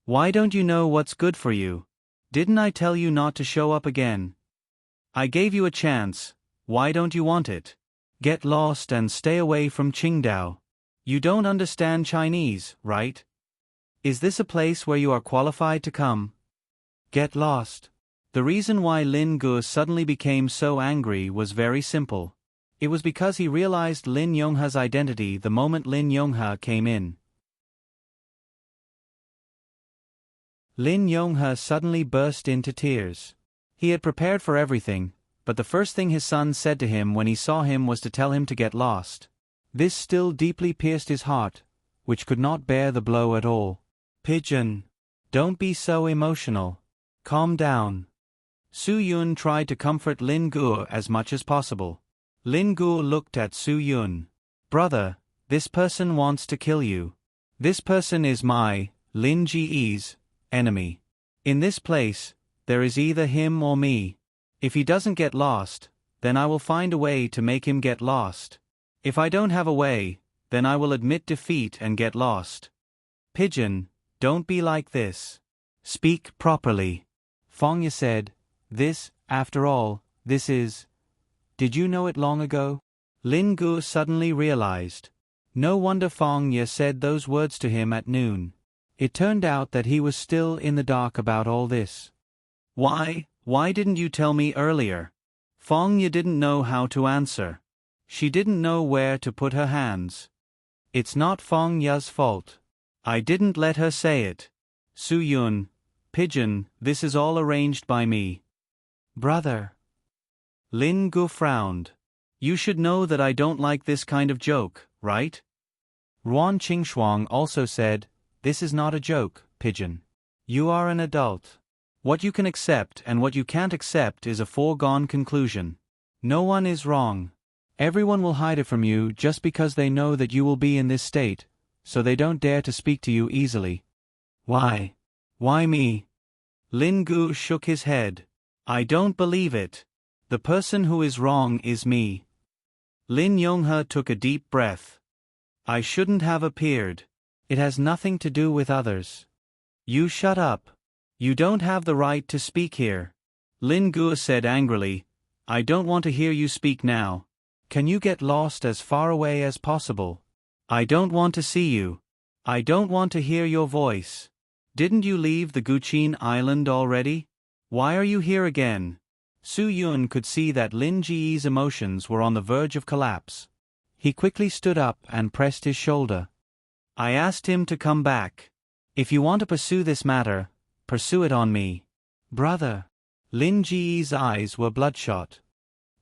Why don't you know what's good for you? Didn't I tell you not to show up again? I gave you a chance, why don't you want it? Get lost and stay away from Qingdao. You don't understand Chinese, right? Is this a place where you are qualified to come? Get lost. The reason why Lin Gu suddenly became so angry was very simple. It was because he realized Lin Yonghe's identity the moment Lin Yonghe came in. Lin Yonghe suddenly burst into tears. He had prepared for everything, but the first thing his son said to him when he saw him was to tell him to get lost. This still deeply pierced his heart, which could not bear the blow at all. Pigeon. Don't be so emotional. Calm down. Su Yun tried to comfort Lin Gu as much as possible. Lin Gu looked at Su Yun. Brother, this person wants to kill you. This person is my, Lin Ji's, enemy. In this place, there is either him or me. If he doesn't get lost, then I will find a way to make him get lost. If I don't have a way, then I will admit defeat and get lost. Pigeon, don't be like this. Speak properly. Feng Ye said, this, after all, this is... Did you know it long ago? Lin Gu suddenly realized. No wonder Feng Ye said those words to him at noon. It turned out that he was still in the dark about all this. Why didn't you tell me earlier? Feng Ye didn't know how to answer. She didn't know where to put her hands. It's not Feng Ye's fault. I didn't let her say it. Su Yun, Pigeon, this is all arranged by me. Brother. Lin Gu frowned. You should know that I don't like this kind of joke, right? Ruan Qingshuang also said, this is not a joke, Pigeon. You are an adult. What you can accept and what you can't accept is a foregone conclusion. No one is wrong. Everyone will hide it from you just because they know that you will be in this state, so they don't dare to speak to you easily. Why? Why me? Lin Gu shook his head. I don't believe it. The person who is wrong is me. Lin Yonghe took a deep breath. I shouldn't have appeared. It has nothing to do with others. You shut up. You don't have the right to speak here. Lin Gu said angrily, I don't want to hear you speak now. Can you get lost as far away as possible? I don't want to see you. I don't want to hear your voice. Didn't you leave the Guqin Island already? Why are you here again? Su Yun could see that Lin Ji's emotions were on the verge of collapse. He quickly stood up and pressed his shoulder. I asked him to come back. If you want to pursue this matter, pursue it on me. Brother. Lin Ji's eyes were bloodshot.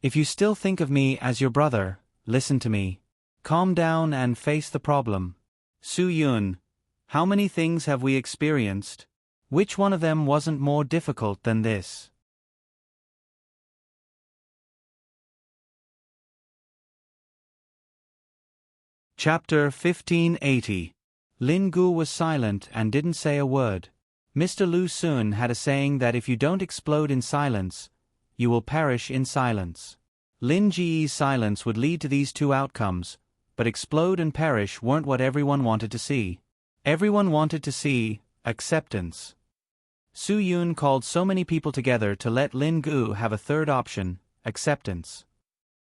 If you still think of me as your brother, listen to me. Calm down and face the problem. Su Yun, how many things have we experienced? Which one of them wasn't more difficult than this? Chapter 1580. Lin Gu was silent and didn't say a word. Mr. Lu Xun had a saying that if you don't explode in silence, you will perish in silence. Lin Ji's silence would lead to these two outcomes, but explode and perish weren't what everyone wanted to see. Everyone wanted to see acceptance. Su Yun called so many people together to let Lin Gu have a third option, acceptance.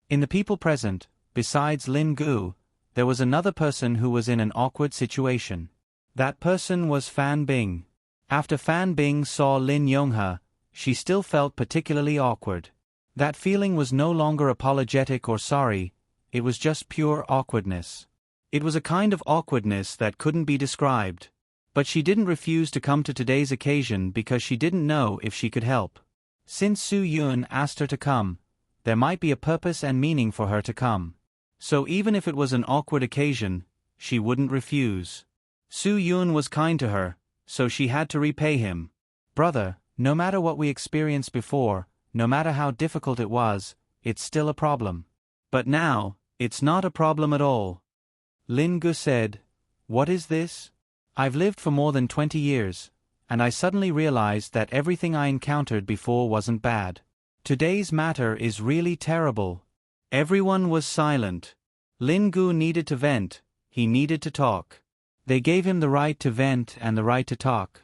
In the people present, besides Lin Gu, there was another person who was in an awkward situation. That person was Fan Bing. After Fan Bing saw Lin Yonghe, she still felt particularly awkward. That feeling was no longer apologetic or sorry, it was just pure awkwardness. It was a kind of awkwardness that couldn't be described. But she didn't refuse to come to today's occasion because she didn't know if she could help. Since Su Yun asked her to come, there might be a purpose and meaning for her to come. So even if it was an awkward occasion, she wouldn't refuse. Su Yun was kind to her, so she had to repay him. Brother, no matter what we experienced before, no matter how difficult it was, it's still a problem. But now, it's not a problem at all. Lin Gu said, "What is this? I've lived for more than 20 years, and I suddenly realized that everything I encountered before wasn't bad. Today's matter is really terrible." Everyone was silent. Lin Gu needed to vent, he needed to talk. They gave him the right to vent and the right to talk.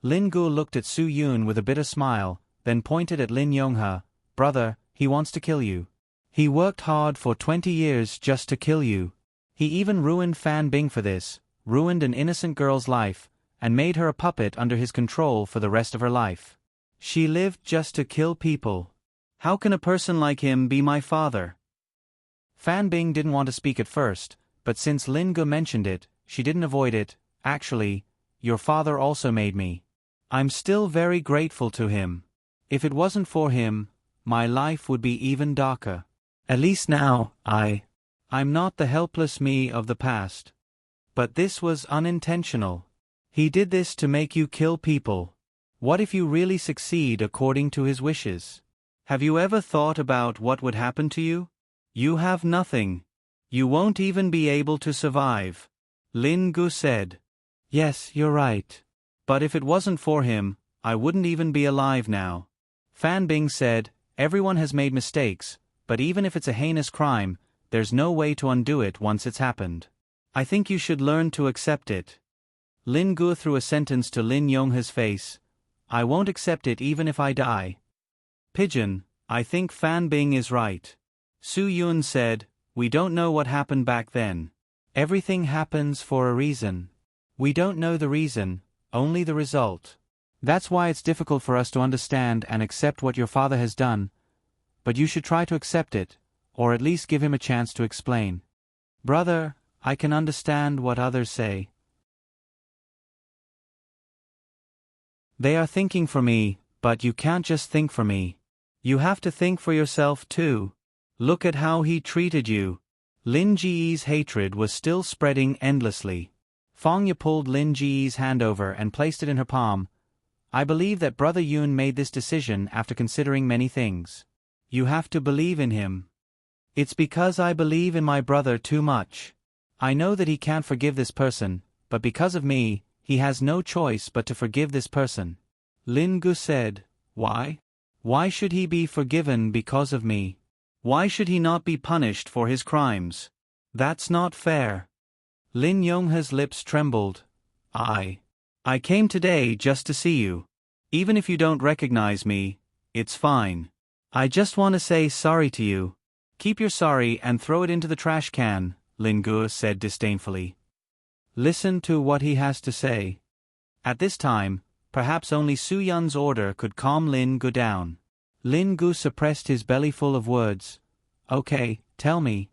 Lin Gu looked at Su Yun with a bitter smile, then pointed at Lin Yonghe. "Brother, he wants to kill you. He worked hard for 20 years just to kill you. He even ruined Fan Bing for this. Ruined an innocent girl's life, and made her a puppet under his control for the rest of her life. She lived just to kill people. How can a person like him be my father?" Fan Bing didn't want to speak at first, but since Lin Gu mentioned it, she didn't avoid it. "Actually, your father also made me. I'm still very grateful to him. If it wasn't for him, my life would be even darker. At least now, I'm not the helpless me of the past. But this was unintentional. He did this to make you kill people. What if you really succeed according to his wishes? Have you ever thought about what would happen to you? You have nothing. You won't even be able to survive." Lin Gu said, "Yes, you're right. But if it wasn't for him, I wouldn't even be alive now." Fan Bing said, "Everyone has made mistakes, but even if it's a heinous crime, there's no way to undo it once it's happened. I think you should learn to accept it." Lin Gu threw a sentence to Lin Yonghe's face. "I won't accept it even if I die." "Pigeon, I think Fan Bing is right." Su Yun said, "We don't know what happened back then. Everything happens for a reason. We don't know the reason, only the result. That's why it's difficult for us to understand and accept what your father has done, but you should try to accept it, or at least give him a chance to explain. Brother, I can understand what others say. They are thinking for me, but you can't just think for me. You have to think for yourself too. Look at how he treated you." Lin Ji's hatred was still spreading endlessly. Fang Ye pulled Lin Ji's hand over and placed it in her palm. "I believe that Brother Yun made this decision after considering many things. You have to believe in him." "It's because I believe in my brother too much. I know that he can't forgive this person, but because of me, he has no choice but to forgive this person." Lin Gu said, "Why? Why should he be forgiven because of me? Why should he not be punished for his crimes? That's not fair." Lin Yonghe's lips trembled. I came today just to see you. Even if you don't recognize me, it's fine. I just want to say sorry to you." "Keep your sorry and throw it into the trash can," Lin Gu said disdainfully. "Listen to what he has to say." At this time, perhaps only Su Yun's order could calm Lin Gu down. Lin Gu suppressed his belly full of words. "Okay, tell me,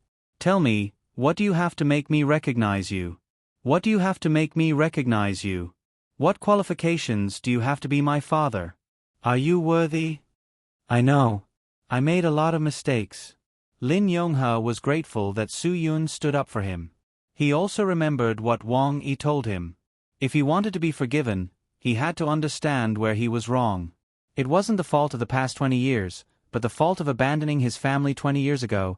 what do you have to make me recognize you? What do you have to make me recognize you? What qualifications do you have to be my father? Are you worthy?" "I know. I made a lot of mistakes." Lin Yonghe was grateful that Su Yun stood up for him. He also remembered what Wang Yi told him. If he wanted to be forgiven, he had to understand where he was wrong. It wasn't the fault of the past 20 years, but the fault of abandoning his family 20 years ago.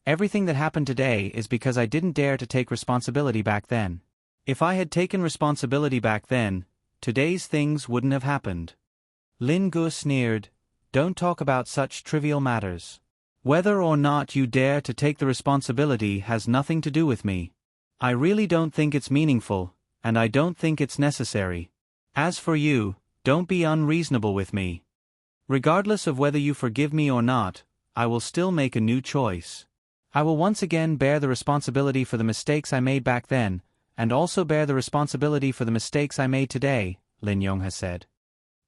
"Everything that happened today is because I didn't dare to take responsibility back then. If I had taken responsibility back then, today's things wouldn't have happened. Lin Gu sneered, "Don't talk about such trivial matters. Whether or not you dare to take the responsibility has nothing to do with me. I really don't think it's meaningful, and I don't think it's necessary. As for you, don't be unreasonable with me. Regardless of whether you forgive me or not, I will still make a new choice. I will once again bear the responsibility for the mistakes I made back then, and also bear the responsibility for the mistakes I made today," Lin Yonghe said.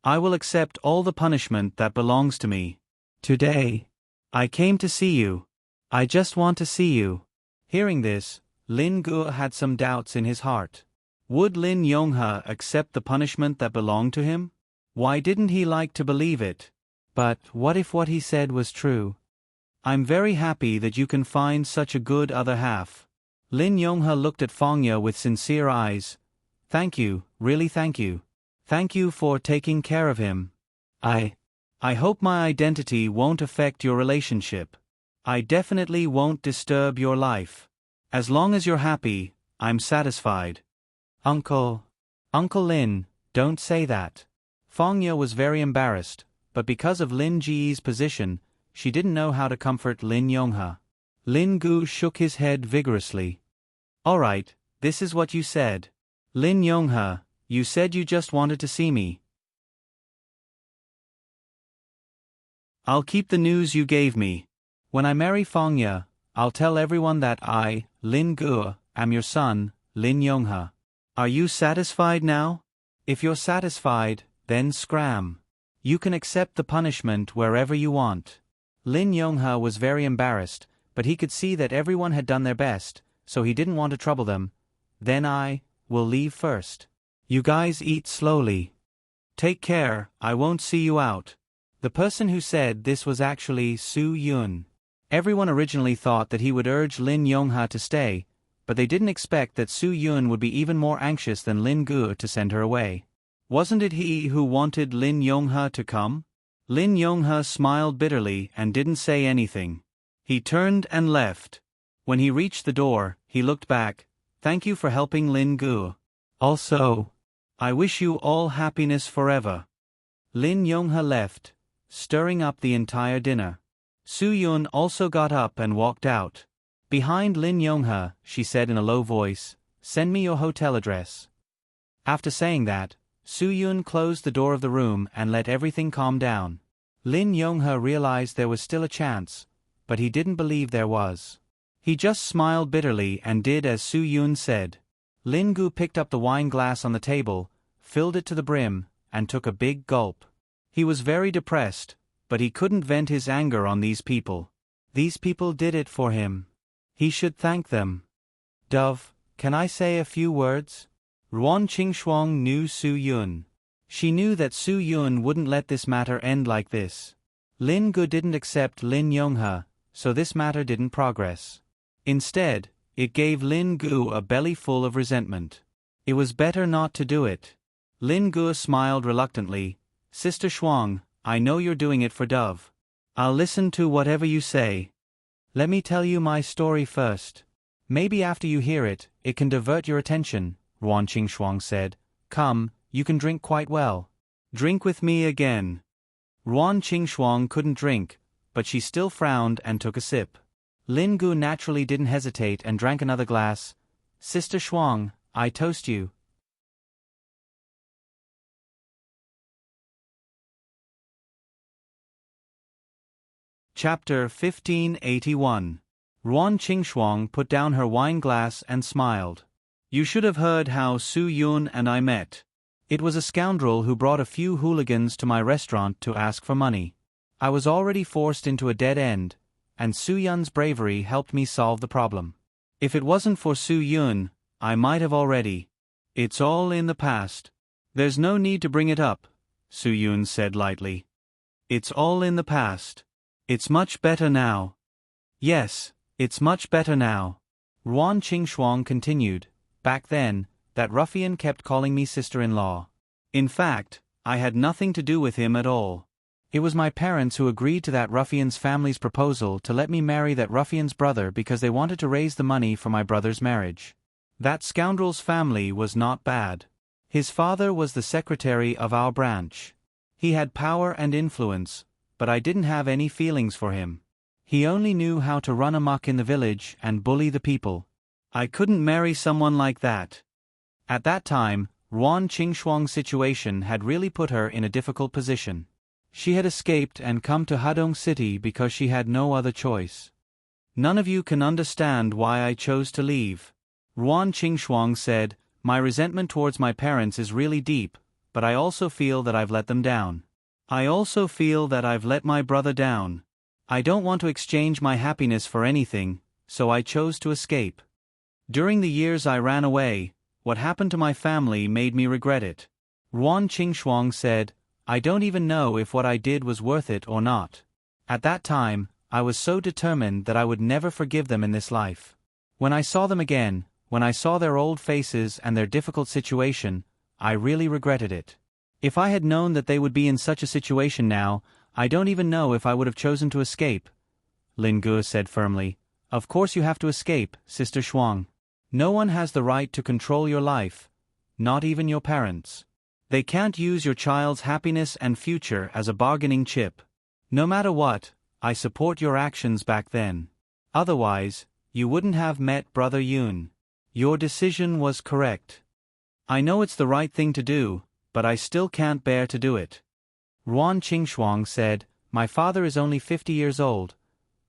"I will accept all the punishment that belongs to me. Today, I came to see you. I just want to see you." Hearing this, Lin Gu had some doubts in his heart. Would Lin Yonghe accept the punishment that belonged to him? Why didn't he like to believe it? But what if what he said was true? "I'm very happy that you can find such a good other half." Lin Yonghe looked at Fangya with sincere eyes. "Thank you, really thank you. Thank you for taking care of him. I hope my identity won't affect your relationship. I definitely won't disturb your life. As long as you're happy, I'm satisfied." Uncle Lin, don't say that." Fangya was very embarrassed, but because of Lin Ji's position, she didn't know how to comfort Lin Yonghe. Lin Gu shook his head vigorously. "All right, this is what you said. Lin Yonghe, you said you just wanted to see me. I'll keep the news you gave me. When I marry Fangya, I'll tell everyone that I, Lin Gu, am your son, Lin Yonghe. Are you satisfied now? If you're satisfied, then scram. You can accept the punishment wherever you want." Lin Yonghe was very embarrassed, but he could see that everyone had done their best, so he didn't want to trouble them. "Then I will leave first. You guys eat slowly. Take care, I won't see you out." The person who said this was actually Su Yun. Everyone originally thought that he would urge Lin Yonghe to stay, but they didn't expect that Su Yun would be even more anxious than Lin Gu to send her away. Wasn't it he who wanted Lin Yonghe to come? Lin Yonghe smiled bitterly and didn't say anything. He turned and left. When he reached the door, he looked back. "Thank you for helping Lin Gu. Also, I wish you all happiness forever." Lin Yonghe left, stirring up the entire dinner. Su Yun also got up and walked out. Behind Lin Yonghe, she said in a low voice, "Send me your hotel address." After saying that, Su Yun closed the door of the room and let everything calm down. Lin Yonghe realized there was still a chance, but he didn't believe there was. He just smiled bitterly and did as Su Yun said. Lin Gu picked up the wine glass on the table, filled it to the brim, and took a big gulp. He was very depressed, but he couldn't vent his anger on these people. These people did it for him. He should thank them. "Dove, can I say a few words?" Ruan Qingshuang knew Su Yun. She knew that Su Yun wouldn't let this matter end like this. Lin Gu didn't accept Lin Yonghe, so this matter didn't progress. Instead, it gave Lin Gu a belly full of resentment. It was better not to do it. Lin Gu smiled reluctantly. "Sister Shuang, I know you're doing it for Dove. I'll listen to whatever you say. Let me tell you my story first. Maybe after you hear it, it can divert your attention," Ruan Qingshuang said. "Come, you can drink quite well. Drink with me again." Ruan Qingshuang couldn't drink, but she still frowned and took a sip. Lin Gu naturally didn't hesitate and drank another glass. "Sister Shuang, I toast you." Chapter 1581. Ruan Qingshuang put down her wine glass and smiled. "You should have heard how Su Yun and I met. It was a scoundrel who brought a few hooligans to my restaurant to ask for money. I was already forced into a dead end, and Su Yun's bravery helped me solve the problem. If it wasn't for Su Yun, I might have already. It's all in the past. There's no need to bring it up," Su Yun said lightly. "It's all in the past. It's much better now." "Yes, it's much better now," Ruan Qingshuang continued. "Back then, that ruffian kept calling me sister-in-law. In fact, I had nothing to do with him at all. It was my parents who agreed to that ruffian's family's proposal to let me marry that ruffian's brother because they wanted to raise the money for my brother's marriage. That scoundrel's family was not bad. His father was the secretary of our branch. He had power and influence, but I didn't have any feelings for him. He only knew how to run amok in the village and bully the people. I couldn't marry someone like that. At that time, Ruan Qingxuang's situation had really put her in a difficult position. She had escaped and come to Hadong City because she had no other choice. None of you can understand why I chose to leave. Ruan Qingxuang said, my resentment towards my parents is really deep, but I also feel that I've let them down. I also feel that I've let my brother down. I don't want to exchange my happiness for anything, so I chose to escape. During the years I ran away, what happened to my family made me regret it. Ruan Qingxuang said, I don't even know if what I did was worth it or not. At that time, I was so determined that I would never forgive them in this life. When I saw them again, when I saw their old faces and their difficult situation, I really regretted it. If I had known that they would be in such a situation now, I don't even know if I would have chosen to escape. Lin Ge said firmly, of course you have to escape, Sister Shuang. No one has the right to control your life, not even your parents. They can't use your child's happiness and future as a bargaining chip. No matter what, I support your actions back then. Otherwise, you wouldn't have met Brother Yun. Your decision was correct. I know it's the right thing to do, but I still can't bear to do it. Ruan Qingxuang said, my father is only 50 years old,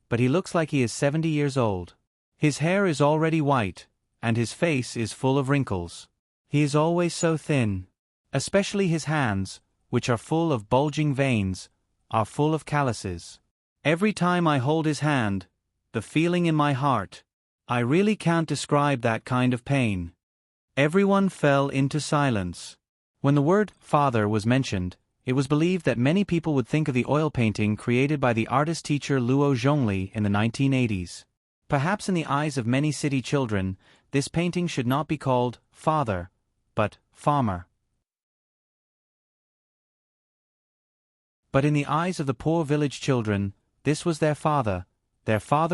but he looks like he is 70 years old. His hair is already white, and his face is full of wrinkles. He is always so thin. Especially his hands, which are full of bulging veins, are full of calluses. Every time I hold his hand, the feeling in my heart, I really can't describe that kind of pain. Everyone fell into silence. When the word father was mentioned, it was believed that many people would think of the oil painting created by the artist-teacher Luo Zhongli in the 1980s. Perhaps in the eyes of many city children, this painting should not be called father, but farmer. But in the eyes of the poor village children, this was their father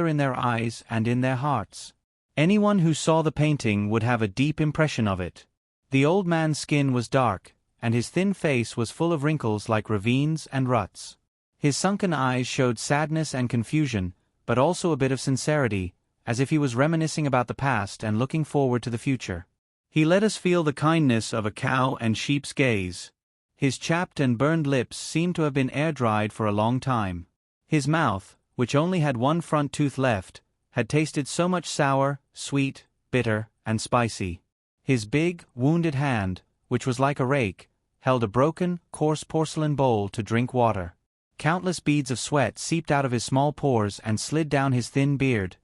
in their eyes and in their hearts. Anyone who saw the painting would have a deep impression of it. The old man's skin was dark, and his thin face was full of wrinkles like ravines and ruts. His sunken eyes showed sadness and confusion, but also a bit of sincerity, as if he was reminiscing about the past and looking forward to the future. He let us feel the kindness of a cow and sheep's gaze. His chapped and burned lips seemed to have been air-dried for a long time. His mouth, which only had one front tooth left, had tasted so much sour, sweet, bitter, and spicy. His big, wounded hand, which was like a rake, held a broken, coarse porcelain bowl to drink water. Countless beads of sweat seeped out of his small pores and slid down his thin beard.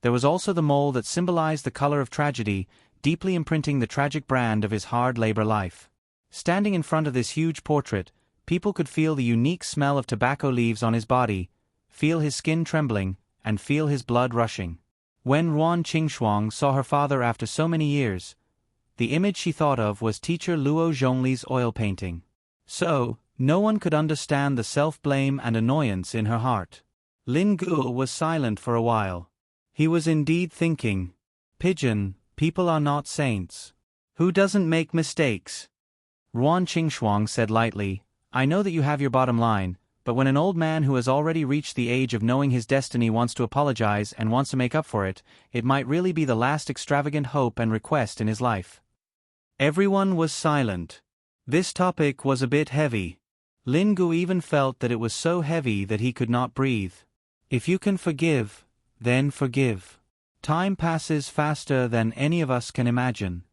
There was also the mole that symbolized the color of tragedy, deeply imprinting the tragic brand of his hard labor life. Standing in front of this huge portrait, people could feel the unique smell of tobacco leaves on his body, feel his skin trembling, and feel his blood rushing. When Ruan Qingxuang saw her father after so many years, the image she thought of was teacher Luo Zhongli's oil painting. So, no one could understand the self-blame and annoyance in her heart. Lin Ge was silent for a while. He was indeed thinking, Pigeon, people are not saints. Who doesn't make mistakes? Ruan Qingxuang said lightly, I know that you have your bottom line, but when an old man who has already reached the age of knowing his destiny wants to apologize and wants to make up for it, it might really be the last extravagant hope and request in his life. Everyone was silent. This topic was a bit heavy. Lin Ge even felt that it was so heavy that he could not breathe. If you can forgive, then forgive. Time passes faster than any of us can imagine.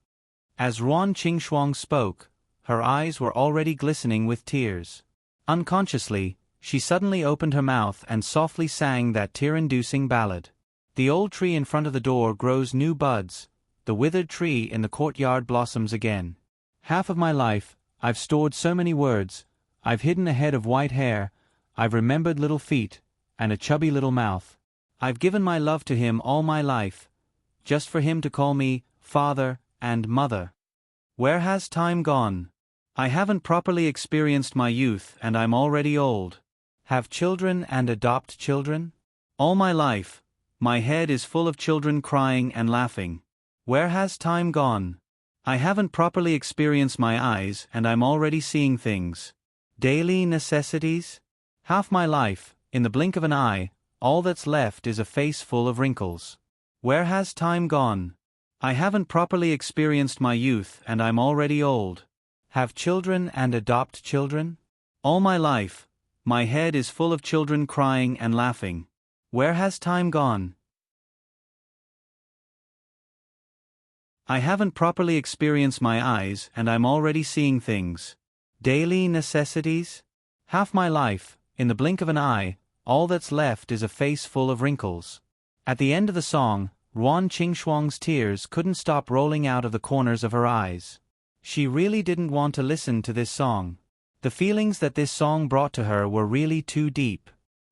As Ruan Qingxuang spoke, her eyes were already glistening with tears. Unconsciously, she suddenly opened her mouth and softly sang that tear-inducing ballad. The old tree in front of the door grows new buds, the withered tree in the courtyard blossoms again. Half of my life, I've stored so many words, I've hidden a head of white hair, I've remembered little feet, and a chubby little mouth. I've given my love to him all my life, just for him to call me father and mother. Where has time gone? I haven't properly experienced my youth and I'm already old. Have children and adopt children? All my life, my head is full of children crying and laughing. Where has time gone? I haven't properly experienced my eyes and I'm already seeing things. Daily necessities? Half my life, in the blink of an eye, all that's left is a face full of wrinkles. Where has time gone? I haven't properly experienced my youth and I'm already old. Have children and adopt children? All my life, my head is full of children crying and laughing. Where has time gone? I haven't properly experienced my eyes and I'm already seeing things. Daily necessities? Half my life, in the blink of an eye, all that's left is a face full of wrinkles. At the end of the song, Ruan Qingxuang's tears couldn't stop rolling out of the corners of her eyes. She really didn't want to listen to this song. The feelings that this song brought to her were really too deep.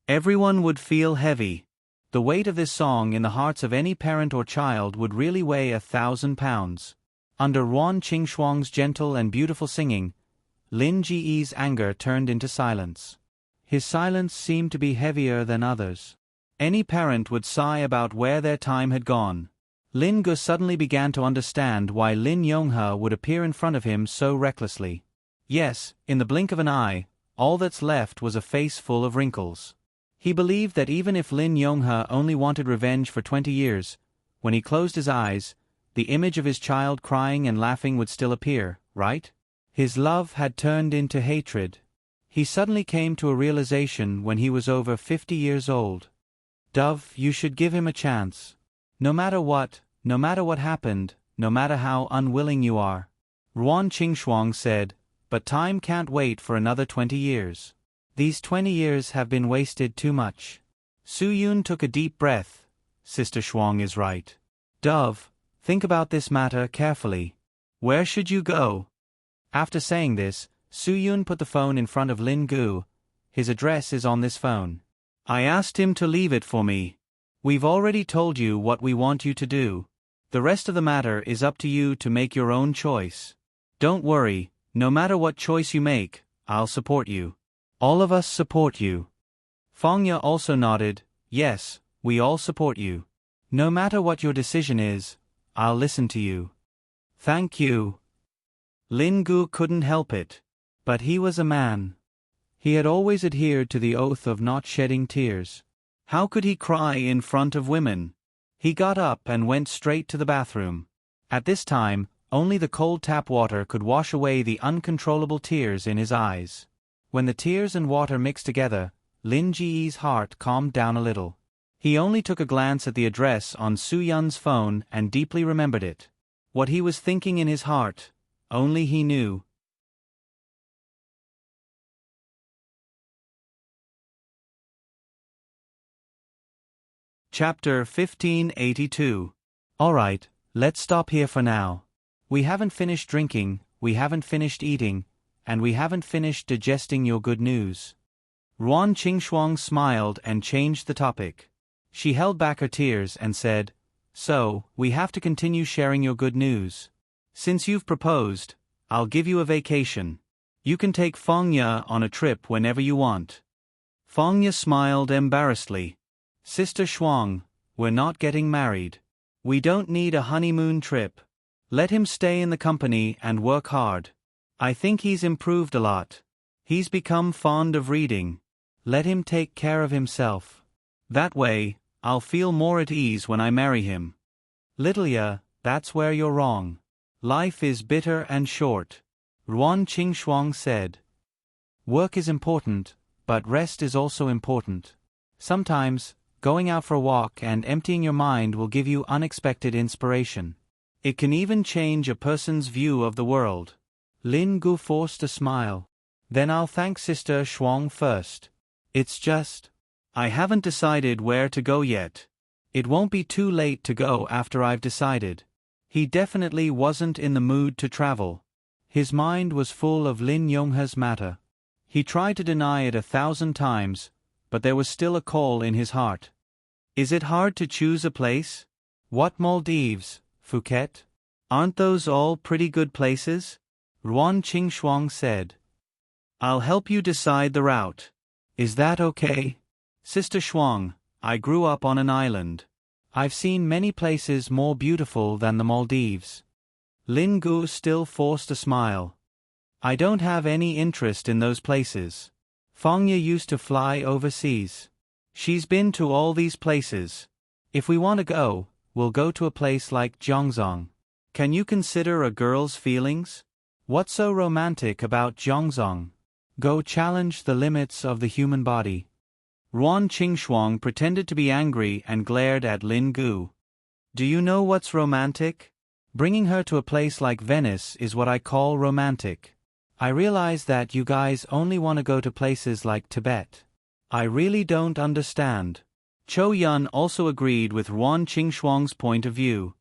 Everyone would feel heavy. The weight of this song in the hearts of any parent or child would really weigh 1,000 pounds. Under Ruan Qingxuang's gentle and beautiful singing, Lin Ji's anger turned into silence. His silence seemed to be heavier than others. Any parent would sigh about where their time had gone. Lin Gu suddenly began to understand why Lin Yonghe would appear in front of him so recklessly. Yes, in the blink of an eye, all that's left was a face full of wrinkles. He believed that even if Lin Yonghe only wanted revenge for 20 years, when he closed his eyes, the image of his child crying and laughing would still appear, right? His love had turned into hatred. He suddenly came to a realization when he was over 50 years old. Dove, you should give him a chance. No matter what happened, no matter how unwilling you are. Ruan Qingxuang said, but time can't wait for another 20 years. These 20 years have been wasted too much. Su Yun took a deep breath. Sister Shuang is right. Dove, think about this matter carefully. Where should you go? After saying this, Su Yun put the phone in front of Lin Gu. His address is on this phone. I asked him to leave it for me. We've already told you what we want you to do. The rest of the matter is up to you to make your own choice. Don't worry, no matter what choice you make, I'll support you. All of us support you. Fangya also nodded, yes, we all support you. No matter what your decision is, I'll listen to you. Thank you. Lin Gu couldn't help it. But he was a man. He had always adhered to the oath of not shedding tears. How could he cry in front of women? He got up and went straight to the bathroom. At this time, only the cold tap water could wash away the uncontrollable tears in his eyes. When the tears and water mixed together, Lin Ji's heart calmed down a little. He only took a glance at the address on Su Yun's phone and deeply remembered it. What he was thinking in his heart, only he knew. Chapter 1582. Alright, let's stop here for now. We haven't finished drinking, we haven't finished eating, and we haven't finished digesting your good news. Ruan Qingxuang smiled and changed the topic. She held back her tears and said, so, we have to continue sharing your good news. Since you've proposed, I'll give you a vacation. You can take Fangya on a trip whenever you want. Fangya smiled embarrassedly. Sister Shuang, we're not getting married. We don't need a honeymoon trip. Let him stay in the company and work hard. I think he's improved a lot. He's become fond of reading. Let him take care of himself. That way, I'll feel more at ease when I marry him. Littleya, that's where you're wrong. Life is bitter and short. Ruan Qingxuang said. Work is important, but rest is also important. Sometimes, going out for a walk and emptying your mind will give you unexpected inspiration. It can even change a person's view of the world. Lin Gu forced a smile. Then I'll thank Sister Shuang first. It's just, I haven't decided where to go yet. It won't be too late to go after I've decided. He definitely wasn't in the mood to travel. His mind was full of Lin Yonghe's matter. He tried to deny it 1,000 times, but there was still a call in his heart. Is it hard to choose a place? What Maldives, Phuket? Aren't those all pretty good places? Ruan Qingxuang said. I'll help you decide the route. Is that okay? Sister Shuang, I grew up on an island. I've seen many places more beautiful than the Maldives. Lin Gu still forced a smile. I don't have any interest in those places. Fengya used to fly overseas. She's been to all these places. If we want to go, we'll go to a place like Zhongzong. Can you consider a girl's feelings? What's so romantic about Zhongzong? Go challenge the limits of the human body. Ruan Qingxuang pretended to be angry and glared at Lin Gu. Do you know what's romantic? Bringing her to a place like Venice is what I call romantic. I realize that you guys only want to go to places like Tibet. I really don't understand. Chou Yun also agreed with Ruan Qingxuang's point of view.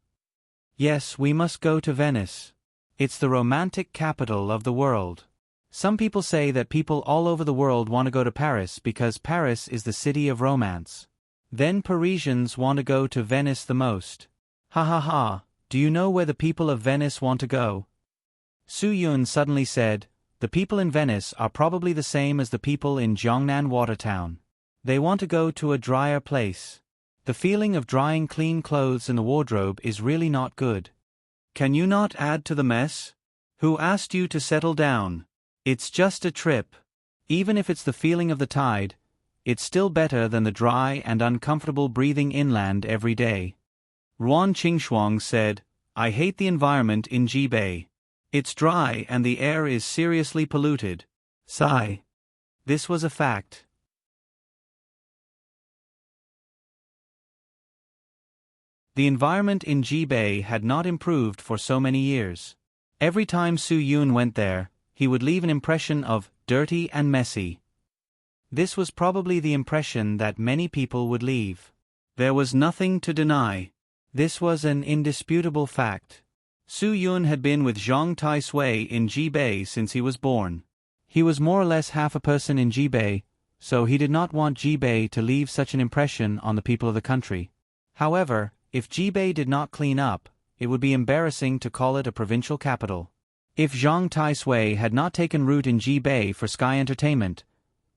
Yes, we must go to Venice. It's the romantic capital of the world. Some people say that people all over the world want to go to Paris because Paris is the city of romance. Then Parisians want to go to Venice the most. Ha ha ha, do you know where the people of Venice want to go? Su Yun suddenly said, the people in Venice are probably the same as the people in Jiangnan Watertown. They want to go to a drier place. The feeling of drying clean clothes in the wardrobe is really not good. Can you not add to the mess? Who asked you to settle down? It's just a trip. Even if it's the feeling of the tide, it's still better than the dry and uncomfortable breathing inland every day. Ruan Qingxuang said, I hate the environment in Jibei. It's dry and the air is seriously polluted. Sigh. This was a fact. The environment in Jibei had not improved for so many years. Every time Su Yun went there, he would leave an impression of dirty and messy. This was probably the impression that many people would leave. There was nothing to deny. This was an indisputable fact. Su Yun had been with Zhang Taisui in Jibei since he was born. He was more or less half a person in Jibei, so he did not want Jibei to leave such an impression on the people of the country. However, if Jibei did not clean up, it would be embarrassing to call it a provincial capital. If Zhang Taisui had not taken root in Jibei for Sky Entertainment,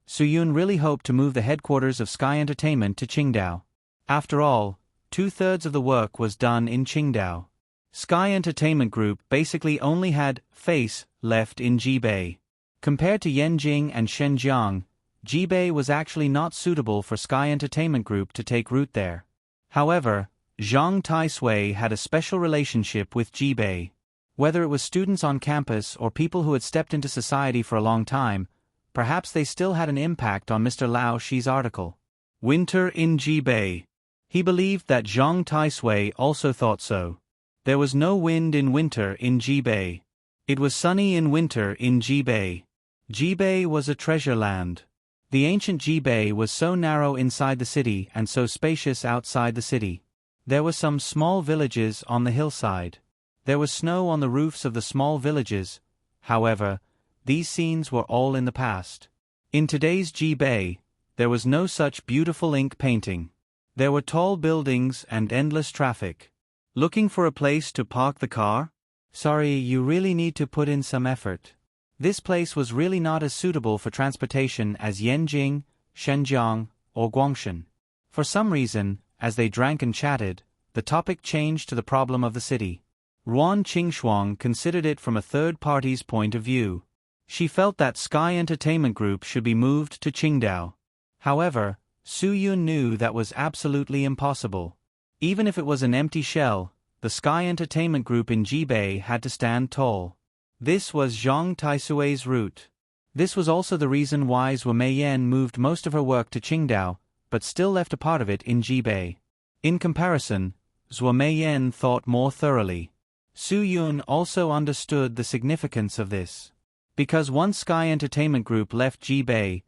Su Yun really hoped to move the headquarters of Sky Entertainment to Qingdao. After all, 2/3 of the work was done in Qingdao. Sky Entertainment Group basically only had face left in Jibei. Compared to Yanjing and Shenzhen, Jibei was actually not suitable for Sky Entertainment Group to take root there. However, Zhang Taisui had a special relationship with Jibei. Whether it was students on campus or people who had stepped into society for a long time, perhaps they still had an impact on Mr. Lao Shi's article. Winter in Jibei. He believed that Zhang Taisui also thought so. There was no wind in winter in Jibei. It was sunny in winter in Jibei. Jibei was a treasure land. The ancient Jibei was so narrow inside the city and so spacious outside the city. There were some small villages on the hillside. There was snow on the roofs of the small villages. However, these scenes were all in the past. In today's Jibei, there was no such beautiful ink painting. There were tall buildings and endless traffic. Looking for a place to park the car? Sorry, you really need to put in some effort. This place was really not as suitable for transportation as Yanjing, Shenzhen, or Guangshan. For some reason, as they drank and chatted, the topic changed to the problem of the city. Ruan Qingxuang considered it from a third party's point of view. She felt that Sky Entertainment Group should be moved to Qingdao. However, Su Yun knew that was absolutely impossible. Even if it was an empty shell, the Sky Entertainment Group in Jibei had to stand tall. This was Zhang Taisui's route. This was also the reason why Zhou Meiyan moved most of her work to Qingdao, but still left a part of it in Jibei. In comparison, Zhou Meiyan thought more thoroughly. Su Yun also understood the significance of this. Because once Sky Entertainment Group left Jibei,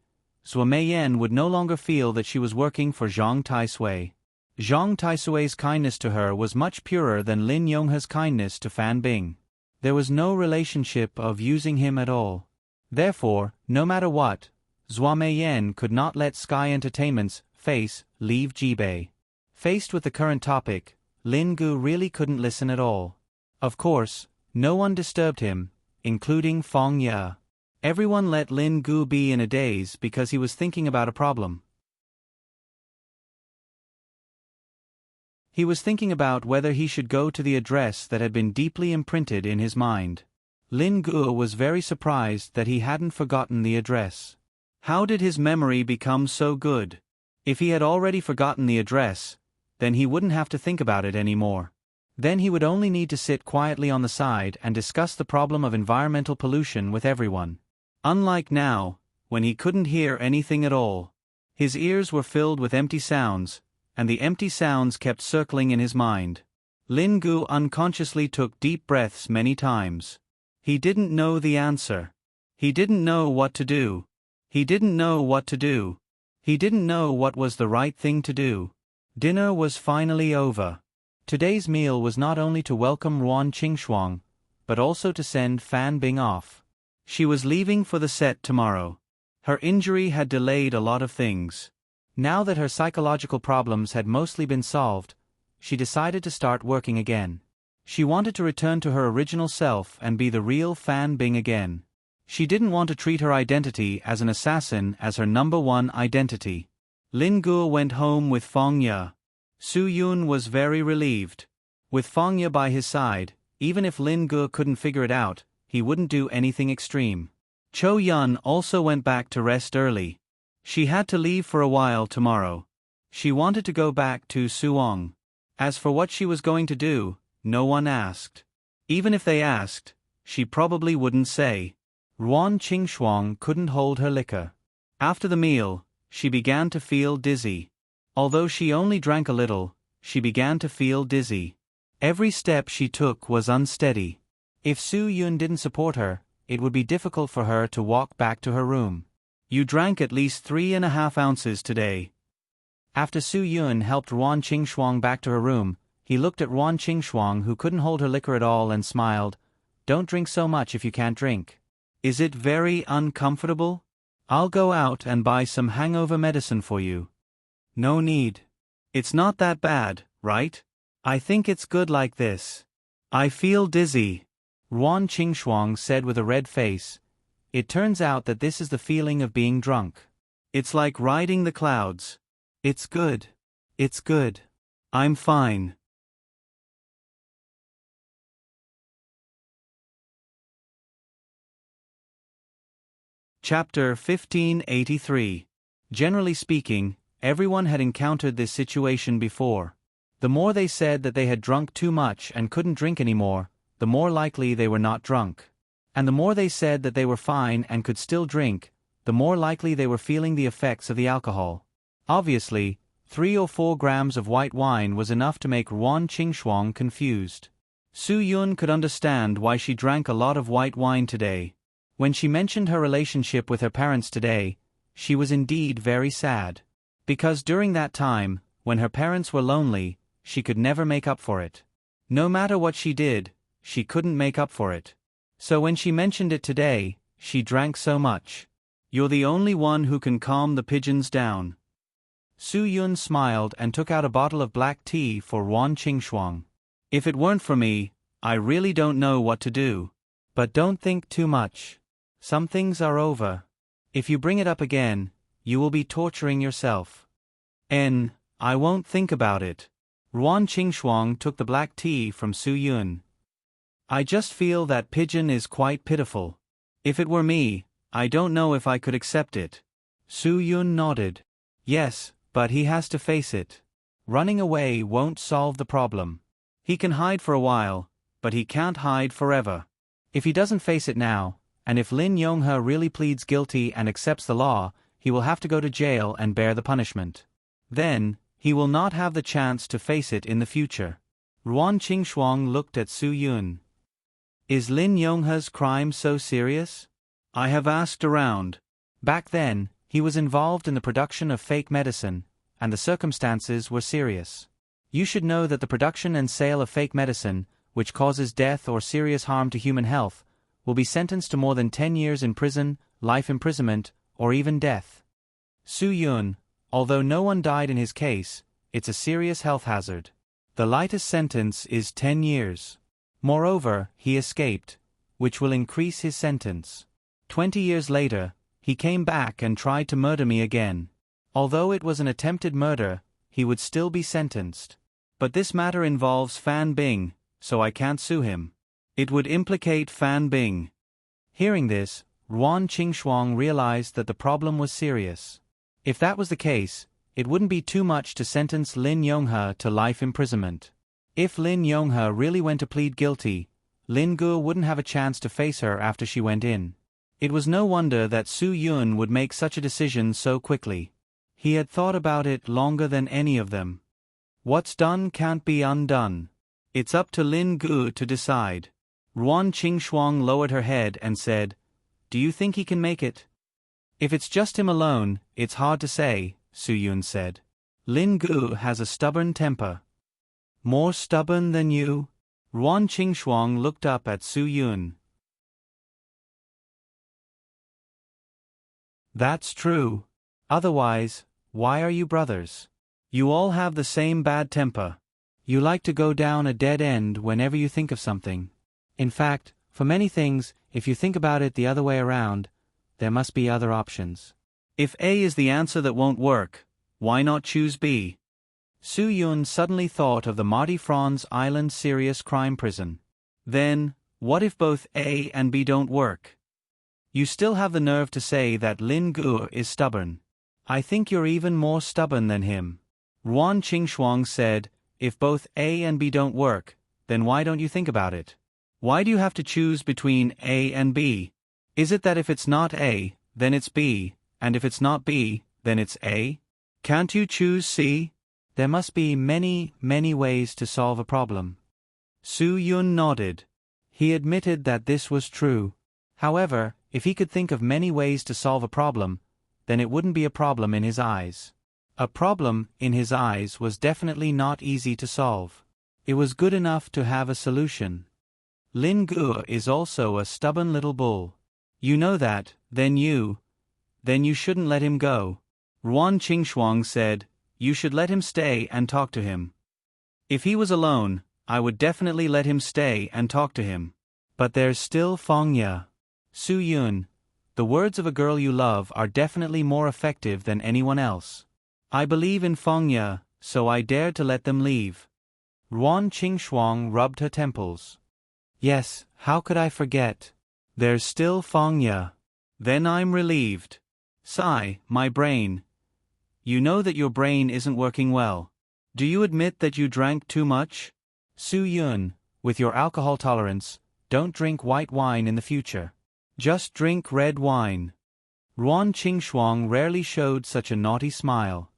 Zhou Meiyan would no longer feel that she was working for Zhang Taisui. Zhang Taisui's kindness to her was much purer than Lin Yonghe's kindness to Fan Bing. There was no relationship of using him at all. Therefore, no matter what, Zhou Meiyan could not let Sky Entertainment's face leave Jibei. Faced with the current topic, Lin Gu really couldn't listen at all. Of course, no one disturbed him, including Feng Ye. Everyone let Lin Gu be in a daze because he was thinking about a problem. He was thinking about whether he should go to the address that had been deeply imprinted in his mind. Lin Guo was very surprised that he hadn't forgotten the address. How did his memory become so good? If he had already forgotten the address, then he wouldn't have to think about it anymore. Then he would only need to sit quietly on the side and discuss the problem of environmental pollution with everyone. Unlike now, when he couldn't hear anything at all. His ears were filled with empty sounds, and the empty sounds kept circling in his mind. Lin Gu unconsciously took deep breaths many times. He didn't know the answer. He didn't know what to do. He didn't know what to do. He didn't know what was the right thing to do. Dinner was finally over. Today's meal was not only to welcome Ruan Qingshuang, but also to send Fan Bing off. She was leaving for the set tomorrow. Her injury had delayed a lot of things. Now that her psychological problems had mostly been solved, she decided to start working again. She wanted to return to her original self and be the real Fan Bing again. She didn't want to treat her identity as an assassin as her number one identity. Lin Guo went home with Feng Ye. Su Yun was very relieved. With Feng Ye by his side, even if Lin Guo couldn't figure it out, he wouldn't do anything extreme. Cho Yun also went back to rest early. She had to leave for a while tomorrow. She wanted to go back to Suong. As for what she was going to do, no one asked. Even if they asked, she probably wouldn't say. Ruan Qingshuang couldn't hold her liquor. After the meal, she began to feel dizzy. Although she only drank a little, she began to feel dizzy. Every step she took was unsteady. If Su Yun didn't support her, it would be difficult for her to walk back to her room. You drank at least 3.5 ounces today. After Su Yun helped Ruan Qingshuang back to her room, he looked at Ruan Qingshuang, who couldn't hold her liquor at all, and smiled. Don't drink so much if you can't drink. Is it very uncomfortable? I'll go out and buy some hangover medicine for you. No need. It's not that bad, right? I think it's good like this. I feel dizzy. Ruan Qingshuang said with a red face. It turns out that this is the feeling of being drunk. It's like riding the clouds. It's good. It's good. I'm fine. Chapter 1583. Generally speaking, everyone had encountered this situation before. The more they said that they had drunk too much and couldn't drink anymore, the more likely they were not drunk. And the more they said that they were fine and could still drink, the more likely they were feeling the effects of the alcohol. Obviously, 3 or 4 grams of white wine was enough to make Ruan Qingshuang confused. Su Yun could understand why she drank a lot of white wine today. When she mentioned her relationship with her parents today, she was indeed very sad. Because during that time, when her parents were lonely, she could never make up for it. No matter what she did, she couldn't make up for it. So when she mentioned it today, she drank so much. You're the only one who can calm the pigeons down. Su Yun smiled and took out a bottle of black tea for Ruan Qingshuang. If it weren't for me, I really don't know what to do. But don't think too much. Some things are over. If you bring it up again, you will be torturing yourself. I won't think about it. Ruan Qingshuang took the black tea from Su Yun. I just feel that pigeon is quite pitiful. If it were me, I don't know if I could accept it. Su Yun nodded. Yes, but he has to face it. Running away won't solve the problem. He can hide for a while, but he can't hide forever. If he doesn't face it now, and if Lin Yonghe really pleads guilty and accepts the law, he will have to go to jail and bear the punishment. Then, he will not have the chance to face it in the future. Ruan Qingshuang looked at Su Yun. Is Lin Yonghe's crime so serious? I have asked around. Back then, he was involved in the production of fake medicine, and the circumstances were serious. You should know that the production and sale of fake medicine, which causes death or serious harm to human health, will be sentenced to more than 10 years in prison, life imprisonment, or even death. Su Yun, although no one died in his case, it's a serious health hazard. The lightest sentence is 10 years. Moreover, he escaped, which will increase his sentence. 20 years later, he came back and tried to murder me again. Although it was an attempted murder, he would still be sentenced. But this matter involves Fan Bing, so I can't sue him. It would implicate Fan Bing. Hearing this, Ruan Qingxuang realized that the problem was serious. If that was the case, it wouldn't be too much to sentence Lin Yonghe to life imprisonment. If Lin Yonghe really went to plead guilty, Lin Gu wouldn't have a chance to face her after she went in. It was no wonder that Su Yun would make such a decision so quickly. He had thought about it longer than any of them. What's done can't be undone. It's up to Lin Gu to decide. Ruan Qingxuang lowered her head and said, "Do you think he can make it?" "If it's just him alone, it's hard to say," Su Yun said. "Lin Gu has a stubborn temper." "More stubborn than you?" Ruan Qingxuang looked up at Su Yun. "That's true. Otherwise, why are you brothers? You all have the same bad temper. You like to go down a dead end whenever you think of something. In fact, for many things, if you think about it the other way around, there must be other options." "If A is the answer that won't work, why not choose B?" Su Yun suddenly thought of the Marty Franz Island serious crime prison. "Then, what if both A and B don't work? You still have the nerve to say that Lin Gu is stubborn. I think you're even more stubborn than him." Ruan Qingxuang said, "If both A and B don't work, then why don't you think about it? Why do you have to choose between A and B? Is it that if it's not A, then it's B, and if it's not B, then it's A? Can't you choose C?" "There must be many, many ways to solve a problem." Su Yun nodded. He admitted that this was true. However, if he could think of many ways to solve a problem, then it wouldn't be a problem in his eyes. A problem, in his eyes, was definitely not easy to solve. It was good enough to have a solution. Lin Gu is also a stubborn little bull. You know that, then you shouldn't let him go. Ruan Qingxuang said, "You should let him stay and talk to him." "If he was alone, I would definitely let him stay and talk to him. But there's still Fangya." "Su Yun, the words of a girl you love are definitely more effective than anyone else. I believe in Fangya, so I dared to let them leave." Ruan Qingxuang rubbed her temples. "Yes, how could I forget? There's still Fangya. Then I'm relieved. Sigh, my brain. You know that your brain isn't working well. Do you admit that you drank too much? Su Yun, with your alcohol tolerance, don't drink white wine in the future. Just drink red wine." Ruan Qingxuang rarely showed such a naughty smile.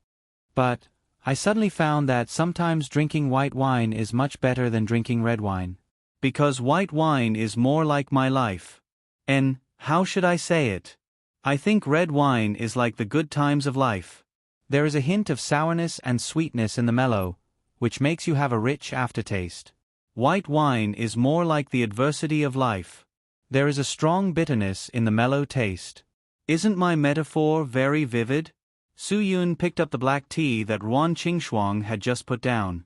"But I suddenly found that sometimes drinking white wine is much better than drinking red wine." "Because white wine is more like my life. And, how should I say it? I think red wine is like the good times of life. There is a hint of sourness and sweetness in the mellow, which makes you have a rich aftertaste. White wine is more like the adversity of life. There is a strong bitterness in the mellow taste. Isn't my metaphor very vivid?" Su Yun picked up the black tea that Ruan Qingxuang had just put down.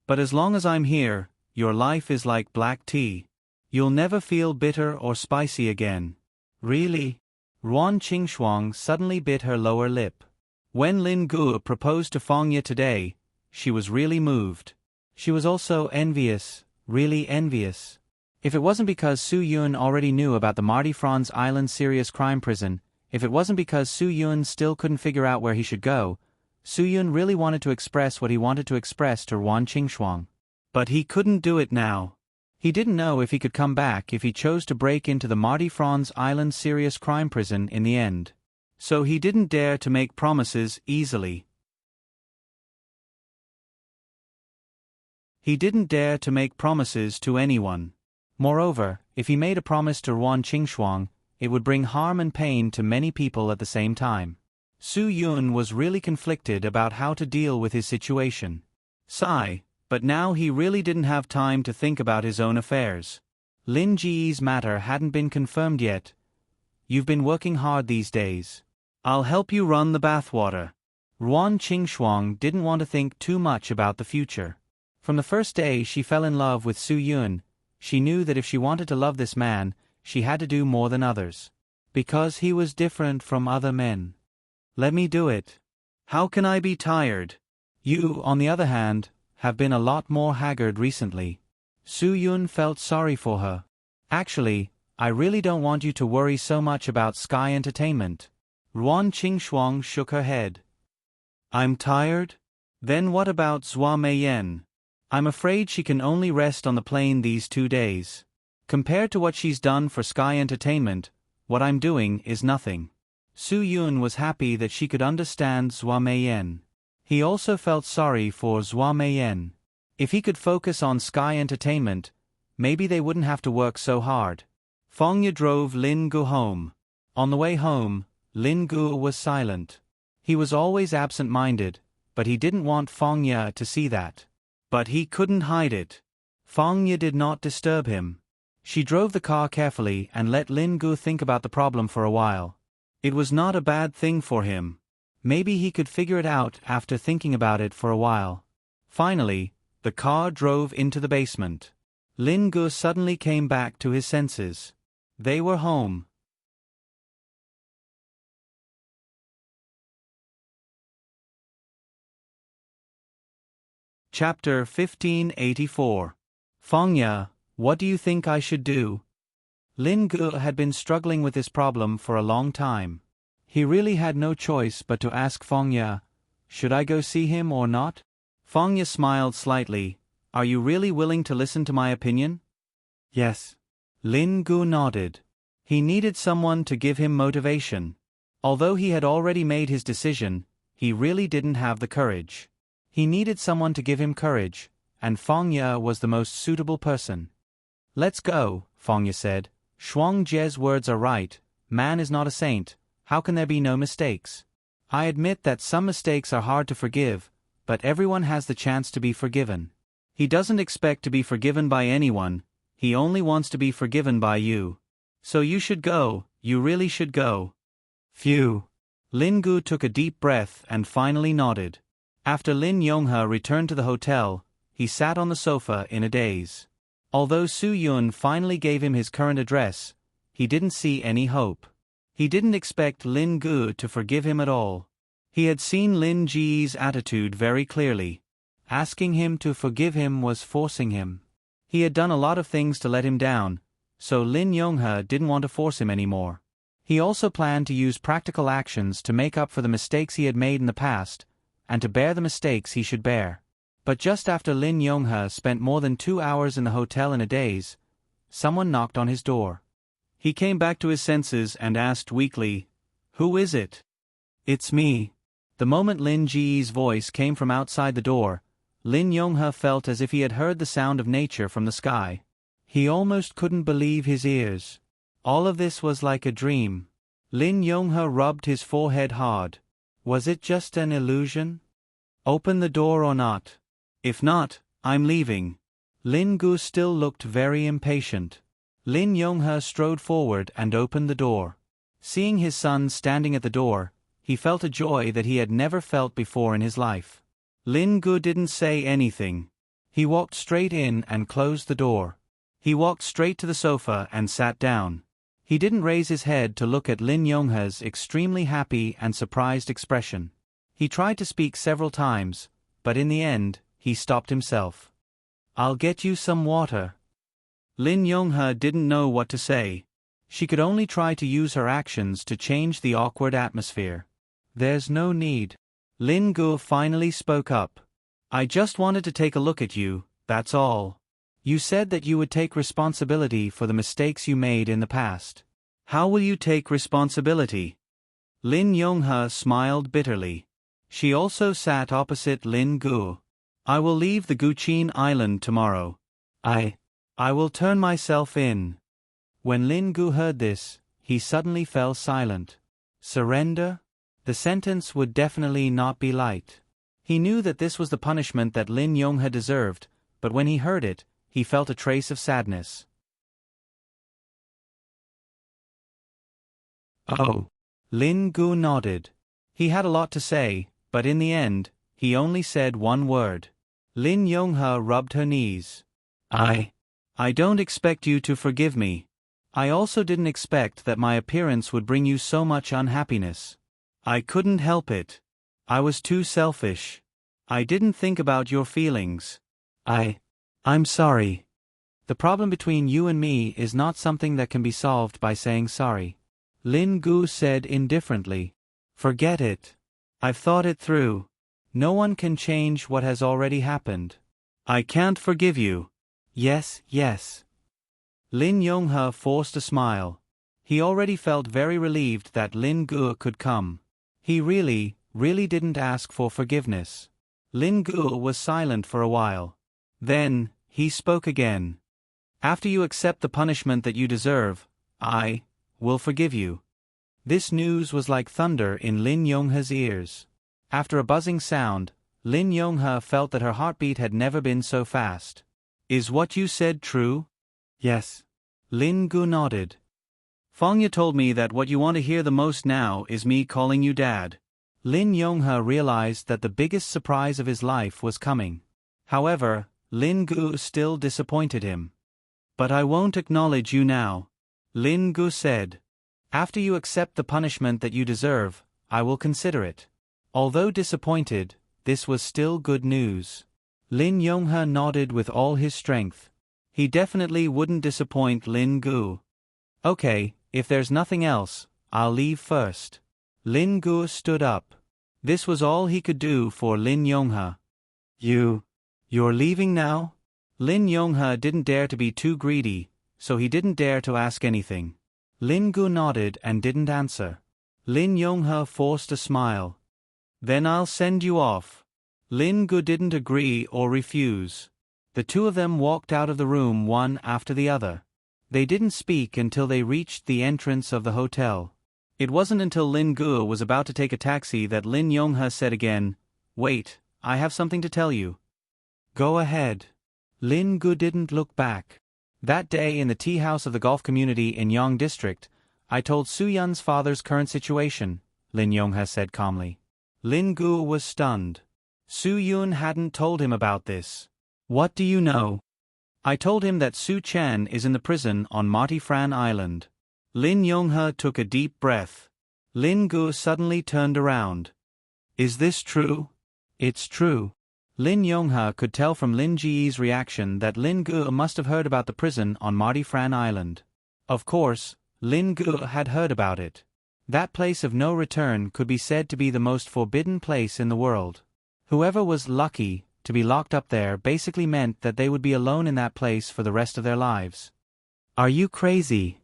"But as long as I'm here, your life is like black tea. You'll never feel bitter or spicy again." "Really?" Ruan Qingxuang suddenly bit her lower lip. When Lin Gu proposed to Fangya today, she was really moved. She was also envious, really envious. If it wasn't because Su Yun already knew about the Marty Franz Island serious crime prison, if it wasn't because Su Yun still couldn't figure out where he should go, Su Yun really wanted to express what he wanted to express to Ruan Qingxuang. But he couldn't do it now. He didn't know if he could come back if he chose to break into the Marty Franz Island serious crime prison in the end. So he didn't dare to make promises easily. He didn't dare to make promises to anyone. Moreover, if he made a promise to Ruan Qingxuang, it would bring harm and pain to many people at the same time. Su Yun was really conflicted about how to deal with his situation. Sigh, but now he really didn't have time to think about his own affairs. Lin Ji's matter hadn't been confirmed yet. "You've been working hard these days. I'll help you run the bathwater." Ruan Qingxuang didn't want to think too much about the future. From the first day she fell in love with Su Yun, she knew that if she wanted to love this man, she had to do more than others. Because he was different from other men. "Let me do it. How can I be tired? You, on the other hand, have been a lot more haggard recently. Su-yun felt sorry for her. Actually, I really don't want you to worry so much about Sky Entertainment. Ruan Qingxuang shook her head. I'm tired? Then what about Zhua Meiyan? I'm afraid she can only rest on the plane these 2 days. Compared to what she's done for Sky Entertainment, what I'm doing is nothing. Su-yun was happy that she could understand Zhua Meiyan. He also felt sorry for Zhua Meiyan. If he could focus on Sky Entertainment, maybe they wouldn't have to work so hard. Fengya drove Lin Gu home. On the way home, Lin Gu was silent. He was always absent-minded, but he didn't want Fengya to see that. But he couldn't hide it. Fengya did not disturb him. She drove the car carefully and let Lin Gu think about the problem for a while. It was not a bad thing for him. Maybe he could figure it out after thinking about it for a while. Finally, the car drove into the basement. Lin Gu suddenly came back to his senses. They were home. Chapter 1584. Fengya, what do you think I should do? Lin Gu had been struggling with this problem for a long time. He really had no choice but to ask Fengya, should I go see him or not? Fengya smiled slightly. Are you really willing to listen to my opinion? Yes. Lin Gu nodded. He needed someone to give him motivation. Although he had already made his decision, he really didn't have the courage. He needed someone to give him courage, and Fengya was the most suitable person. Let's go, Fengya said. Shuang Jie's words are right. Man is not a saint. How can there be no mistakes? I admit that some mistakes are hard to forgive, but everyone has the chance to be forgiven. He doesn't expect to be forgiven by anyone, he only wants to be forgiven by you. So you should go, you really should go. Phew. Lin Gu took a deep breath and finally nodded. After Lin Yonghe returned to the hotel, he sat on the sofa in a daze. Although Su-yun finally gave him his current address, he didn't see any hope. He didn't expect Lin Gu to forgive him at all. He had seen Lin Ji's attitude very clearly. Asking him to forgive him was forcing him. He had done a lot of things to let him down, so Lin Yonghe didn't want to force him anymore. He also planned to use practical actions to make up for the mistakes he had made in the past, and to bear the mistakes he should bear. But just after Lin Yonghe spent more than 2 hours in the hotel in a daze, someone knocked on his door. He came back to his senses and asked weakly, "Who is it?" "It's me." The moment Lin Ji's voice came from outside the door, Lin Yonghe felt as if he had heard the sound of nature from the sky. He almost couldn't believe his ears. All of this was like a dream. Lin Yonghe rubbed his forehead hard. Was it just an illusion? Open the door or not? If not, I'm leaving. Lin Gu still looked very impatient. Lin Yonghe strode forward and opened the door. Seeing his son standing at the door, he felt a joy that he had never felt before in his life. Lin Gu didn't say anything. He walked straight in and closed the door. He walked straight to the sofa and sat down. He didn't raise his head to look at Lin Yonghe's extremely happy and surprised expression. He tried to speak several times, but in the end, he stopped himself. "I'll get you some water." Lin Yonghe didn't know what to say. She could only try to use her actions to change the awkward atmosphere. "There's no need." Lin Gu finally spoke up. "I just wanted to take a look at you, that's all. You said that you would take responsibility for the mistakes you made in the past. How will you take responsibility?" Lin Yonghe smiled bitterly. She also sat opposite Lin Gu. "I will leave the Guqin Island tomorrow. I will turn myself in." When Lin Gu heard this, he suddenly fell silent. Surrender? The sentence would definitely not be light. He knew that this was the punishment that Lin Yonghe deserved, but when he heard it, he felt a trace of sadness. "Oh." Lin Gu nodded. He had a lot to say, but in the end, he only said one word. Lin Yonghe rubbed her knees. I don't expect you to forgive me. I also didn't expect that my appearance would bring you so much unhappiness. I couldn't help it. I was too selfish. I didn't think about your feelings. I'm sorry. The problem between you and me is not something that can be solved by saying sorry. Lin Gu said indifferently. Forget it. I've thought it through. No one can change what has already happened. I can't forgive you. Yes. Lin Yonghe forced a smile. He already felt very relieved that Lin Gu could come. He really didn't ask for forgiveness. Lin Gu was silent for a while. Then, he spoke again. After you accept the punishment that you deserve, I will forgive you. This news was like thunder in Lin Yonghe's ears. After a buzzing sound, Lin Yonghe felt that her heartbeat had never been so fast. Is what you said true? Yes. Lin Gu nodded. Fangya told me that what you want to hear the most now is me calling you Dad. Lin Yonghe realized that the biggest surprise of his life was coming. However, Lin Gu still disappointed him. But I won't acknowledge you now. Lin Gu said. After you accept the punishment that you deserve, I will consider it. Although disappointed, this was still good news. Lin Yonghe nodded with all his strength. He definitely wouldn't disappoint Lin Gu. Okay, if there's nothing else, I'll leave first. Lin Gu stood up. This was all he could do for Lin Yonghe. You're leaving now? Lin Yonghe didn't dare to be too greedy, so he didn't dare to ask anything. Lin Gu nodded and didn't answer. Lin Yonghe forced a smile. Then I'll send you off. Lin Gu didn't agree or refuse. The two of them walked out of the room one after the other. They didn't speak until they reached the entrance of the hotel. It wasn't until Lin Gu was about to take a taxi that Lin Yonghe said again, Wait, I have something to tell you. Go ahead. Lin Gu didn't look back. That day in the tea house of the golf community in Yong District, I told Su Yun's father's current situation, Lin Yonghe said calmly. Lin Gu was stunned. Su Yun hadn't told him about this. What do you know? I told him that Su Chen is in the prison on Marty Fran Island. Lin Yonghe took a deep breath. Lin Gu suddenly turned around. Is this true? It's true. Lin Yonghe could tell from Lin Ji's reaction that Lin Gu must have heard about the prison on Marty Fran Island. Of course, Lin Gu had heard about it. That place of no return could be said to be the most forbidden place in the world. Whoever was lucky to be locked up there basically meant that they would be alone in that place for the rest of their lives. Are you crazy?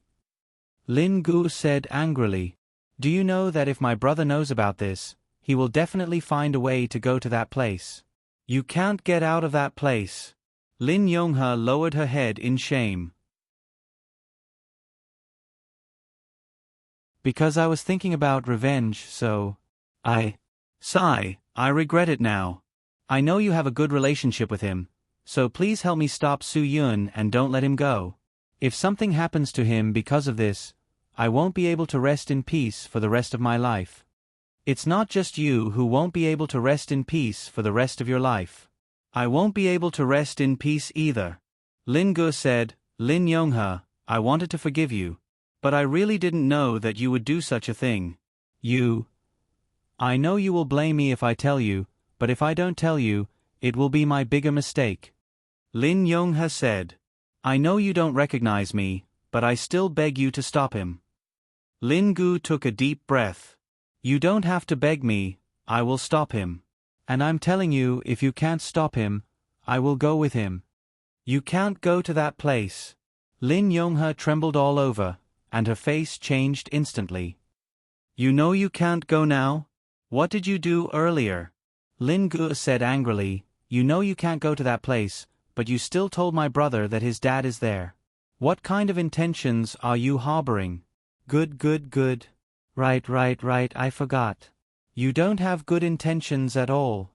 Lin Gu said angrily. Do you know that if my brother knows about this, he will definitely find a way to go to that place? You can't get out of that place. Lin Yonghe lowered her head in shame. Because I was thinking about revenge, so I regret it now. I know you have a good relationship with him, so please help me stop Su Yun and don't let him go. If something happens to him because of this, I won't be able to rest in peace for the rest of my life. It's not just you who won't be able to rest in peace for the rest of your life. I won't be able to rest in peace either. Lin Gu said, Lin Yonghe, I wanted to forgive you, but I really didn't know that you would do such a thing. I know you will blame me if I tell you, but if I don't tell you, it will be my bigger mistake. Lin Yonghe said, I know you don't recognize me, but I still beg you to stop him. Lin Gu took a deep breath. You don't have to beg me, I will stop him. And I'm telling you, if you can't stop him, I will go with him. You can't go to that place. Lin Yonghe trembled all over, and her face changed instantly. You know you can't go now? What did you do earlier? Lin Gu said angrily, You know you can't go to that place, but you still told my brother that his dad is there. What kind of intentions are you harboring? Good. Right, I forgot. You don't have good intentions at all.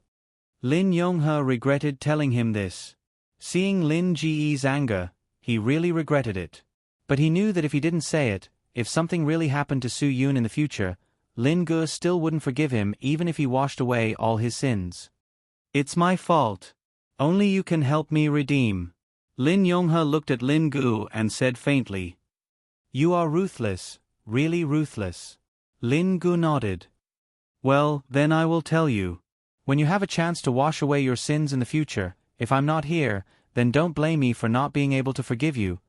Lin Yonghe regretted telling him this. Seeing Lin Ji's anger, he really regretted it. But he knew that if he didn't say it, if something really happened to Su Yun in the future, Lin Gu still wouldn't forgive him even if he washed away all his sins. It's my fault. Only you can help me redeem. Lin Yonghe looked at Lin Gu and said faintly. You are ruthless, really ruthless. Lin Gu nodded. Well, then I will tell you. When you have a chance to wash away your sins in the future, if I'm not here, then don't blame me for not being able to forgive you.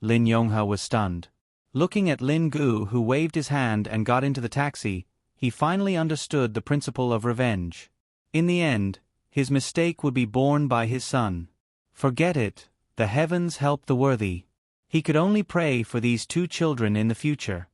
Lin Yonghe was stunned. Looking at Lin Gu, who waved his hand and got into the taxi, he finally understood the principle of revenge. In the end, his mistake would be borne by his son. Forget it, the heavens help the worthy. He could only pray for these two children in the future.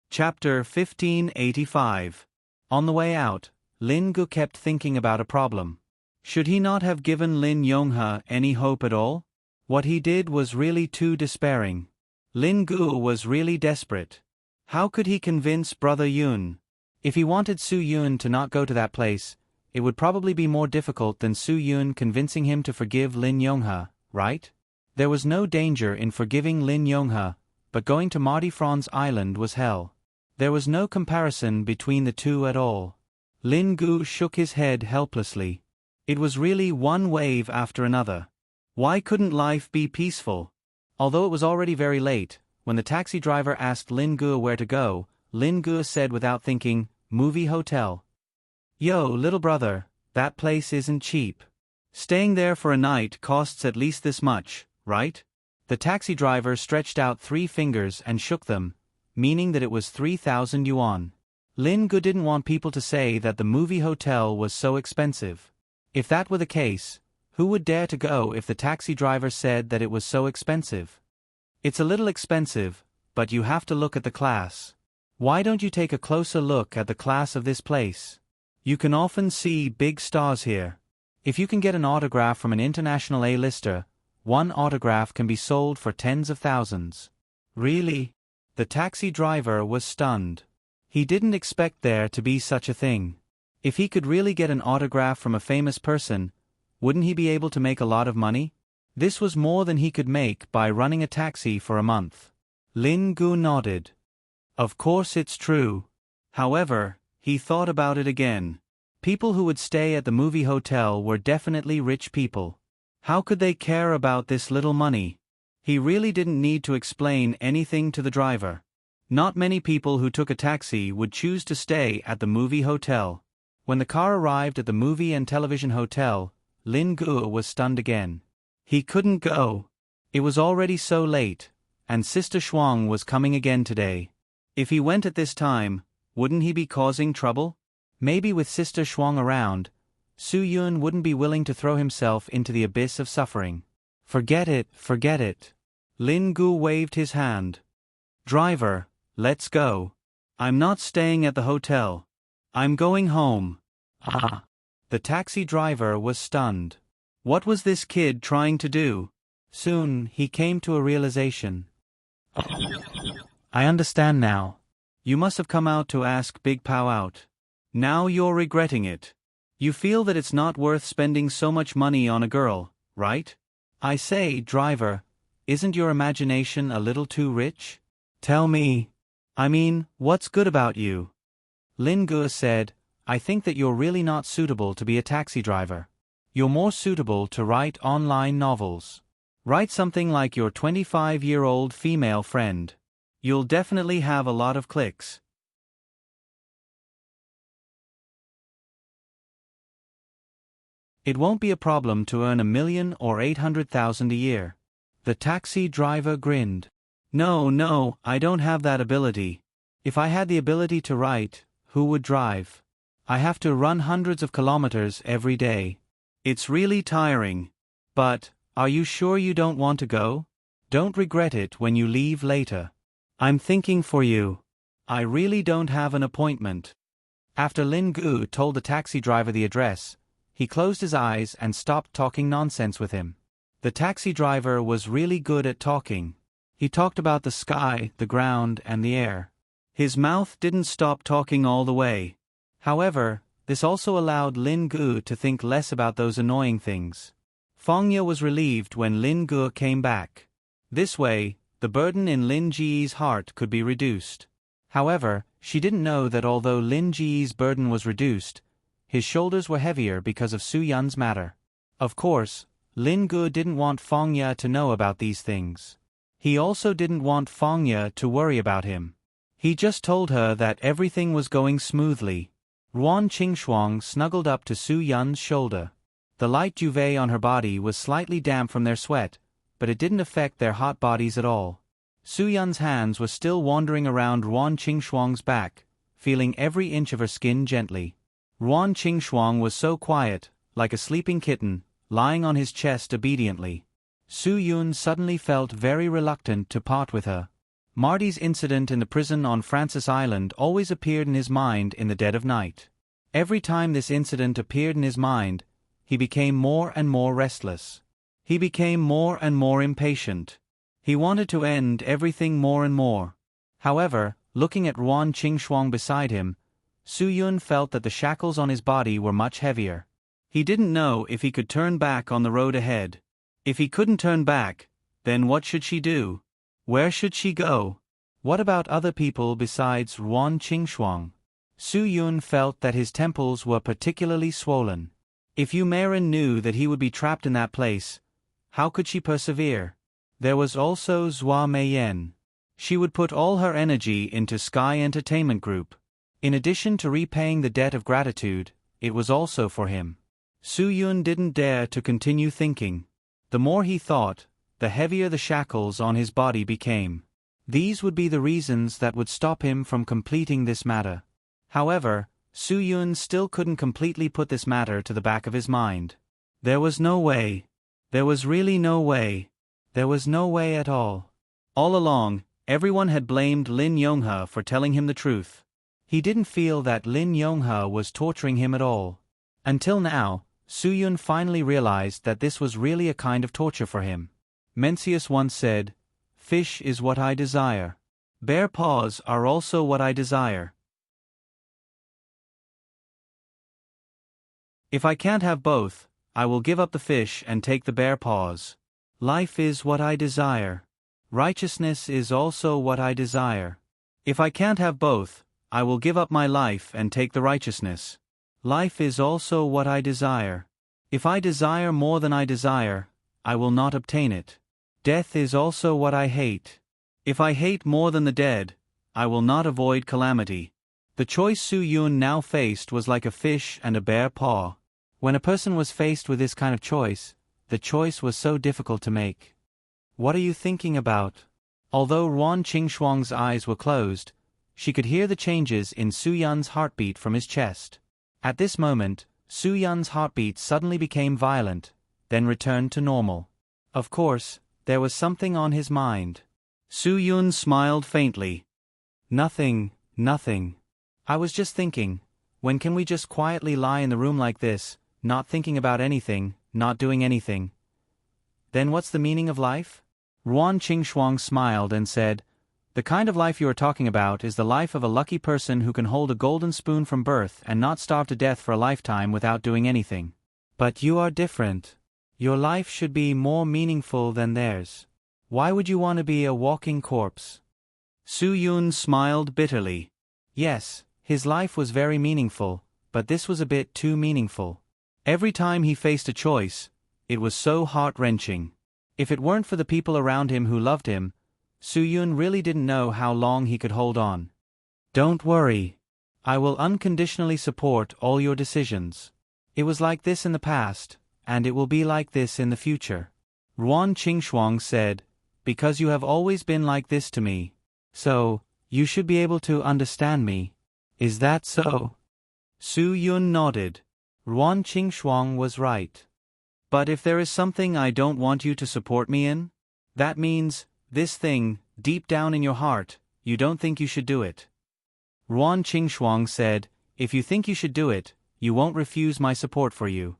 Chapter 1585. On the way out, Lin Gu kept thinking about a problem. Should he not have given Lin Yonghe any hope at all? What he did was really too despairing. Lin Gu was really desperate. How could he convince Brother Yun? If he wanted Su Yun to not go to that place, it would probably be more difficult than Su Yun convincing him to forgive Lin Yonghe, right? There was no danger in forgiving Lin Yonghe, but going to Marty Franz Island was hell. There was no comparison between the two at all. Lin Gu shook his head helplessly. It was really one wave after another. Why couldn't life be peaceful? Although it was already very late, when the taxi driver asked Lin Gu where to go, Lin Gu said without thinking, "Movie hotel." Yo, little brother, that place isn't cheap. Staying there for a night costs at least this much, right? The taxi driver stretched out 3 fingers and shook them, meaning that it was 3,000 yuan. Lin Gu didn't want people to say that the movie hotel was so expensive. If that were the case, who would dare to go if the taxi driver said that it was so expensive? It's a little expensive, but you have to look at the class. Why don't you take a closer look at the class of this place? You can often see big stars here. If you can get an autograph from an international A-lister, one autograph can be sold for tens of thousands. Really? The taxi driver was stunned. He didn't expect there to be such a thing. If he could really get an autograph from a famous person, wouldn't he be able to make a lot of money? This was more than he could make by running a taxi for a month. Lin Gu nodded. Of course it's true. However, he thought about it again. People who would stay at the movie hotel were definitely rich people. How could they care about this little money? He really didn't need to explain anything to the driver. Not many people who took a taxi would choose to stay at the movie hotel. When the car arrived at the movie and television hotel, Lin Gu was stunned again. He couldn't go. It was already so late, and Sister Shuang was coming again today. If he went at this time, wouldn't he be causing trouble? Maybe with Sister Shuang around, Su Yun wouldn't be willing to throw himself into the abyss of suffering. Forget it, forget it. Lin Gu waved his hand. Driver, let's go. I'm not staying at the hotel. I'm going home. Ah. The taxi driver was stunned. What was this kid trying to do? Soon, he came to a realization. I understand now. You must have come out to ask Big Pow out. Now you're regretting it. You feel that it's not worth spending so much money on a girl, right? I say, driver, isn't your imagination a little too rich? Tell me. I mean, what's good about you? Lin Gu said, I think that you're really not suitable to be a taxi driver. You're more suitable to write online novels. Write something like your 25-year-old female friend. You'll definitely have a lot of clicks. It won't be a problem to earn 1 million or 800,000 a year. The taxi driver grinned. No, I don't have that ability. If I had the ability to write, who would drive? I have to run hundreds of kilometers every day. It's really tiring. But, are you sure you don't want to go? Don't regret it when you leave later. I'm thinking for you. I really don't have an appointment. After Lin Gu told the taxi driver the address, he closed his eyes and stopped talking nonsense with him. The taxi driver was really good at talking. He talked about the sky, the ground, and the air. His mouth didn't stop talking all the way. However, this also allowed Lin Gu to think less about those annoying things. Fengya was relieved when Lin Gu came back. This way, the burden in Lin Ji's heart could be reduced. However, she didn't know that although Lin Ji's burden was reduced, his shoulders were heavier because of Su Yun's matter. Of course, Lin Gu didn't want Fengya to know about these things. He also didn't want Fangya to worry about him. He just told her that everything was going smoothly. Ruan Qingxuang snuggled up to Su Yun's shoulder. The light duvet on her body was slightly damp from their sweat, but it didn't affect their hot bodies at all. Su Yun's hands were still wandering around Ruan Qingxuang's back, feeling every inch of her skin gently. Ruan Qingxuang was so quiet, like a sleeping kitten, lying on his chest obediently. Su Yun suddenly felt very reluctant to part with her. Marty's incident in the prison on Francis Island always appeared in his mind in the dead of night. Every time this incident appeared in his mind, he became more and more restless. He became more and more impatient. He wanted to end everything more and more. However, looking at Ruan Qingxuang beside him, Su Yun felt that the shackles on his body were much heavier. He didn't know if he could turn back on the road ahead. If he couldn't turn back, then what should she do? Where should she go? What about other people besides Ruan Qingxuang? Su Yun felt that his temples were particularly swollen. If Yu Meiren knew that he would be trapped in that place, how could she persevere? There was also Zhua Meiyan. She would put all her energy into Sky Entertainment Group. In addition to repaying the debt of gratitude, it was also for him. Su Yun didn't dare to continue thinking. The more he thought, the heavier the shackles on his body became. These would be the reasons that would stop him from completing this matter. However, Su Yun still couldn't completely put this matter to the back of his mind. There was no way. There was really no way. There was no way at all. All along, everyone had blamed Lin Yonghe for telling him the truth. He didn't feel that Lin Yonghe was torturing him at all. Until now, Su Yun finally realized that this was really a kind of torture for him. Mencius once said, "Fish is what I desire. Bear paws are also what I desire. If I can't have both, I will give up the fish and take the bear paws. Life is what I desire. Righteousness is also what I desire. If I can't have both, I will give up my life and take the righteousness. Life is also what I desire. If I desire more than I desire, I will not obtain it. Death is also what I hate. If I hate more than the dead, I will not avoid calamity." The choice Su Yun now faced was like a fish and a bare paw. When a person was faced with this kind of choice, the choice was so difficult to make. "What are you thinking about?" Although Ruan Qingxuang's eyes were closed, she could hear the changes in Su Yun's heartbeat from his chest. At this moment, Su Yun's heartbeat suddenly became violent, then returned to normal. Of course, there was something on his mind. Su Yun smiled faintly. Nothing. I was just thinking, when can we just quietly lie in the room like this, not thinking about anything, not doing anything? Then what's the meaning of life? Ruan Qingxuang smiled and said, "The kind of life you are talking about is the life of a lucky person who can hold a golden spoon from birth and not starve to death for a lifetime without doing anything. But you are different. Your life should be more meaningful than theirs. Why would you want to be a walking corpse?" Su Yun smiled bitterly. Yes, his life was very meaningful, but this was a bit too meaningful. Every time he faced a choice, it was so heart-wrenching. If it weren't for the people around him who loved him, Su Yun really didn't know how long he could hold on. "Don't worry. I will unconditionally support all your decisions. It was like this in the past, and it will be like this in the future," Ruan Qingxuang said, "because you have always been like this to me. So, you should be able to understand me. Is that so?" Su Yun nodded. Ruan Qingxuang was right. "But if there is something I don't want you to support me in, that means, this thing, deep down in your heart, you don't think you should do it." Ruan Qingxuang said, "If you think you should do it, you won't refuse my support for you."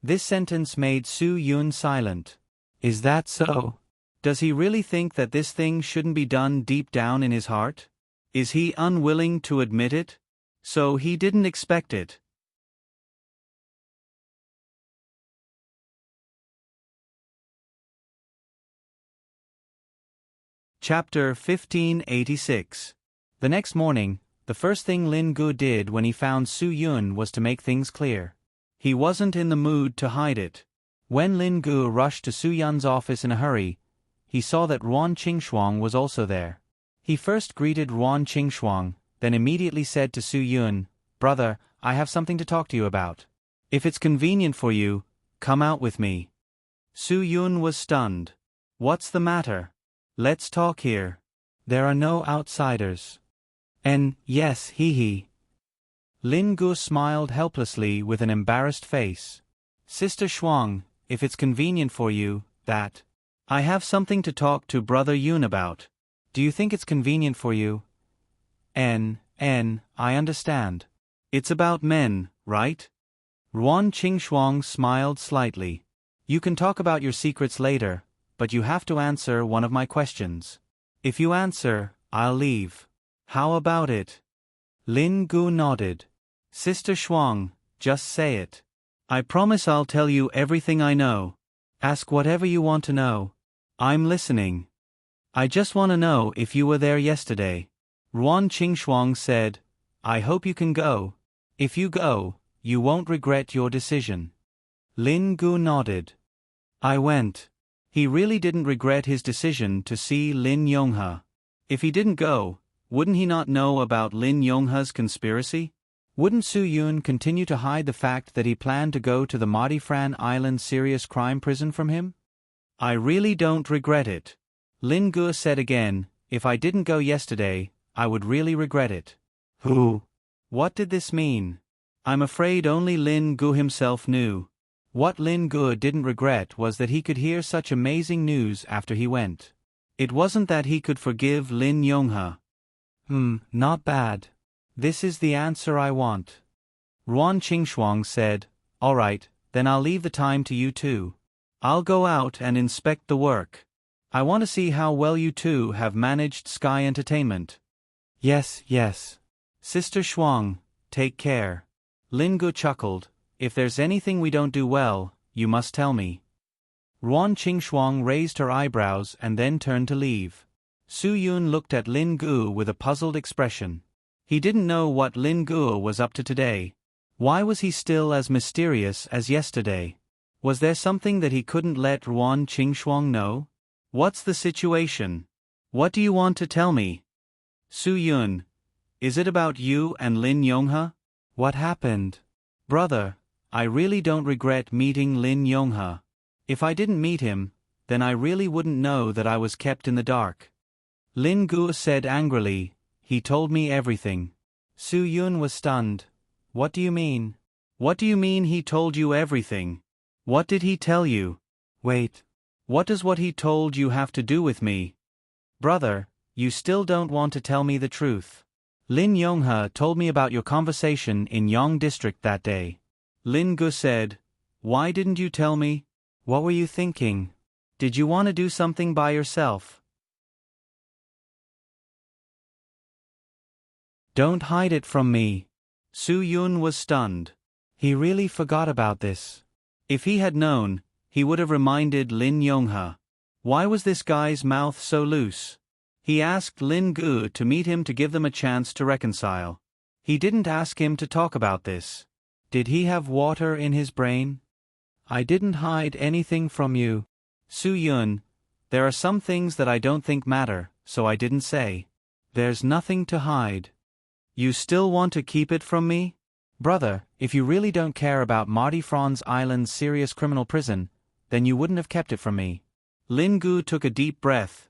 This sentence made Su Yun silent. Is that so? Does he really think that this thing shouldn't be done deep down in his heart? Is he unwilling to admit it? So he didn't expect it. Chapter 1586. The next morning, the first thing Lin Gu did when he found Su Yun was to make things clear. He wasn't in the mood to hide it. When Lin Gu rushed to Su Yun's office in a hurry, he saw that Ruan Qingxuang was also there. He first greeted Ruan Qingxuang, then immediately said to Su Yun, "Brother, I have something to talk to you about. If it's convenient for you, come out with me." Su Yun was stunned. "What's the matter? Let's talk here. There are no outsiders." Yes, he. Lin Gu smiled helplessly with an embarrassed face. "Sister Shuang, if it's convenient for you, that. I have something to talk to Brother Yun about. Do you think it's convenient for you?" I understand. It's about men, right?" Ruan Qingxuang smiled slightly. "You can talk about your secrets later, but you have to answer one of my questions. If you answer, I'll leave. How about it?" Lin Gu nodded. "Sister Shuang, just say it. I promise I'll tell you everything I know. Ask whatever you want to know. I'm listening." "I just want to know if you were there yesterday." Ruan Qingxuang said, "I hope you can go. If you go, you won't regret your decision." Lin Gu nodded. "I went." He really didn't regret his decision to see Lin Yonghe. If he didn't go, wouldn't he not know about Lin Yonghe's conspiracy? Wouldn't Su Yun continue to hide the fact that he planned to go to the Modifran Island serious crime prison from him? "I really don't regret it." Lin Gu said again, "If I didn't go yesterday, I would really regret it." Who? What did this mean? I'm afraid only Lin Gu himself knew. What Lin Gu didn't regret was that he could hear such amazing news after he went. It wasn't that he could forgive Lin Yonghe. Not bad. This is the answer I want. Ruan Qingxuang said, "All right, then I'll leave the time to you two. I'll go out and inspect the work. I want to see how well you two have managed Sky Entertainment." Yes. Sister Shuang, take care." Lin Gu chuckled. "If there's anything we don't do well, you must tell me." Ruan Qingxuang raised her eyebrows and then turned to leave. Su Yun looked at Lin Gu with a puzzled expression. He didn't know what Lin Gu was up to today. Why was he still as mysterious as yesterday? Was there something that he couldn't let Ruan Qingxuang know? "What's the situation? What do you want to tell me?" "Su Yun, is it about you and Lin Yonghe? What happened?" "Brother, I really don't regret meeting Lin Yonghe. If I didn't meet him, then I really wouldn't know that I was kept in the dark." Lin Gu said angrily, "He told me everything." Su Yun was stunned. "What do you mean? What do you mean he told you everything? What did he tell you?" "Wait. What does what he told you have to do with me?" "Brother, you still don't want to tell me the truth. Lin Yonghe told me about your conversation in Yong District that day." Lin Gu said, "Why didn't you tell me? What were you thinking? Did you want to do something by yourself?" "Don't hide it from me." Su Yun was stunned. He really forgot about this. If he had known, he would have reminded Lin Yonghe. Why was this guy's mouth so loose? He asked Lin Gu to meet him to give them a chance to reconcile. He didn't ask him to talk about this. Did he have water in his brain? "I didn't hide anything from you." "Su Yun, there are some things that I don't think matter, so I didn't say." "There's nothing to hide." "You still want to keep it from me?" "Brother, if you really don't care about Marty Franz Island's serious criminal prison, then you wouldn't have kept it from me." Lin Gu took a deep breath.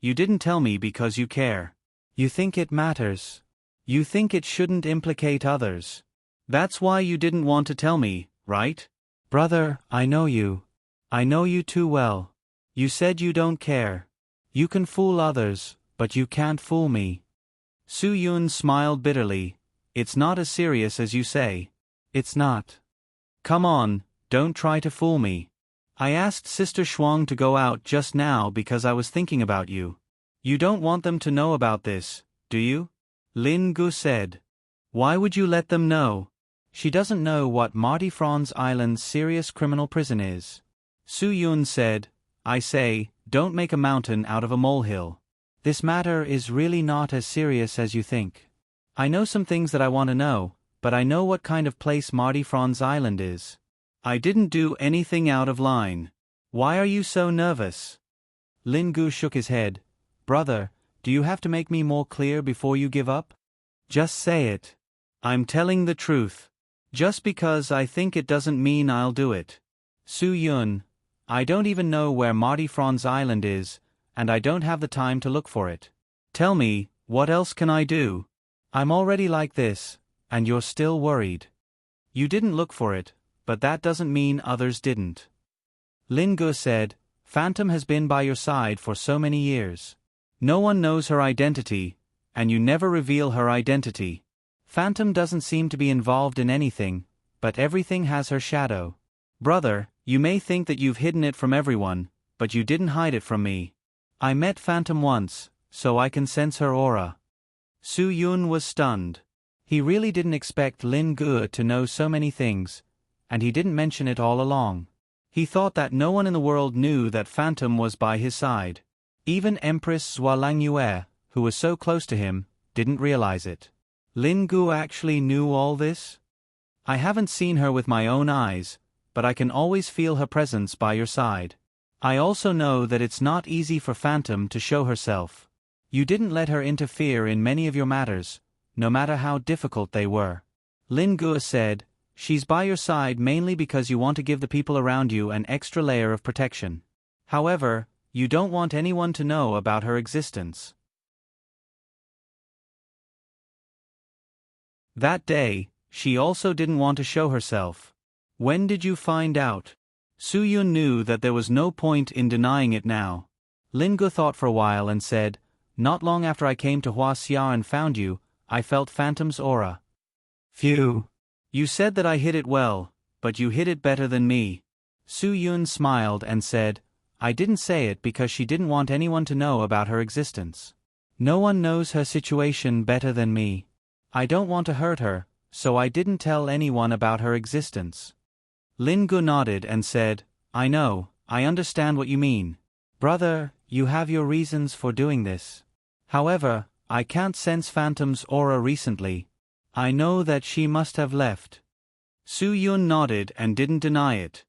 "You didn't tell me because you care. You think it matters. You think it shouldn't implicate others. That's why you didn't want to tell me, right?" "Brother, I know you. I know you too well. You said you don't care. You can fool others, but you can't fool me." Su Yun smiled bitterly. "It's not as serious as you say." "It's not." "Come on, don't try to fool me. I asked Sister Shuang to go out just now because I was thinking about you. You don't want them to know about this, do you?" Lin Gu said. "Why would you let them know? She doesn't know what Marty Franz Island's serious criminal prison is." Su Yun said, "I say, don't make a mountain out of a molehill. This matter is really not as serious as you think. I know some things that I want to know, but I know what kind of place Marty Franz Island is. I didn't do anything out of line. Why are you so nervous?" Lin Gu shook his head. Brother, do you have to make me more clear before you give up? Just say it. I'm telling the truth. Just because I think it doesn't mean I'll do it. Su Yun, I don't even know where Marty Franz Island is, and I don't have the time to look for it. Tell me, what else can I do? I'm already like this, and you're still worried. You didn't look for it, but that doesn't mean others didn't. Lin Gu said, Phantom has been by your side for so many years. No one knows her identity, and you never reveal her identity. Phantom doesn't seem to be involved in anything, but everything has her shadow. Brother, you may think that you've hidden it from everyone, but you didn't hide it from me. I met Phantom once, so I can sense her aura. Su Yun was stunned. He really didn't expect Lin Gu to know so many things, and he didn't mention it all along. He thought that no one in the world knew that Phantom was by his side. Even Empress Zhualangyue, who was so close to him, didn't realize it. Lin Gu actually knew all this? I haven't seen her with my own eyes, but I can always feel her presence by your side. I also know that it's not easy for Phantom to show herself. You didn't let her interfere in many of your matters, no matter how difficult they were. Lin Gu said, she's by your side mainly because you want to give the people around you an extra layer of protection. However, you don't want anyone to know about her existence. That day, she also didn't want to show herself. When did you find out? Su Yun knew that there was no point in denying it now. Lin Gu thought for a while and said, not long after I came to Huaxia and found you, I felt Phantom's aura. Phew. You said that I hid it well, but you hid it better than me. Su Yun smiled and said, I didn't say it because she didn't want anyone to know about her existence. No one knows her situation better than me. I don't want to hurt her, so I didn't tell anyone about her existence. Lin Gu nodded and said, I know, I understand what you mean. Brother, you have your reasons for doing this. However, I can't sense Phantom's aura recently. I know that she must have left. Su Yun nodded and didn't deny it.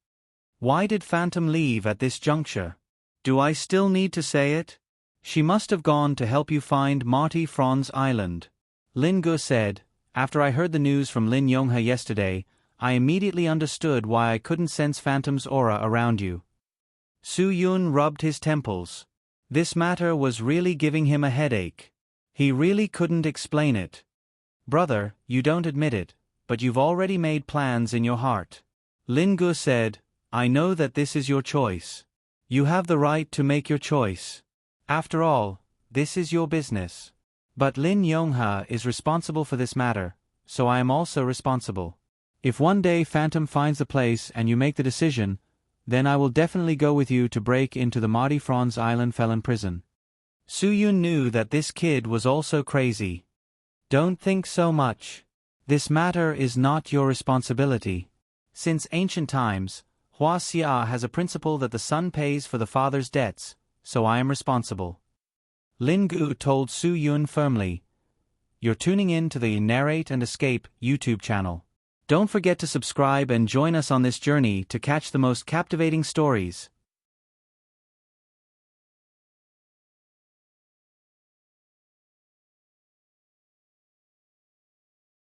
Why did Phantom leave at this juncture? Do I still need to say it? She must have gone to help you find Marty Franz Island. Lin Gu said, after I heard the news from Lin Yonghe yesterday, I immediately understood why I couldn't sense Phantom's aura around you. Su Yun rubbed his temples. This matter was really giving him a headache. He really couldn't explain it. Brother, you don't admit it, but you've already made plans in your heart. Lin Gu said, I know that this is your choice. You have the right to make your choice. After all, this is your business. But Lin Yonghe is responsible for this matter, so I am also responsible. If one day Phantom finds the place and you make the decision, then I will definitely go with you to break into the Marty Franz Island felon prison. Su Yun knew that this kid was also crazy. Don't think so much. This matter is not your responsibility. Since ancient times, Huaxia has a principle that the son pays for the father's debts, so I am responsible. Lin Gu told Su Yun firmly. You're tuning in to the Narrate and Escape YouTube channel. Don't forget to subscribe and join us on this journey to catch the most captivating stories.